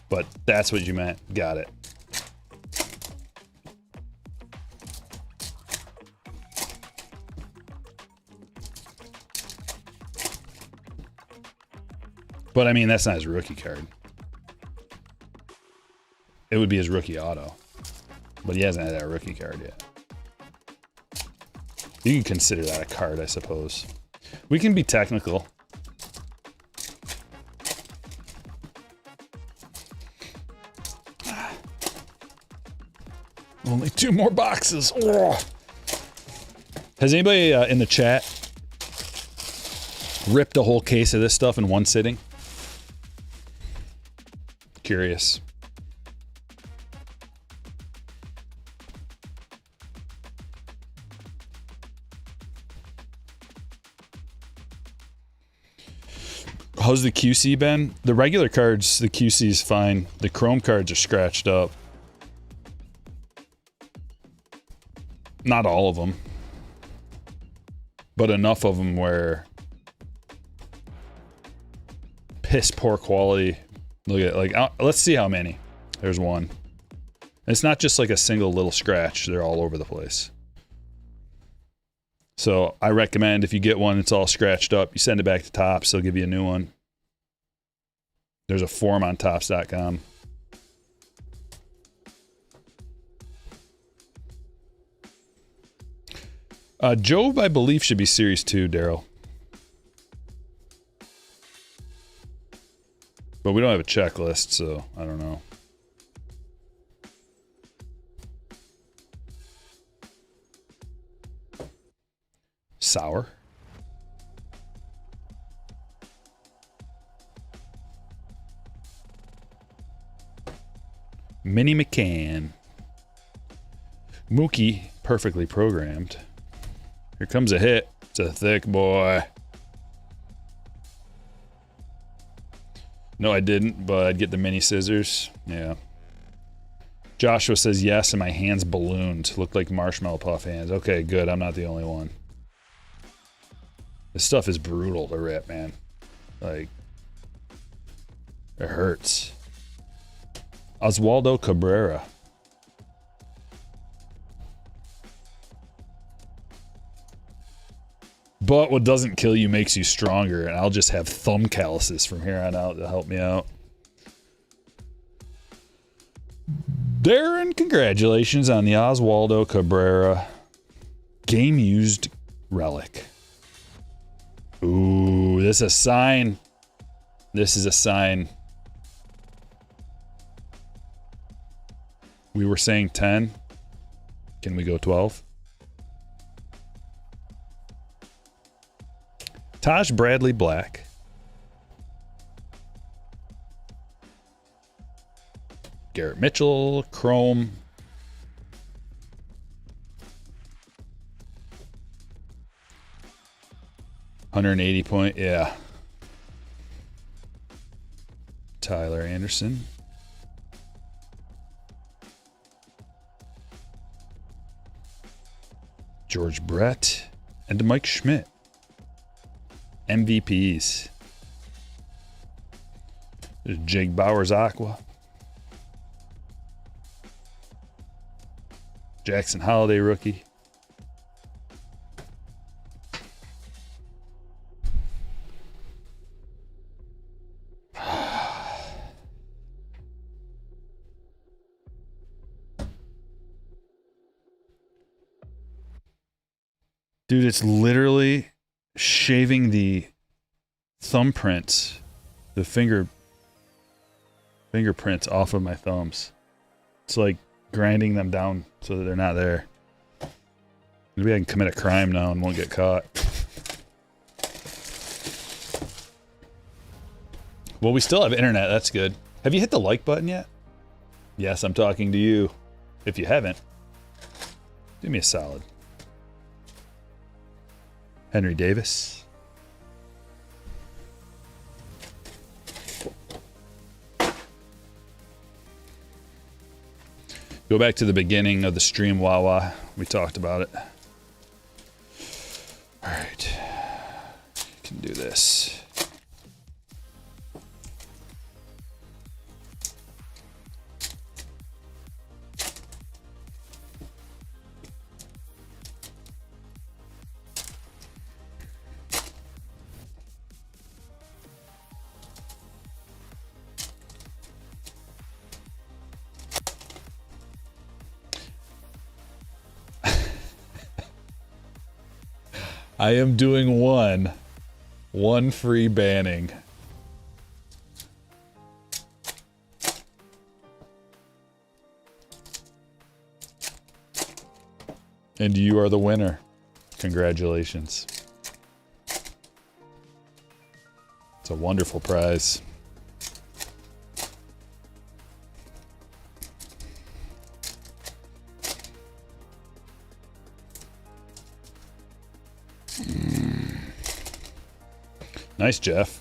But that's what you meant. Got it. But I mean, that's not his rookie card. It would be his rookie auto. But he hasn't had that rookie card yet. You can consider that a card, I suppose. We can be technical. Only 2 more boxes. Oh. Has anybody in the chat ripped a whole case of this stuff in one sitting? Curious. How's the QC been? The regular cards, the QC is fine. The Chrome cards are scratched up. Not all of them, but enough of them where piss poor quality. Look at, like, let's see how many. There's one. And it's not just like a single little scratch. They're all over the place. So I recommend if you get one that's all scratched up, you send it back to Topps. They'll give you a new one. There's a form on Topps.com. Job, I believe, should be Series 2, Daryl. But we don't have a checklist, so I don't know. Sour. Mini McCann. Mookie, perfectly programmed. Here comes a hit. It's a thick boy. No, I didn't, but I'd get the mini scissors. Yeah. Joshua says yes, and my hands ballooned. Looked like marshmallow puff hands. Okay, good. I'm not the only one. This stuff is brutal to rip, man. Like, it hurts. Oswaldo Cabrera. But what doesn't kill you makes you stronger, and I'll just have thumb calluses from here on out to help me out. Darren, congratulations on the Oswaldo Cabrera game-used relic. Ooh, this is a sign. This is a sign. We were saying 10. Can we go 12? Taj Bradley Black. Garrett Mitchell, Chrome. .180, yeah. Tyler Anderson. George Brett and Mike Schmidt. MVPs. There's Jake Bauer's Aqua. Jackson Holiday rookie. Dude, it's literally shaving the thumbprints, the fingerprints off of my thumbs. It's like grinding them down so that they're not there. Maybe I can commit a crime now and won't get caught. Well, we still have internet. That's good. Have you hit the like button yet? Yes, I'm talking to you. If you haven't, do me a solid. Henry Davis. Go back to the beginning of the stream, Wawa. We talked about it. All right. Can do this. I am doing one free banning. And you are the winner. Congratulations. It's a wonderful prize. Nice, Jeff.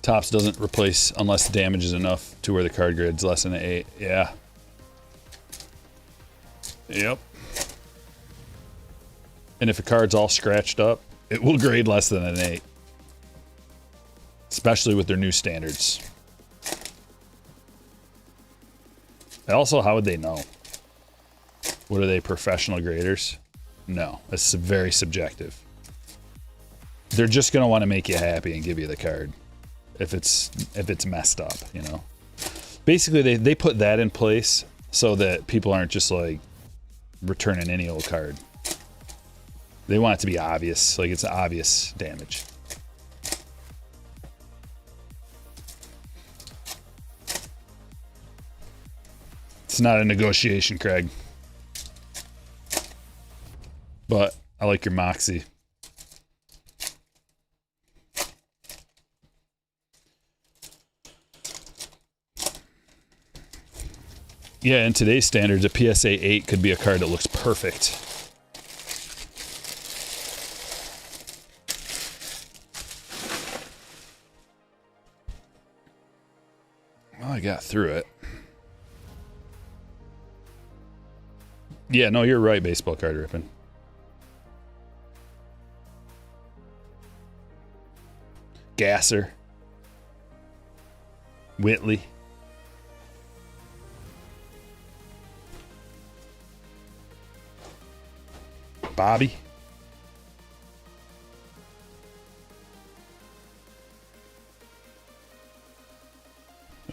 Tops doesn't replace unless the damage is enough to where the card grid's less than an 8. Yeah. Yep. And if a card's all scratched up, it will grade less than an 8. Especially with their new standards. And also, how would they know? What are they, professional graders? No, it's very subjective. They're just gonna want to make you happy and give you the card if it's messed up, you know. Basically, they put that in place so that people aren't just like returning any old card. They want it to be obvious, like it's obvious damage. It's not a negotiation, Craig. But I like your moxie. Yeah, in today's standards, a PSA 8 could be a card that looks perfect. Well, I got through it. Yeah, no, you're right, baseball card ripping. Gasser. Whitley. Bobby.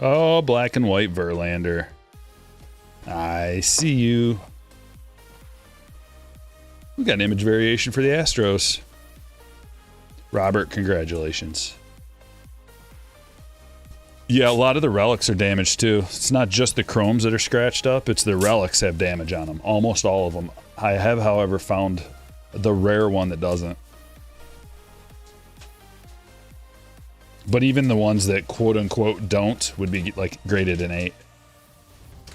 Oh, black and white Verlander. I see you. We got an image variation for the Astros. Robert, congratulations. Yeah, a lot of the relics are damaged too. It's not just the chromes that are scratched up, it's the relics have damage on them. Almost all of them. I have, however, found the rare one that doesn't. But even the ones that quote-unquote don't would be like graded an 8.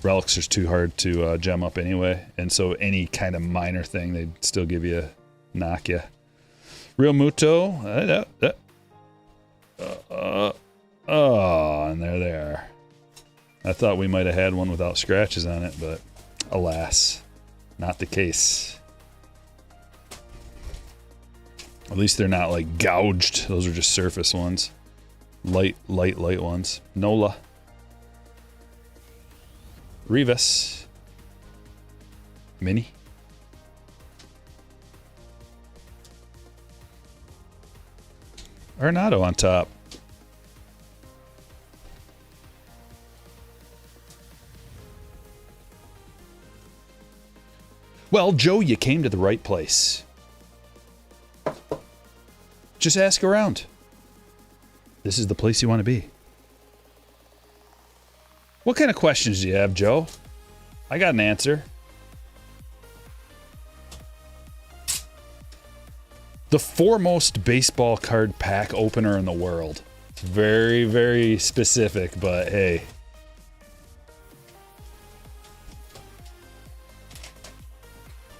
Relics are too hard to gem up anyway, and so any kind of minor thing, they'd still give you a knock you. Real Muto. Oh, and there they are. I thought we might have had one without scratches on it, but alas, not the case. At least they're not like gouged. Those are just surface ones. Light ones. Nola. Rivas. Mini. Arenado on top. Well, Joe, you came to the right place. Just ask around. This is the place you want to be. What kind of questions do you have, Joe? I got an answer. The foremost baseball card pack opener in the world. It's very, very specific, but hey.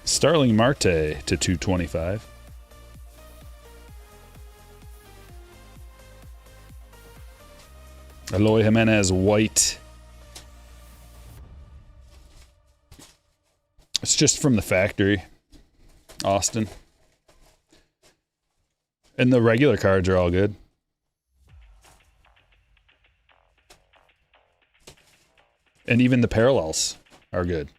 Starling Marte to 225. Eloy Jimenez white. It's just from the factory, Austin. And the regular cards are all good. And even the parallels are good.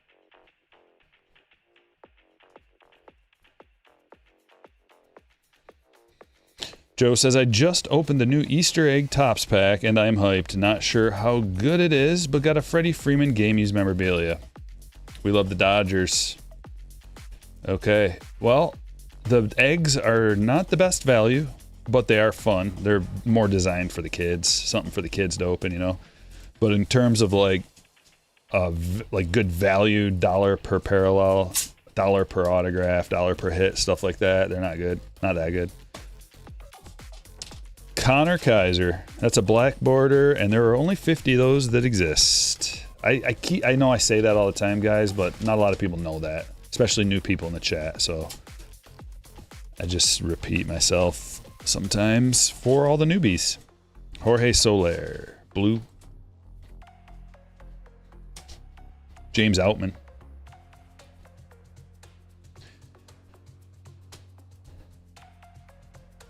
Joe says, I just opened the new Easter egg Topps pack and I'm hyped. Not sure how good it is, but got a Freddie Freeman game used memorabilia. We love the Dodgers. Okay, well, the eggs are not the best value, but they are fun. They're more designed for the kids, something for the kids to open, you know. But in terms of like good value, dollar per parallel, dollar per autograph, dollar per hit, stuff like that, they're not good. Not that good. Connor Kaiser. That's a black border, and there are only 50 of those that exist. I know I say that all the time, guys, but not a lot of people know that, especially new people in the chat. So I just repeat myself sometimes for all the newbies. Jorge Soler, blue. James Outman.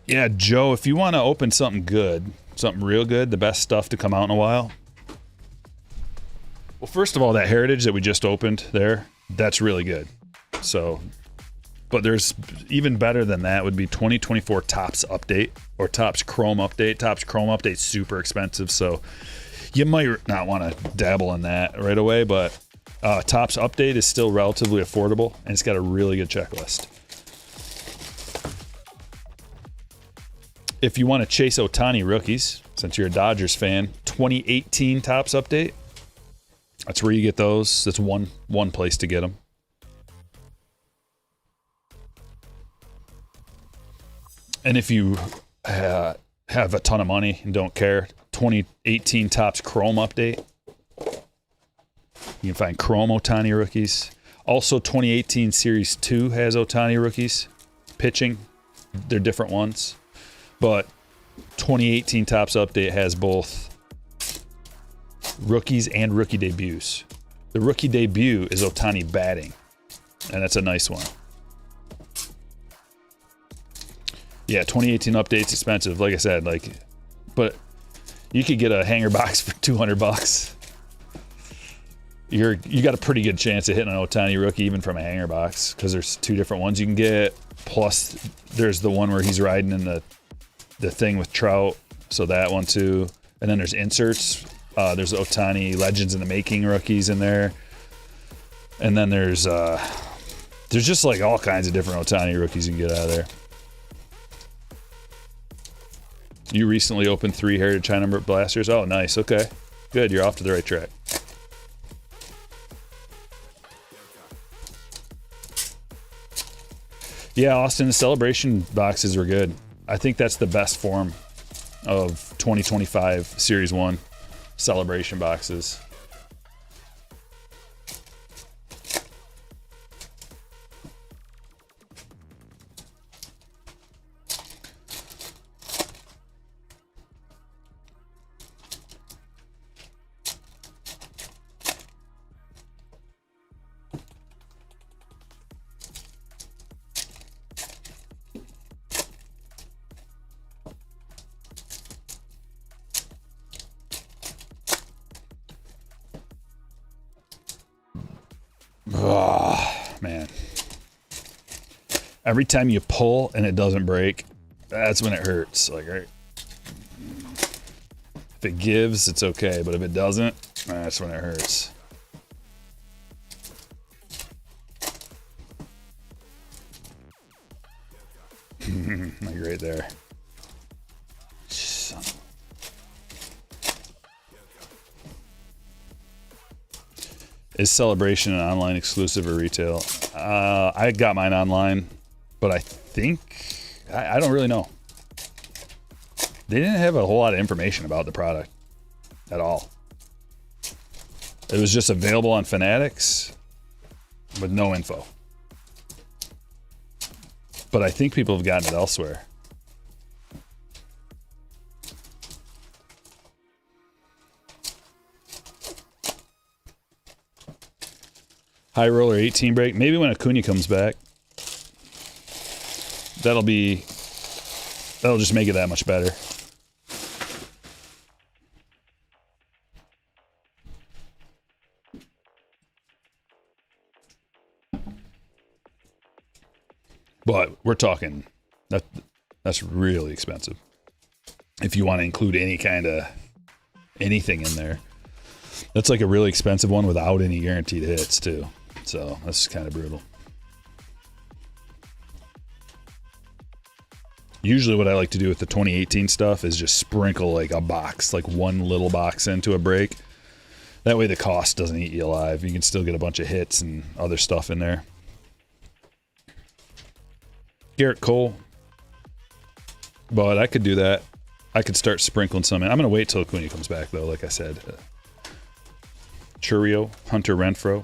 Yeah, Joe, if you want to open something good, something real good, the best stuff to come out in a while. Well, first of all, that Heritage that we just opened there, that's really good. So, but there's even better than that would be 2024 Topps Update or Topps Chrome Update. Topps Chrome Update's super expensive, so you might not want to dabble in that right away, but Topps Update is still relatively affordable, and it's got a really good checklist. If you want to chase Ohtani rookies, since you're a Dodgers fan, 2018 Topps Update. That's where you get those. That's one place to get them. And if you have a ton of money and don't care, 2018 Topps Chrome Update. You can find Chrome Ohtani rookies. Also, 2018 Series 2 has Ohtani rookies. Pitching. They're different ones. But 2018 Topps Update has both rookies and rookie debuts. The rookie debut is Ohtani batting, and that's a nice one. Yeah, 2018 Update's expensive, like I said, but you could get a hanger box for $200. You got a pretty good chance of hitting an Ohtani rookie even from a hanger box, because there's two different ones you can get. Plus, there's the one where he's riding in the thing with Trout, so that one too. And then there's inserts. There's Ohtani Legends in the Making rookies in there. And then there's just like all kinds of different Ohtani rookies you can get out of there. You recently opened 3 Heritage High Number Blasters. Oh, nice. Okay. Good. You're off to the right track. Yeah, Austin, the celebration boxes are good. I think that's the best form of 2025 Series 1 celebration boxes. Oh, man. Every time you pull and it doesn't break, that's when it hurts. Like, right? If it gives, it's okay, but if it doesn't, that's when it hurts. Is Celebration an online exclusive or retail? I got mine online, but I think I don't really know. They didn't have a whole lot of information about the product at all. It was just available on Fanatics with no info. But I think people have gotten it elsewhere. High roller 18 brake. Maybe when Acuna comes back. That'll just make it that much better. But we're talking that's really expensive. If you want to include any kind of anything in there. That's like a really expensive one without any guaranteed hits too. So that's kind of brutal. Usually what I like to do with the 2018 stuff is just sprinkle like a box, like one little box into a break. That way the cost doesn't eat you alive. You can still get a bunch of hits and other stuff in there. Garrett Cole. But I could do that. I could start sprinkling some in. I'm going to wait till Acuna comes back though, like I said. Churio, Hunter Renfroe.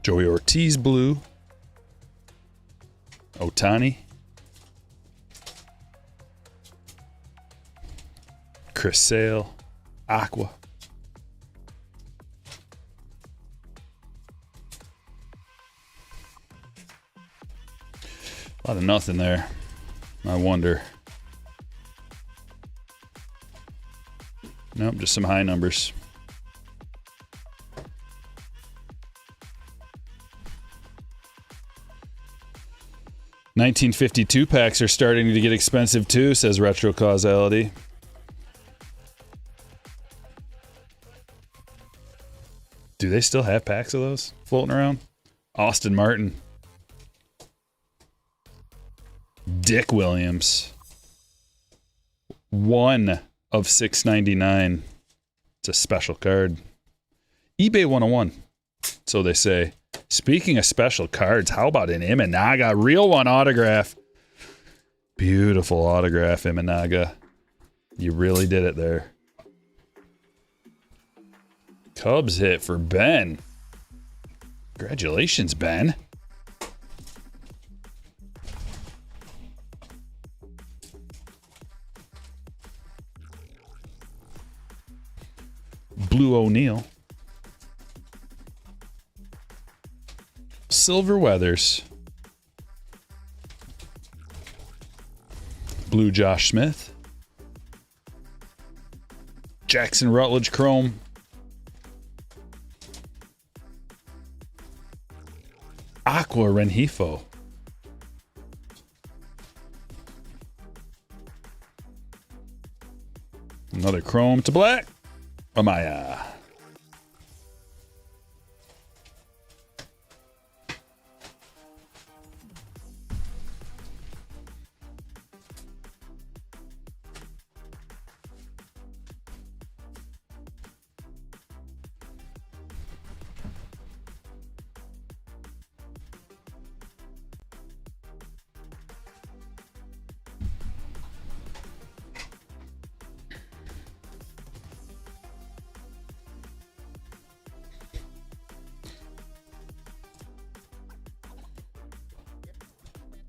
Joey Ortiz blue. Otani. Chris Sale. Aqua. A lot of nothing there. I wonder. Nope, just some high numbers. $19.52 packs are starting to get expensive too, says Retro Causality. Do they still have packs of those floating around? Austin Martin. Dick Williams. 1 of 699. It's a special card. eBay 101. So they say. Speaking of special cards, how about an Imanaga real one autograph? Beautiful autograph, Imanaga. You really did it there. Cubs hit for Ben. Congratulations, Ben. Blue O'Neill. Silver Weathers. Blue Josh Smith. Jackson Rutledge Chrome. Aqua Rengifo. Another Chrome to black. Amaya.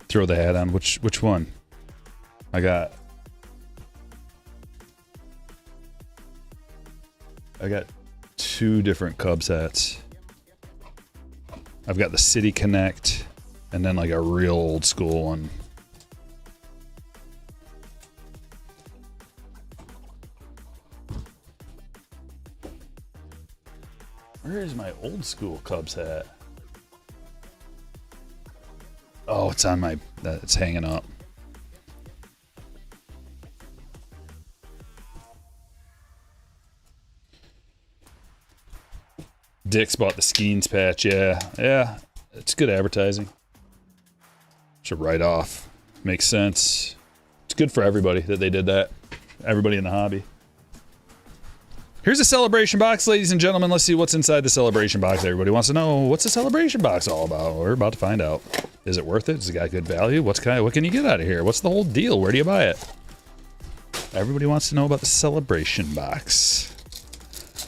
Throw the hat on. Which one? I got two different Cubs hats. I've got the City Connect and then like a real old school one. Where is my old school Cubs hat? Oh, it's on my, it's hanging up. Dick's bought the Skeens patch. Yeah, it's good advertising. Should write off. Makes sense. It's good for everybody that they did that. Everybody in the hobby. Here's a celebration box, ladies and gentlemen. Let's see what's inside the celebration box. Everybody wants to know, what's the celebration box all about? We're about to find out. Is it worth it? Does it got good value? What can you get out of here? What's the whole deal? Where do you buy it? Everybody wants to know about the celebration box.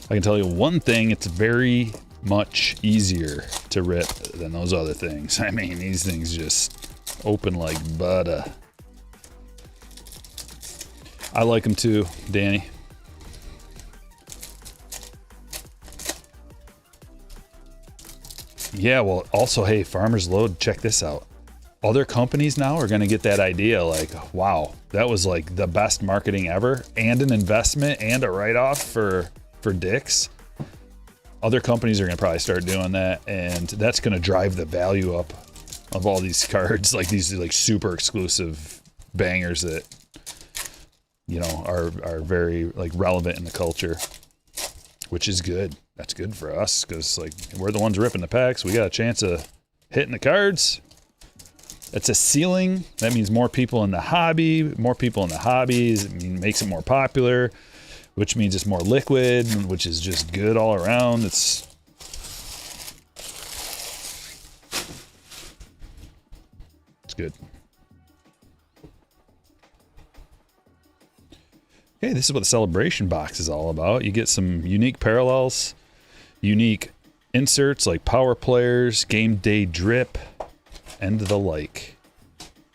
I can tell you one thing, it's very much easier to rip than those other things. I mean, these things just open like butter. I like them too, Danny. Yeah, well, also, hey, Farmer's Load, check this out. Other companies now are going to get that idea like, wow, that was like the best marketing ever and an investment and a write-off for Dick's. Other companies are going to probably start doing that, and that's going to drive the value up of all these cards, like these like super exclusive bangers that, you know, are very like relevant in the culture, which is good. That's good for us because like we're the ones ripping the packs. We got a chance of hitting the cards. It's a ceiling. That means more people in the hobby. More people in the hobbies. It makes it more popular, which means it's more liquid, which is just good all around. It's good. Okay, this is what the celebration box is all about. You get some unique parallels, unique inserts like power players, game day drip, and the like.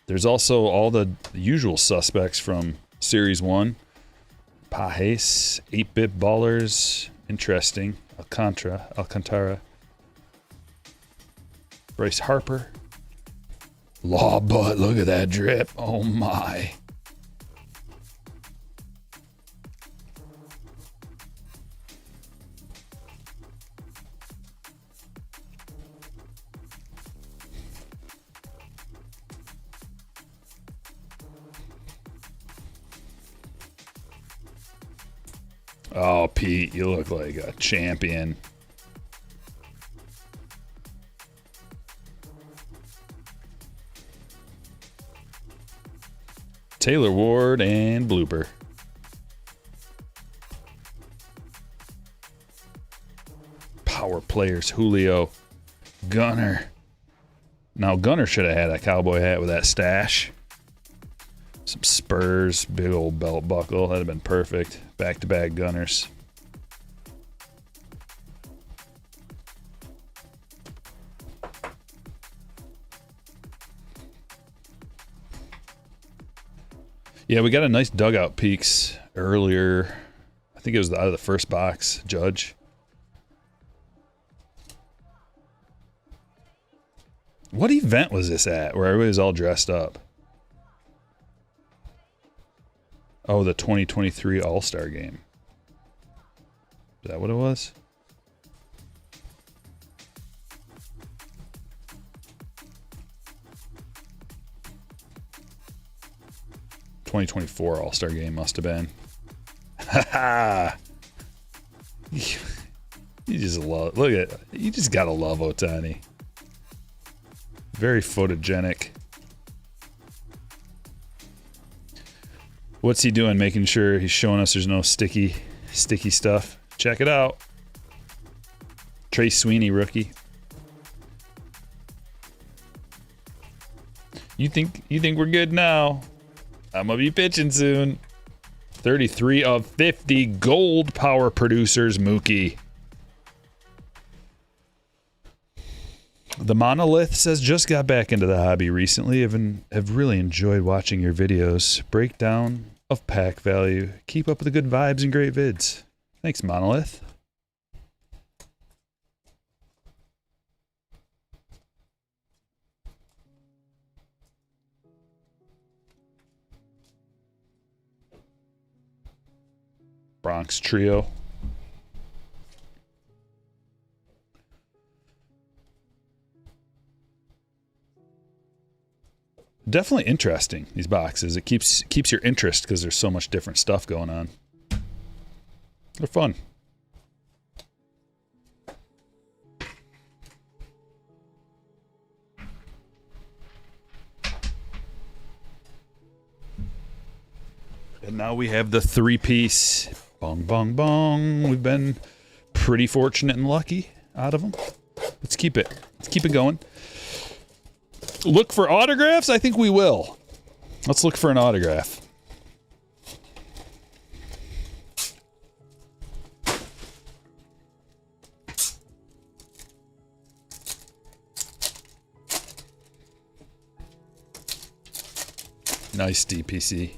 There's also all the usual suspects from Series 1. Pajes, 8-bit ballers, interesting. Alcantara. Bryce Harper. Law Butt, look at that drip. Oh my. Oh, Pete, you look like a champion. Taylor Ward and Blooper. Power players, Julio. Gunner. Now, Gunner should have had a cowboy hat with that stash. Some Spurs, big old belt buckle. That'd have been perfect. Back-to-back Gunners. Yeah, we got a nice dugout peaks earlier. I think it was out of the first box, Judge. What event was this at where everybody was all dressed up? Oh, the 2023 All-Star Game. Is that what it was? '24 All-Star Game must have been. Ha You just love, look at, you just gotta love Ohtani. Very photogenic. What's he doing? Making sure he's showing us there's no sticky stuff. Check it out. Trey Sweeney, rookie. You think we're good now? I'm gonna be pitching soon. 33 of 50 gold power producers, Mookie. The Monolith says, just got back into the hobby recently. Have really enjoyed watching your videos. Breakdown of pack value. Keep up with the good vibes and great vids. Thanks, Monolith. Bronx Trio. Definitely interesting, these boxes. It keeps your interest because there's so much different stuff going on. They're fun. now we have the 3-piece. Bong, bong, bong. We've been pretty fortunate and lucky out of them. Let's keep it. Let's keep it going. Look for autographs? I think we will. Let's look for an autograph. Nice DPC.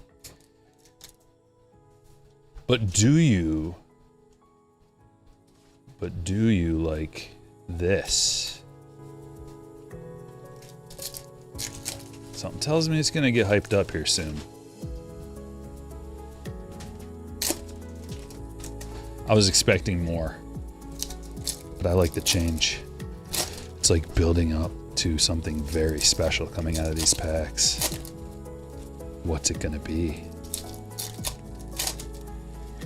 But do you like this? Something tells me it's gonna get hyped up here soon. I was expecting more, but I like the change. It's like building up to something very special coming out of these packs. What's it gonna be?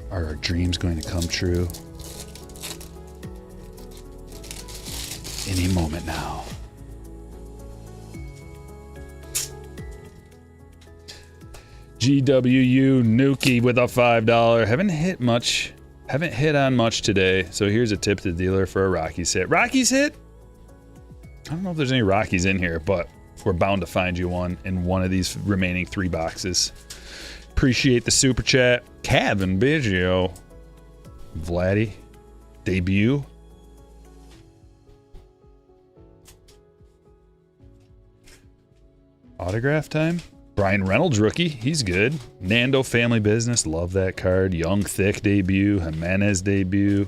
Are our dreams going to come true? Any moment now. GWU Nuki with a $5. Haven't hit on much today, so here's a tip to the dealer for a Rockies hit. Rockies hit? I don't know if there's any Rockies in here, but we're bound to find you one in one of these remaining 3 boxes. Appreciate the super chat. Kevin Biggio. Vladdy. Debut. Autograph time. Brian Reynolds rookie. He's good. Nando Family Business. Love that card. Young Thick debut. Jimenez debut.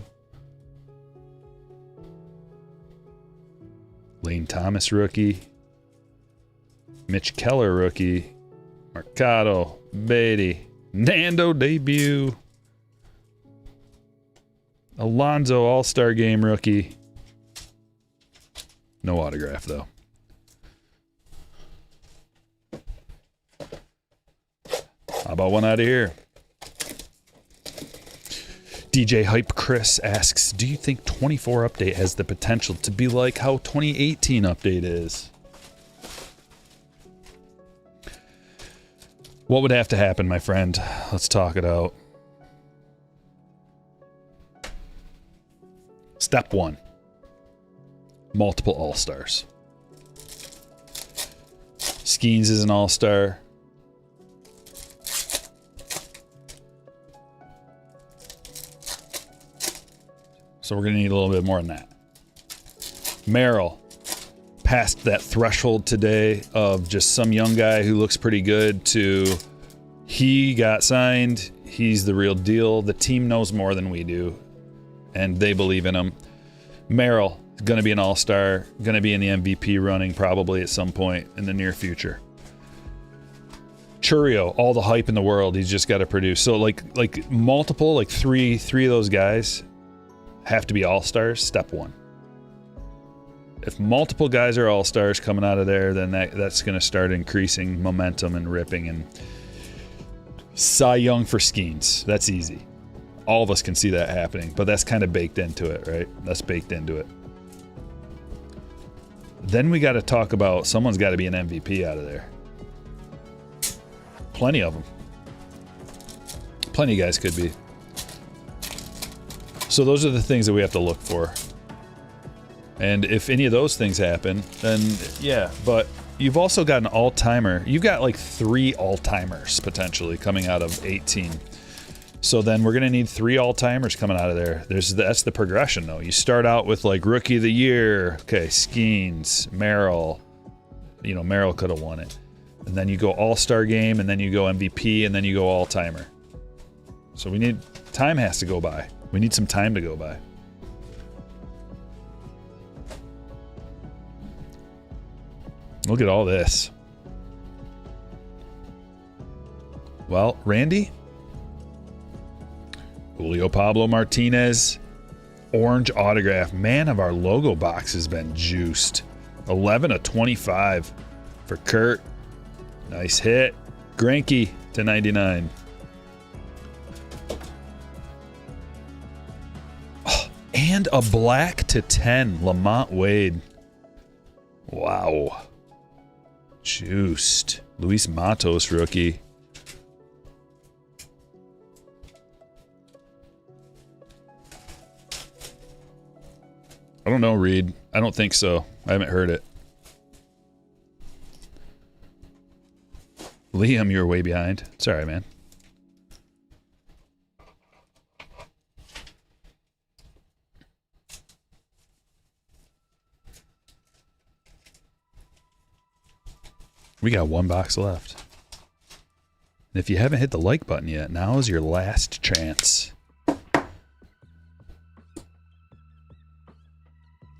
Lane Thomas rookie. Mitch Keller rookie. Mercado. Beatty. Nando debut. Alonzo All-Star Game rookie. No autograph though. How about one out of here? DJ Hype Chris asks, do you think 24 update has the potential to be like how 2018 update is? What would have to happen, my friend? Let's talk it out. Step 1. Multiple All-Stars. Skeens is an All-Star. So we're going to need a little bit more than that. Merrill passed that threshold today of just some young guy who looks pretty good to he got signed. He's the real deal. The team knows more than we do, and they believe in him. Merrill is going to be an all-star, going to be in the MVP running probably at some point in the near future. Churio, all the hype in the world. He's just got to produce. So like multiple, like three of those guys have to be all-stars. Step 1. If multiple guys are all-stars coming out of there, then that's going to start increasing momentum and ripping. And Cy Young for Skeens. That's easy. All of us can see that happening, but that's kind of baked into it, right? That's baked into it. Then we got to talk about someone's got to be an MVP out of there. Plenty of them. Plenty of guys could be. So those are the things that we have to look for. And if any of those things happen, then yeah. But you've also got an all-timer. You've got like 3 all-timers potentially coming out of 18. So then we're going to need 3 all-timers coming out of there. That's the progression, though. You start out with like Rookie of the Year. Okay, Skeens, Merrill. You know, Merrill could have won it. And then you go All-Star Game, and then you go MVP, and then you go all-timer. So we need... Time has to go by. We need some time to go by. Look at all this. Well, Randy? Julio Pablo Martinez. Orange autograph. Man, of our logo box has been juiced. 11 of 25 for Kurt. Nice hit. Granky to 99. Oh, and a black to 10. Lamont Wade. Wow. Juiced. Luis Matos rookie. I don't know, Reed. I don't think so. I haven't heard it. Liam, you're way behind. Sorry, man. We got one box left. And if you haven't hit the like button yet, now is your last chance.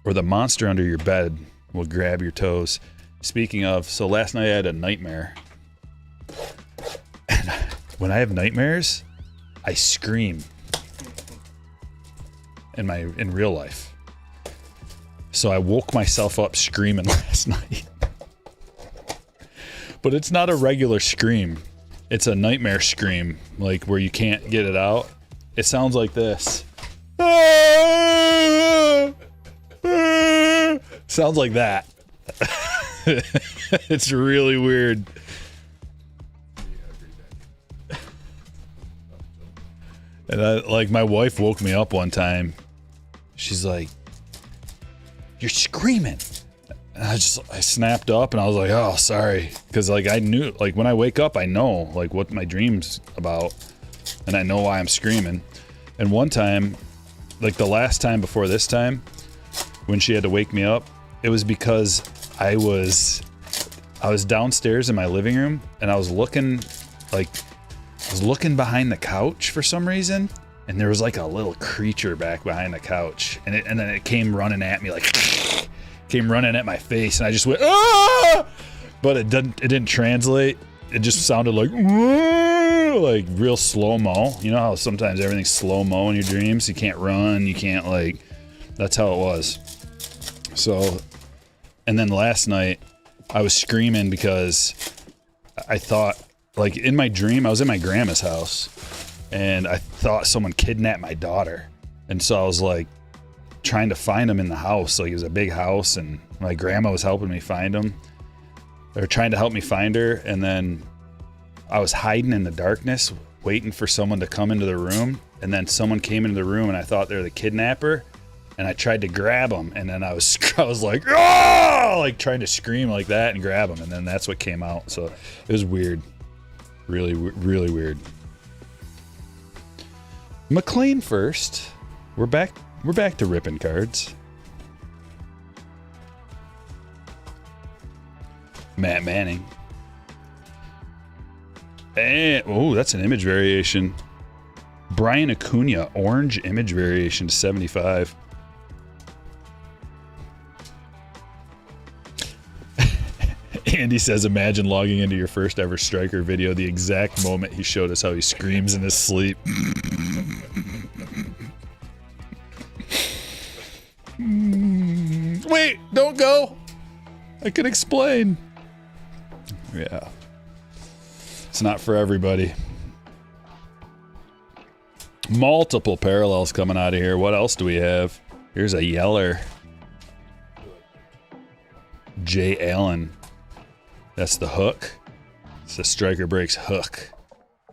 Or the monster under your bed will grab your toes. Speaking of, so last night I had a nightmare. And when I have nightmares, I scream. In real life. So I woke myself up screaming last night. But it's not a regular scream. It's a nightmare scream, like where you can't get it out. It sounds like this. Sounds like that. It's really weird. And like my wife woke me up one time. She's like, "You're screaming." And I snapped up and I was like, "Oh, sorry." Because like I knew, like when I wake up, I know like what my dream's about. And I know why I'm screaming. And one time, like the last time before this time, when she had to wake me up, it was because I was downstairs in my living room and I was looking behind the couch for some reason, and there was like a little creature back behind the couch, and then it came running at me, like came running at my face, and I just went, "Ah!" But it didn't translate. It just sounded like real slow-mo. You know how sometimes everything's slow-mo in your dreams? You can't run, you can't like, that's how it was. So, and then last night I was screaming because I thought, like in my dream, I was in my grandma's house and I thought someone kidnapped my daughter. And so I was like trying to find them in the house. Like it was a big house and my grandma was helping me find them. They were trying to help me find her. And then I was hiding in the darkness, waiting for someone to come into the room. And then someone came into the room and I thought they were the kidnapper. And I tried to grab them. And then I was like, "Ah!" Like trying to scream like that and grab them. And then that's what came out. So it was weird. Really, really weird. McLean first. We're back to ripping cards. Matt Manning. And oh, that's an image variation. Brian Acuna, orange image variation to 75. Andy says, imagine logging into your first ever Stryker video the exact moment he showed us how he screams in his sleep. Wait, don't go. I can explain. Yeah. It's not for everybody. Multiple parallels coming out of here. What else do we have? Here's a yeller. Jay Allen. That's the hook. It's the Stryker Breaks hook.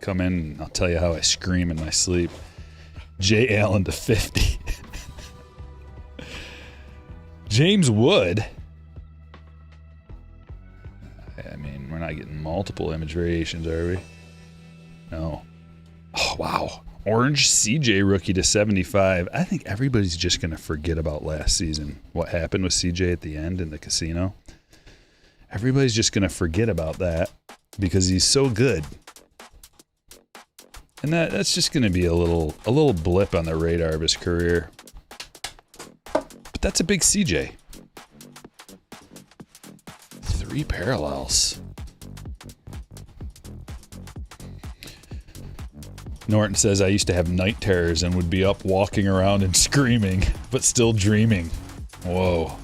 Come in, I'll tell you how I scream in my sleep. Jay Allen to 50. James Wood. I mean, we're not getting multiple image variations, are we? No. Oh, wow. Orange CJ rookie to 75. I think everybody's just going to forget about last season. What happened with CJ at the end in the casino. Everybody's just going to forget about that because he's so good. And that's just going to be a little blip on the radar of his career. But that's a big CJ. 3 parallels. Norton says, I used to have night terrors and would be up walking around and screaming, but still dreaming. Whoa.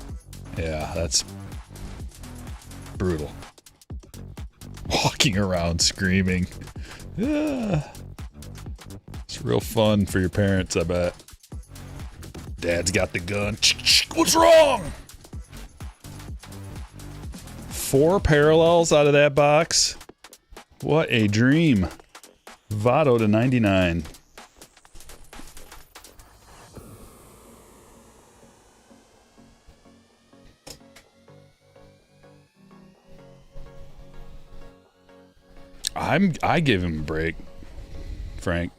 Yeah, that's brutal. Walking around screaming. Yeah. It's real fun for your parents, I bet. Dad's got the gun. What's wrong? 4 parallels out of that box. What a dream. Votto to 99. I give him a break, Frank.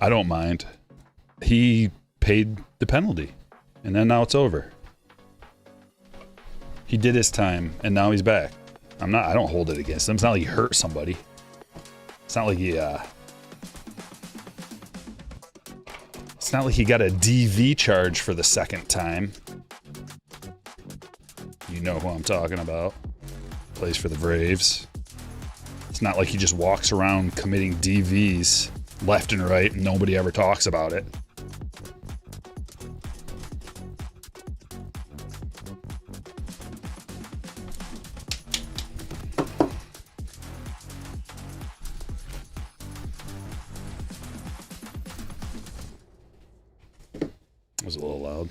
I don't mind. He paid the penalty, and then now it's over. He did his time, and now he's back. I don't hold it against him. It's not like he hurt somebody. It's not like he got a DV charge for the second time. You know who I'm talking about. Plays for the Braves. It's not like he just walks around committing DVs left and right and nobody ever talks about it. It was a little loud.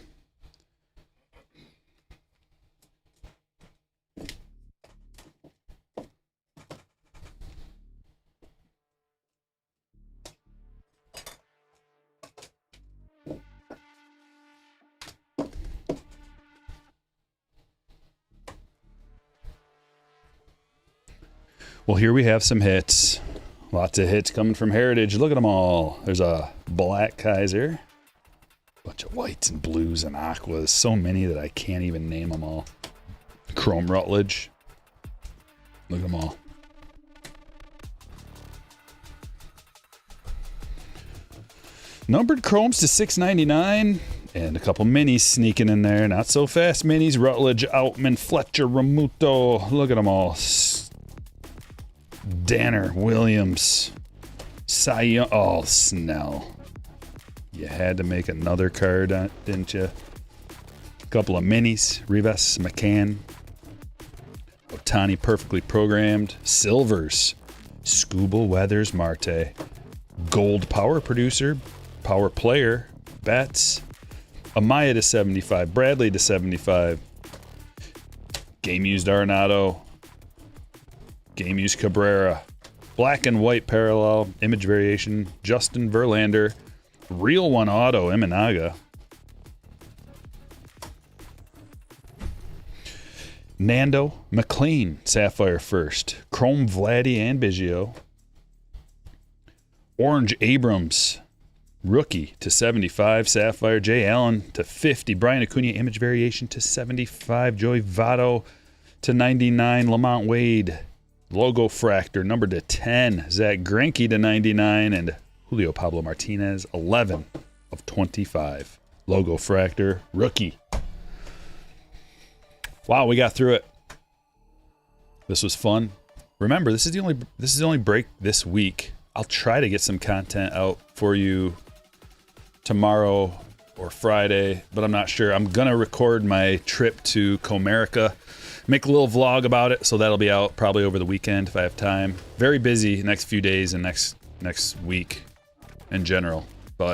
Well, here we have some hits. Lots of hits coming from Heritage. Look at them all. There's a black Kaiser. Bunch of whites and blues and aquas. So many that I can't even name them all. Chrome Rutledge. Look at them all. Numbered chromes to $6.99. And a couple minis sneaking in there. Not so fast minis. Rutledge, Outman, Fletcher, Ramuto. Look at them all. Danner, Williams, Cy Young. Oh, Snell. You had to make another card, didn't you? A couple of minis. Rivas, McCann. Otani, perfectly programmed. Silvers. Scooble, Weathers, Marte. Gold power producer. Power player. Betts. Amaya to 75. Bradley to 75. Game used Arenado. Game use Cabrera. Black and white parallel. Image variation. Justin Verlander. Real one auto. Imanaga. Nando McLean. Sapphire first. Chrome Vladdy and Biggio. Orange Abrams. Rookie to 75. Sapphire. Jay Allen to 50. Brian Acuna. Image variation to 75. Joey Votto to 99. Lamont Wade. Logo Fractor, number to 10. Zach Greinke to 99. And Julio Pablo Martinez, 11 of 25. Logo Fractor, rookie. Wow, we got through it. This was fun. Remember, this is the only break this week. I'll try to get some content out for you tomorrow or Friday, but I'm not sure. I'm going to record my trip to Comerica. Make a little vlog about it, so that'll be out probably over the weekend if I have time. Very busy next few days and next week in general.